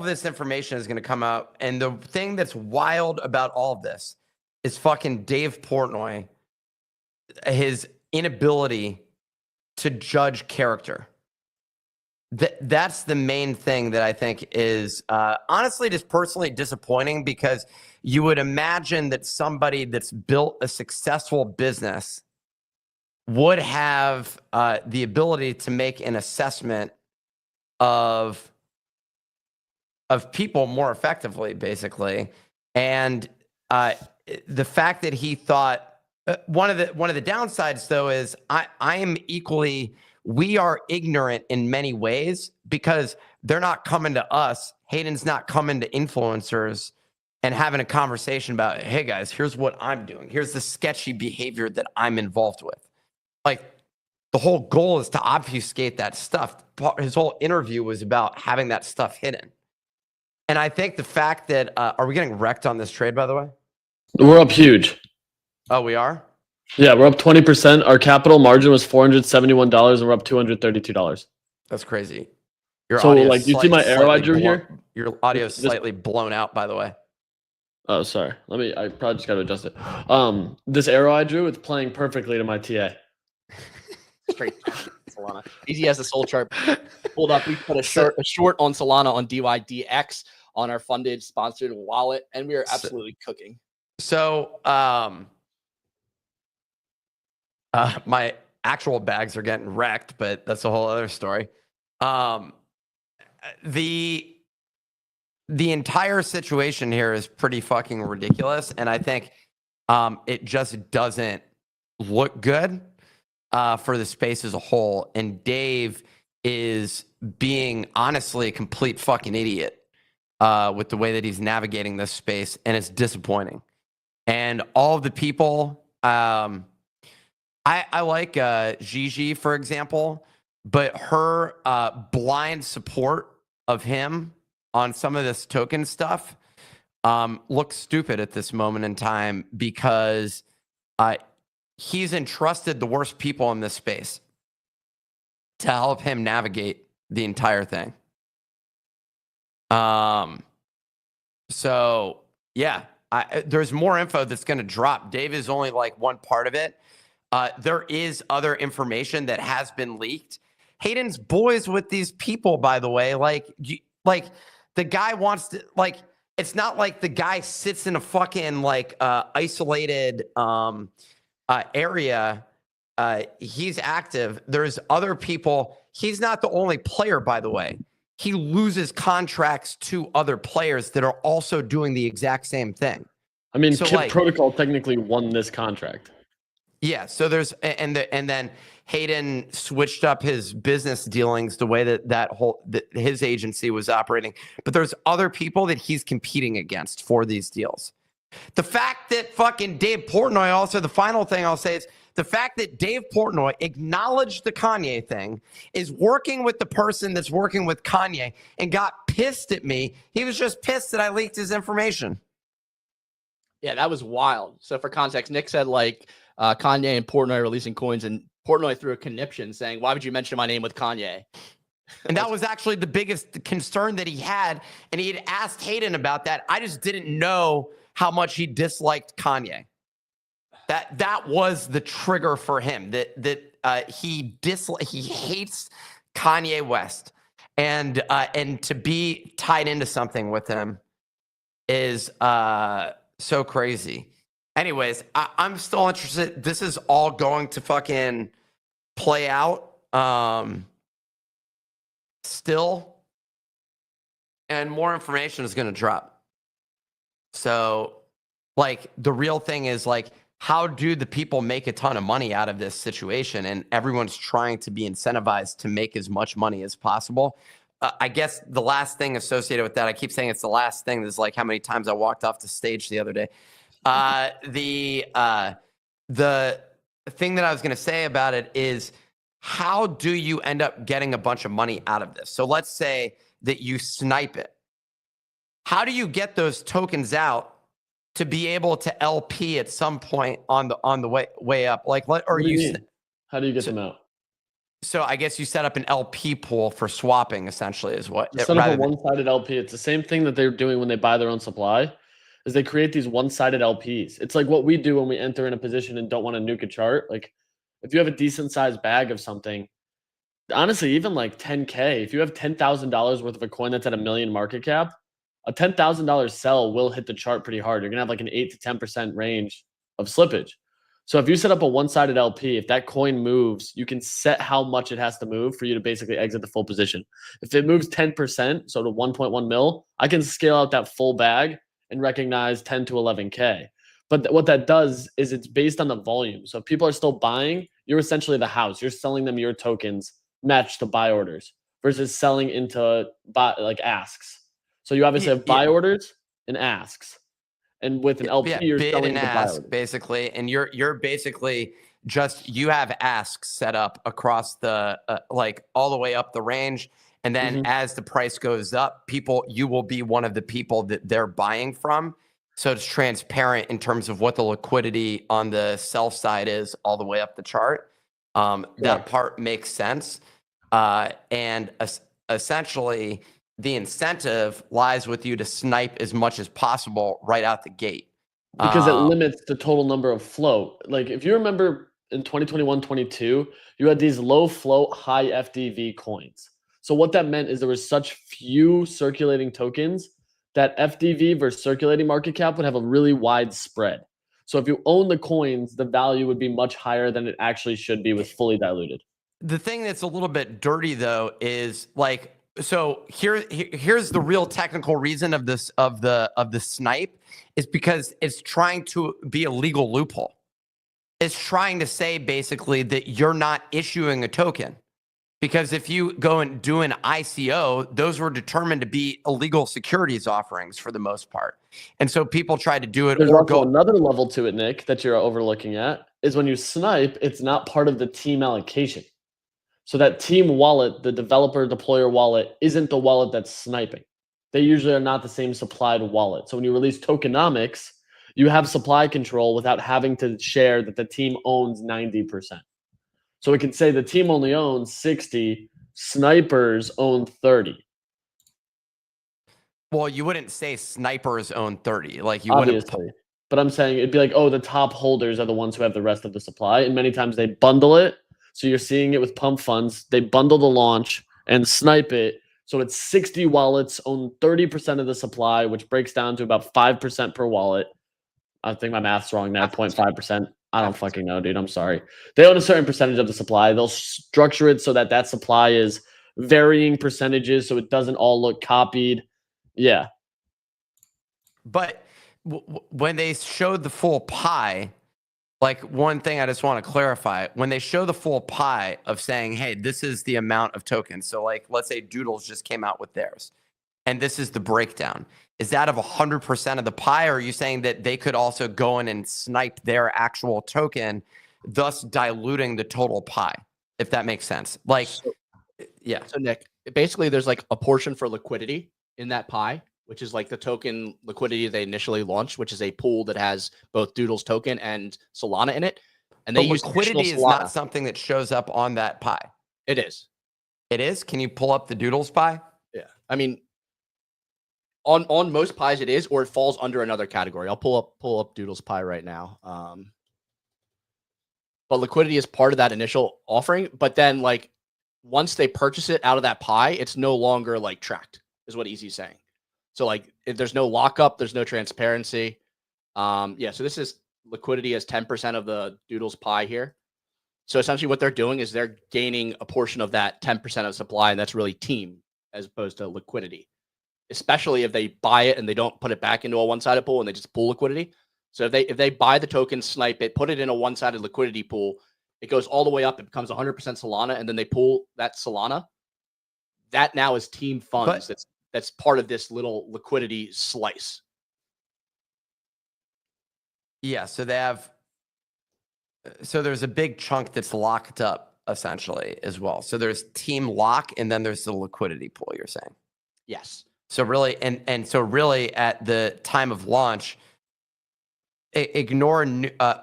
this information is going to come out. And the thing that's wild about all of this is fucking Dave Portnoy, his inability to judge character. That's the main thing that I think is honestly just personally disappointing, because you would imagine that somebody that's built a successful business would have the ability to make an assessment of people more effectively, basically. And the fact that he thought one of the downsides, though, is we are ignorant in many ways, because they're not coming to us. Hayden's not coming to influencers and having a conversation about, hey guys, here's what I'm doing. Here's the sketchy behavior that I'm involved with. Like, the whole goal is to obfuscate that stuff. His whole interview was about having that stuff hidden. And I think the fact that, are we getting wrecked on this trade, by the way? We're up huge. Oh, we are? Yeah, we're up 20%. Our capital margin was $471, and we're up $232. That's crazy. Your So, audio like, you see my arrow I drew here? Your audio is slightly blown out, by the way. Oh, sorry. I probably just got to adjust it. This arrow I drew, it's playing perfectly to my TA. Straight Solana. Easy has the soul chart pulled up. We put a short on Solana on dydx on our funded sponsored wallet, and we are absolutely cooking. So my actual bags are getting wrecked, but that's a whole other story. The entire situation here is pretty fucking ridiculous, and I think it just doesn't look good for the space as a whole. And Dave is being honestly a complete fucking idiot with the way that he's navigating this space, and it's disappointing. And all of the people, I like Gigi, for example, but her blind support of him on some of this token stuff looks stupid at this moment in time, because he's entrusted the worst people in this space to help him navigate the entire thing. So yeah, there's more info that's going to drop. Dave is only like one part of it. There is other information that has been leaked. Hayden's boys with these people, by the way, like the guy wants to, like, it's not like the guy sits in a fucking like isolated area. He's active. There's other people. He's not the only player, by the way. He loses contracts to other players that are also doing the exact same thing. I mean, So, Kip like, Protocol technically won this contract. Yeah, so there's and then Hayden switched up his business dealings the way that his agency was operating. But there's other people that he's competing against for these deals. The fact that fucking Dave Portnoy, also the final thing I'll say is the fact that Dave Portnoy acknowledged the Kanye thing, is working with the person that's working with Kanye, and got pissed at me. He was just pissed that I leaked his information. Yeah, that was wild. So for context, Nick said like Kanye and Portnoy releasing coins, and Portnoy threw a conniption saying, "Why would you mention my name with Kanye?" And that was actually the biggest concern that he had. And he had asked Hayden about that. I just didn't know how much he disliked Kanye. That was the trigger for him. He hates Kanye West, and to be tied into something with him is so crazy. Anyways, I'm still interested. This is all going to fucking play out. Still, and more information is going to drop. So, like, the real thing is, like, how do the people make a ton of money out of this situation? And everyone's trying to be incentivized to make as much money as possible. I guess the last thing associated with that, I keep saying it's the last thing. This is like how many times I walked off the stage the other day. The thing that I was going to say about it is, how do you end up getting a bunch of money out of this? So let's say that you snipe it. How do you get those tokens out to be able to LP at some point on the way up? Like, How do you get them out? So I guess you set up an LP pool for swapping, essentially, is what. Set up a one-sided LP. It's the same thing that they're doing when they buy their own supply, is they create these one-sided LPs. It's like what we do when we enter in a position and don't want to nuke a chart. Like, if you have a decent-sized bag of something, honestly, even like 10K, if you have $10,000 worth of a coin that's at $1 million market cap, a $10,000 sell will hit the chart pretty hard. You're going to have like an 8 to 10% range of slippage. So if you set up a one-sided LP, if that coin moves, you can set how much it has to move for you to basically exit the full position. If it moves 10%, so to 1.1 mil, I can scale out that full bag and recognize 10 to 11K. But what that does is it's based on the volume. So if people are still buying, you're essentially the house. You're selling them your tokens matched to buy orders versus selling into like asks. So you obviously have buy orders and asks. And with an LP, you're bid selling and the ask, basically. And you're basically just, you have asks set up across the, like, all the way up the range. And then as the price goes up, you will be one of the people that they're buying from. So it's transparent in terms of what the liquidity on the sell side is all the way up the chart. That part makes sense. And essentially, the incentive lies with you to snipe as much as possible right out the gate. Because it limits the total number of float. Like, if you remember in 2021, 22, you had these low float, high FDV coins. So what that meant is there was such few circulating tokens that FDV versus circulating market cap would have a really wide spread. So if you own the coins, the value would be much higher than it actually should be with fully diluted. The thing that's a little bit dirty, though, is like, so here's the real technical reason of this, of the snipe, is because it's trying to be a legal loophole. It's trying to say basically that you're not issuing a token, because if you go and do an ICO, those were determined to be illegal securities offerings for the most part. And so people try to do it. There's also another level to it, Nick, that you're overlooking at, is when you snipe, it's not part of the team allocation. So that team wallet, the developer deployer wallet, isn't the wallet that's sniping. They usually are not the same supplied wallet. So when you release tokenomics, you have supply control without having to share that the team owns 90%. So we can say the team only owns 60, snipers own 30. Well, you wouldn't say snipers own 30. Like, you Obviously. wouldn't. But I'm saying it'd be like, oh, the top holders are the ones who have the rest of the supply. And many times they bundle it. So you're seeing it with pump funds. They bundle the launch and snipe it. So it's 60 wallets own 30% of the supply, which breaks down to about 5% per wallet. I think my math's wrong there, 0.5%. I don't fucking know, dude. I'm sorry. They own a certain percentage of the supply. They'll structure it so that that supply is varying percentages so it doesn't all look copied. Yeah. But when they showed the full pie, like, one thing I just want to clarify, when they show the full pie of saying, hey, this is the amount of tokens. So, like, let's say Doodles just came out with theirs, and this is the breakdown. Is that of 100% of the pie, or are you saying that they could also go in and snipe their actual token, thus diluting the total pie, if that makes sense? Like, yeah. So, Nick, basically there's like a portion for liquidity in that pie, which is like the token liquidity they initially launched, which is a pool that has both Doodles token and Solana in it. And they use liquidity is not something that shows up on that pie. It is. It is? Can you pull up the Doodles pie? Yeah. I mean, on most pies it is, or it falls under another category. I'll pull up Doodles pie right now. But liquidity is part of that initial offering. But then, like, once they purchase it out of that pie, it's no longer like tracked, is what Easy's saying. So, like, if there's no lockup, there's no transparency. Yeah, so this is liquidity as 10% of the Doodles pie here. So essentially what they're doing is they're gaining a portion of that 10% of supply, and that's really team as opposed to liquidity. especially if they buy it and they don't put it back into a one-sided pool and they just pool liquidity. So if they buy the token, snipe it, put it in a one-sided liquidity pool, it goes all the way up. It becomes 100% Solana, and then they pool that Solana. That now is team funds. That's part of this little liquidity slice. Yeah, so they have. So there's a big chunk that's locked up essentially as well. So there's team lock, and then there's the liquidity pool. You're saying. Yes. So really, and so really, at the time of launch, ignore I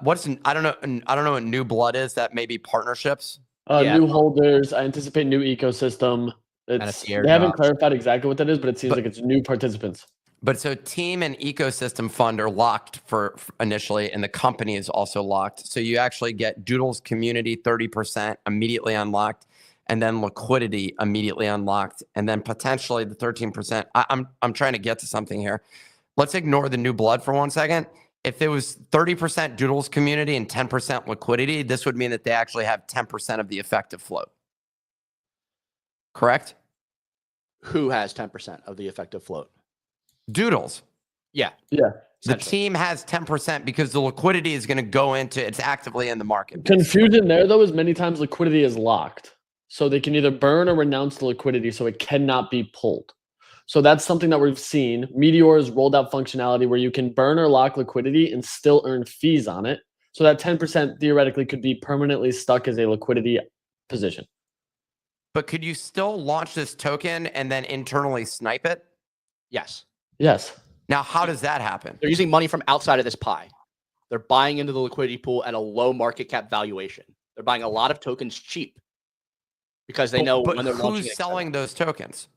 don't know what new blood is. That may be partnerships. New holders. I anticipate new ecosystem. They haven't clarified exactly what that is, but it seems like it's new participants. But so team and ecosystem fund are locked for initially, and the company is also locked. So you actually get Doodles community 30% immediately unlocked, and then liquidity immediately unlocked, and then potentially the 13%. I'm trying to get to something here. Let's ignore the new blood for 1 second. If it was 30% Doodles community and 10% liquidity, this would mean that they actually have 10% of the effective float. Correct? Who has 10% of the effective float? Doodles. Yeah. The team has 10% because the liquidity is going to go into, it's actively in the market. Confusion there, though, is many times liquidity is locked. So they can either burn or renounce the liquidity, so it cannot be pulled. So that's something that we've seen. Meteor has rolled out functionality where you can burn or lock liquidity and still earn fees on it. So that 10% theoretically could be permanently stuck as a liquidity position. But could you still launch this token and then internally snipe it? Yes. Yes. Now, how does that happen? They're using money from outside of this pie. They're buying into the liquidity pool at a low market cap valuation. They're buying a lot of tokens cheap because they know when they're launching. Who's selling those tokens?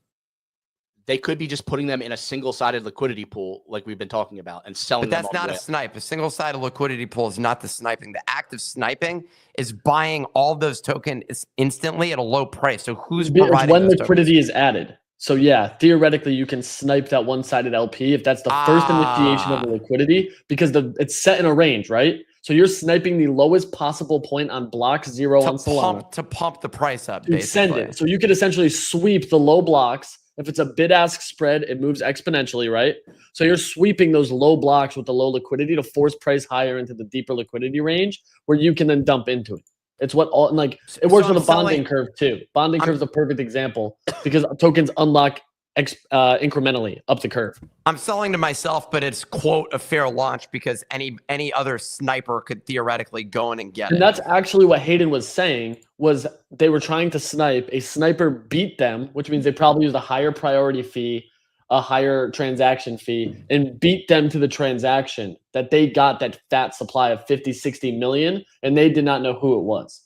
They could be just putting them in a single-sided liquidity pool like we've been talking about and selling them. But that's not a snipe. A single-sided liquidity pool is not the sniping. The act of sniping is buying all those tokens instantly at a low price. So who's providing when those liquidity tokens? is added? So yeah, theoretically, you can snipe that one-sided LP if that's the first initiation of the liquidity, because it's set in a range, right? So you're sniping the lowest possible point on block 0 on Solana to pump the price up, to send it. So you could essentially sweep the low blocks. If it's a bid-ask spread, it moves exponentially, right? So you're sweeping those low blocks with the low liquidity to force price higher into the deeper liquidity range, where you can then dump into it. It's what all like it works with a bonding curve too. Bonding curve is a perfect example because tokens unlock incrementally up the curve. I'm selling to myself, but it's quote a fair launch because any other sniper could theoretically go in and get it. And that's actually what Hayden was saying, was they were trying to snipe. A sniper beat them, which means they probably used a higher priority fee, a higher transaction fee, and beat them to the transaction that they got that fat supply of 50, 60 million, and they did not know who it was.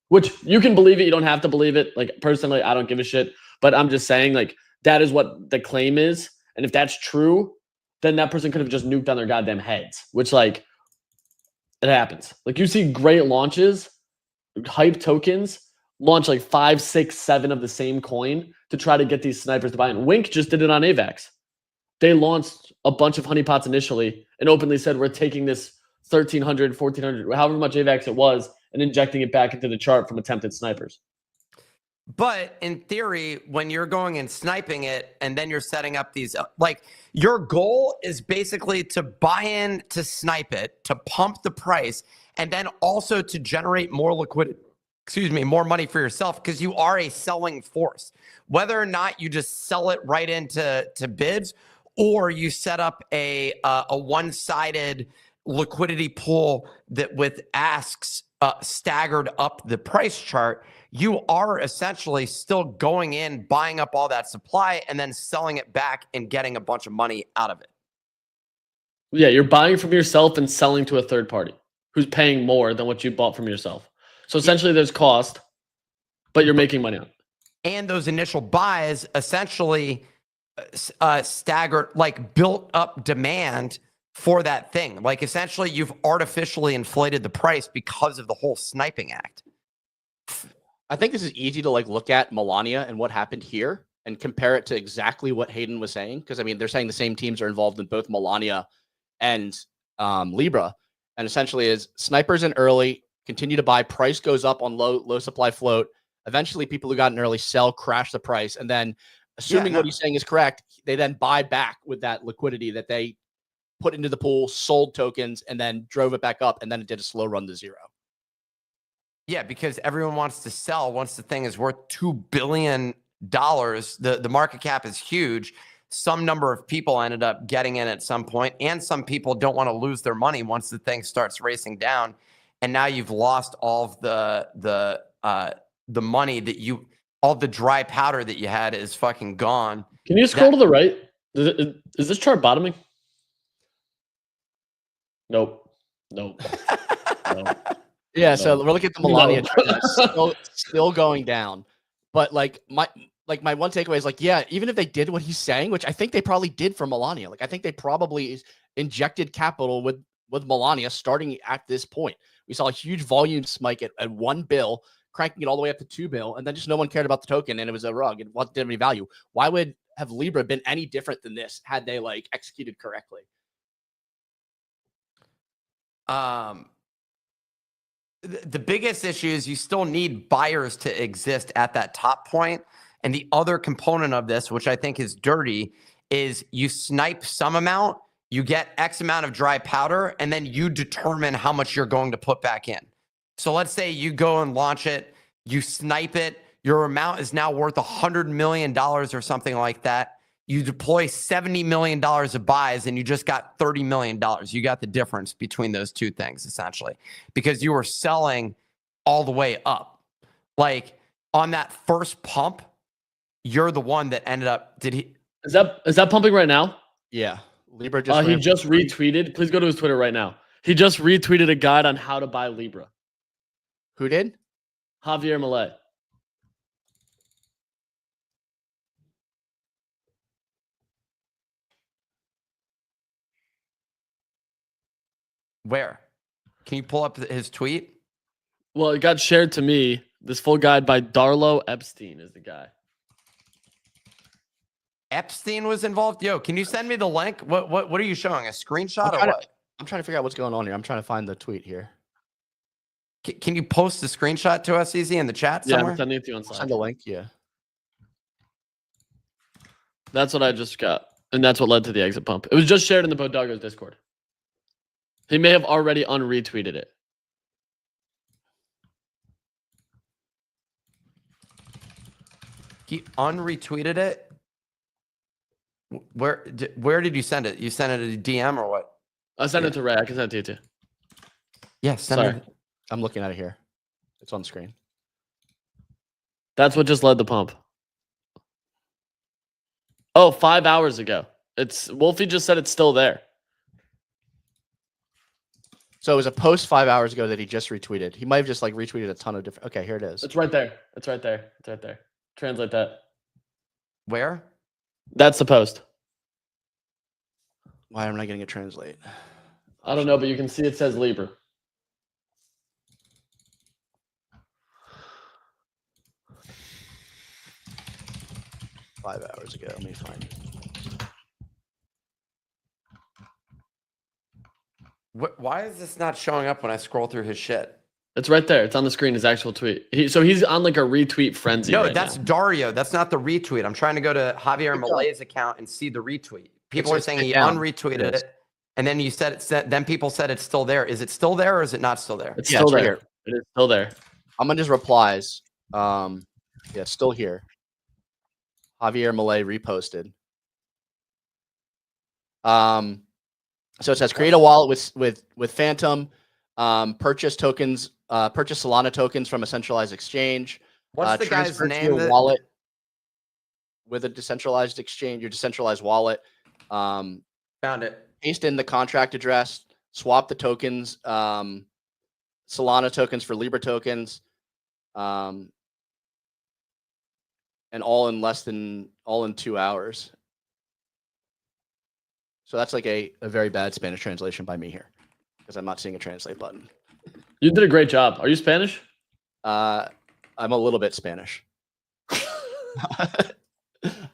Which you can believe it, you don't have to believe it. Like personally, I don't give a shit, but I'm just saying like that is what the claim is. And if that's true, then that person could have just nuked on their goddamn heads, which like it happens. Like you see great launches, hype tokens launch like 5, 6, 7 of the same coin to try to get these snipers to buy in. Wink just did it on AVAX. They launched a bunch of honeypots initially and openly said, we're taking this 1,300, 1,400, however much AVAX it was, and injecting it back into the chart from attempted snipers. But in theory, when you're going and sniping it and then you're setting up these, like your goal is basically to buy in, to snipe it, to pump the price, and then also to generate more liquidity, more money for yourself, because you are a selling force. Whether or not you just sell it right into bids, or you set up a one-sided liquidity pool that with asks staggered up the price chart, you are essentially still going in, buying up all that supply, and then selling it back and getting a bunch of money out of it. Yeah, you're buying from yourself and selling to a third party who's paying more than what you bought from yourself. So essentially there's cost, but you're making money on it. And those initial buys essentially staggered, like built up demand for that thing. Like essentially you've artificially inflated the price because of the whole sniping act. I think this is easy to like look at Melania and what happened here and compare it to exactly what Hayden was saying. Because I mean, they're saying the same teams are involved in both Melania and Libra. And essentially is snipers in early, continue to buy, price goes up on low supply float. Eventually people who got in early sell, crash the price. And then Assuming what he's saying is correct, they then buy back with that liquidity that they put into the pool, sold tokens, and then drove it back up, and then it did a slow run to zero. Yeah, because everyone wants to sell once the thing is worth $2 billion. The market cap is huge. Some number of people ended up getting in at some point, and some people don't want to lose their money once the thing starts racing down. And now you've lost all of the money that all the dry powder that you had is fucking gone. Can you scroll to the right? Is this chart bottoming? Nope. Nope. Yeah, so we're looking at the Melania chart, still going down. But like my one takeaway is like, yeah, even if they did what he's saying, which I think they probably did for Melania, like I think they probably injected capital with Melania starting at this point. We saw a huge volume spike at $1 bill, cranking it all the way up to $2 bill, and then just no one cared about the token, and it was a rug. It didn't have any value. Why would have Libra been any different than this had they like executed correctly? The biggest issue is you still need buyers to exist at that top point. And the other component of this, which I think is dirty, is you snipe some amount, you get X amount of dry powder, and then you determine how much you're going to put back in. So let's say you go and launch it, you snipe it, your amount is now worth $100 million or something like that. You deploy $70 million of buys and you just got $30 million. You got the difference between those two things, essentially, because you were selling all the way up. Like on that first pump, you're the one that ended up. Is that pumping right now? Yeah. Libra just he just retweeted. Please go to his Twitter right now. He just retweeted a guide on how to buy Libra. Who did? Javier Milei. Where? Can you pull up his tweet? Well, it got shared to me. This full guide by Darlo Epstein is the guy. Epstein was involved? Yo, can you send me the link? What are you showing? A screenshot or what? I'm trying to figure out what's going on here. I'm trying to find the tweet here. Can you post the screenshot to us, Easy, in the chat somewhere? Yeah, I'm sending it to you on Slack. Send the link, yeah. That's what I just got. And that's what led to the exit pump. It was just shared in the Bodago's Discord. He may have already unretweeted it. He unretweeted it? Where did you send it? You sent it a DM or what? I sent it to Ray. I can send it to you too. Yeah, send it. I'm looking at it here. It's on screen. That's what just led the pump. Oh, 5 hours ago. Wolfie just said it's still there. So it was a post 5 hours ago that he just retweeted. He might have just like retweeted a ton of different. Okay, here it is. It's right there. It's right there. It's right there. Translate that. Where? That's the post. Why am I getting it translate? I don't know, but you can see it says Libra. Five hours ago. Let me find it. Why is this not showing up when I scroll through his shit? It's right there. It's on the screen, his actual tweet. So he's on like a retweet frenzy. No, right that's now. Dario. That's not the retweet. I'm trying to go to Javier Milei's account and see the retweet. People are saying he unretweeted it. And then you said then people said it's still there. Is it still there or is it not still there? It's still there. Right, it is still there. I'm on his replies. Yeah, it's still here. Javier Milei reposted. So it says create a wallet with Phantom, purchase tokens, purchase Solana tokens from a centralized exchange. What's the guy's name? Your wallet with a decentralized exchange, your decentralized wallet. Found it. Paste in the contract address, swap the tokens, Solana tokens for Libra tokens, and all in 2 hours. So that's like a very bad Spanish translation by me here because I'm not seeing a translate button. You did a great job. Are you Spanish? I'm a little bit Spanish. I'm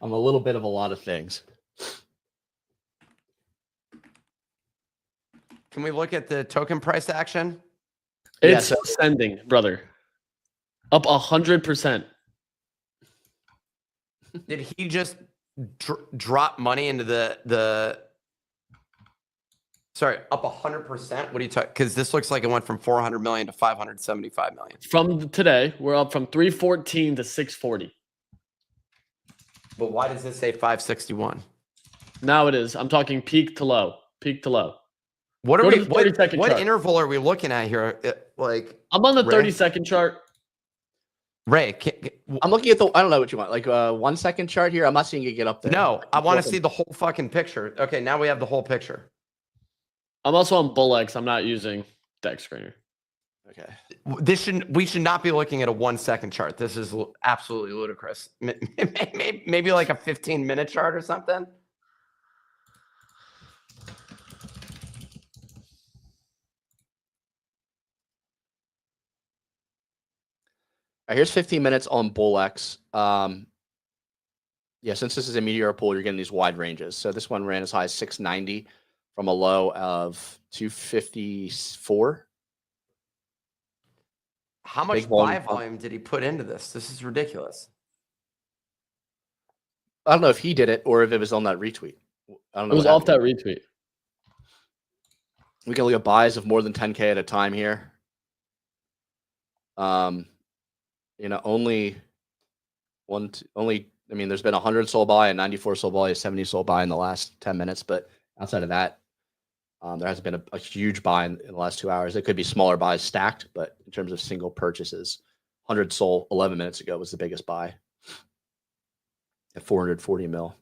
a little bit of a lot of things. Can we look at the token price action? It's ascending, brother. Up 100%. Did he just drop money into the? Sorry, up 100%. What are you talking? Because this looks like it went from 400 million to 575 million. From today, we're up from 314 to 640. But why does this say 561? Now it is. I'm talking peak to low. Peak to low. What are Go we? to the 30-second What chart. interval are we looking at here? Like I'm on the Ray? 30-second chart. Ray, I'm looking at the. I don't know what you want. Like 1 second chart here. I'm not seeing it get up there. no, I want to see the whole fucking picture. Okay, now we have the whole picture. I'm also on BullX. I'm not using Dex Screener. Okay. We should not be looking at a 1 second chart. This is absolutely ludicrous. Maybe like a 15-minute chart or something. All right, here's 15 minutes on BullX. Yeah, since this is a meteor pool, you're getting these wide ranges. So this one ran as high as 690 from a low of 254. How much buy volume did he put into this? This is ridiculous. I don't know if he did it or if it was on that retweet. I don't know. It was off that retweet. We can look at buys of more than 10K at a time here. Only I mean, there's been 100 sold buy, a 94 sold buy, a 70 sold buy in the last 10 minutes. But outside of that, there hasn't been a huge buy in the last 2 hours. It could be smaller buys stacked, but in terms of single purchases, 100 sold 11 minutes ago was the biggest buy at 440 mil.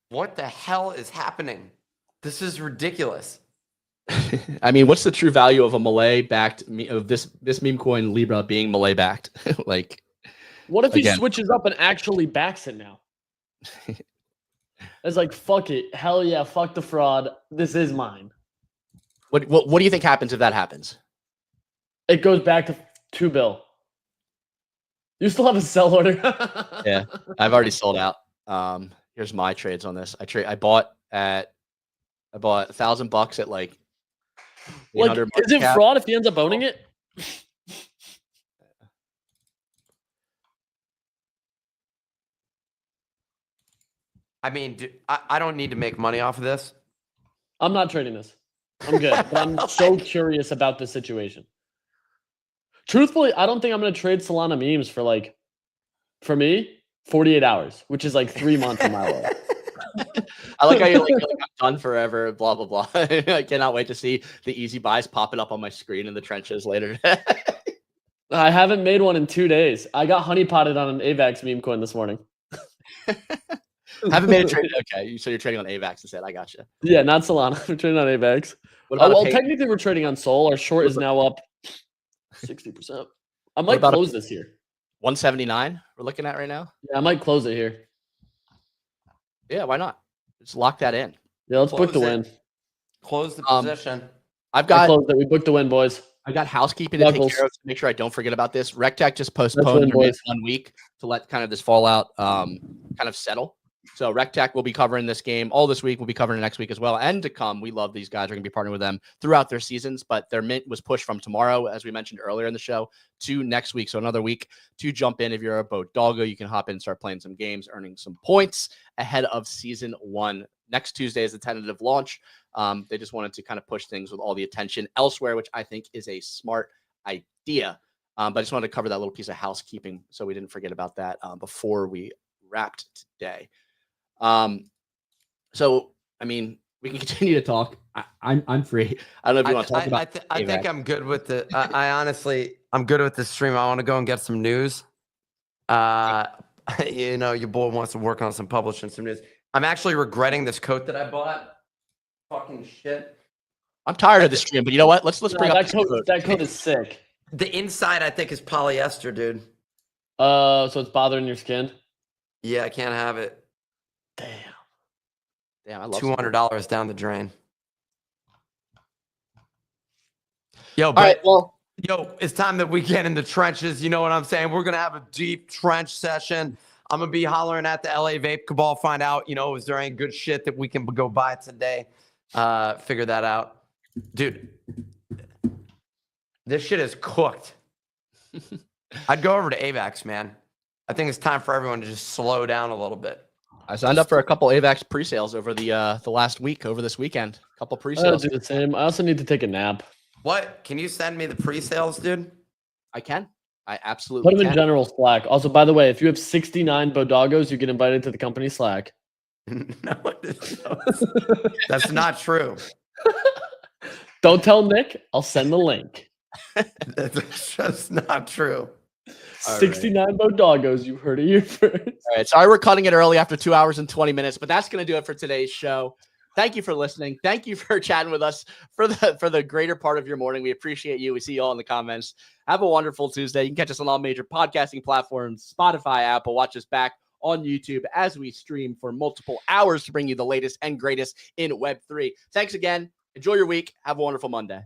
What the hell is happening? This is ridiculous. I mean, what's the true value of a Milei backed of this meme coin Libra being Milei backed? Like, what if he again, switches up and actually backs it now? It's like, fuck it, hell yeah, fuck the fraud. This is mine. What do you think happens if that happens? It goes back to 2 bill. You still have a sell order. Yeah, I've already sold out. Here's my trades on this. I bought $1,000 at like. Like, is it fraud if he ends up owning it? I mean, I don't need to make money off of this. I'm not trading this. I'm good. But I'm so curious about this situation. Truthfully, I don't think I'm going to trade Solana memes for me, 48 hours, which is like 3 months in my life. I like how you're like I'm done forever, blah, blah, blah. I cannot wait to see the easy buys popping up on my screen in the trenches later. I haven't made one in 2 days. I got honeypotted on an AVAX meme coin this morning. Haven't made a trade. Okay, so you're trading on AVAX instead. I got you. Yeah, not Solana. We're trading on AVAX. Well, technically we're trading on Sol. Our short is now up 60%. I might close this here. 179 we're looking at right now. Yeah, I might close it here. Yeah, why not? Just lock that in. Yeah, let's book the win. Close the position. I've got. We booked the win, boys. I got housekeeping to take care of to make sure I don't forget about this. RecTech just postponed their 1 week to let kind of this fallout kind of settle. So RecTech will be covering this game all this week. We'll be covering it next week as well. And to come, we love these guys. We're going to be partnering with them throughout their seasons, but their mint was pushed from tomorrow, as we mentioned earlier in the show, to next week. So another week to jump in. If you're a boat doggo, you can hop in and start playing some games, earning some points ahead of season 1. Next Tuesday is the tentative launch. They just wanted to kind of push things with all the attention elsewhere, which I think is a smart idea. But I just wanted to cover that little piece of housekeeping so we didn't forget about that before we wrapped today. So, I mean, we can continue to talk. I'm free. I don't know if you want to talk about I think I'm good with the I'm good with the stream. I want to go and get some news. Your boy wants to work on some publishing some news. I'm actually regretting this coat that I bought. Fucking shit. I'm tired of the stream, but you know what? Let's bring up that coat is sick. The inside, I think, is polyester, dude. So it's bothering your skin? Yeah, I can't have it. Damn, I love $200 down the drain. All right, well, it's time that we get in the trenches. You know what I'm saying? We're gonna have a deep trench session. I'm gonna be hollering at the LA Vape Cabal, find out, is there any good shit that we can go buy today? Figure that out, dude. This shit is cooked. I'd go over to AVAX, man. I think it's time for everyone to just slow down a little bit. I signed up for a couple AVAX pre-sales over the last week, over this weekend. A couple I'll pre-sales. do the same. I also need to take a nap. What? Can you send me the pre-sales, dude? I can. I Put absolutely them in can. general Slack. Also, by the way, if you have 69 Bodogos, you get invited to the company Slack. No, that's not true. Don't tell Nick. I'll send the link. That's just not true. All 69 Bodogos. You heard it here first. All right. Sorry we're cutting it early after 2 hours and 20 minutes, but that's going to do it for today's show. Thank you for listening. Thank you for chatting with us for the greater part of your morning. We appreciate you. We see you all in the comments. Have a wonderful Tuesday. You can catch us on all major podcasting platforms, Spotify, Apple. Watch us back on YouTube as we stream for multiple hours to bring you the latest and greatest in Web3. Thanks again. Enjoy your week. Have a wonderful Monday.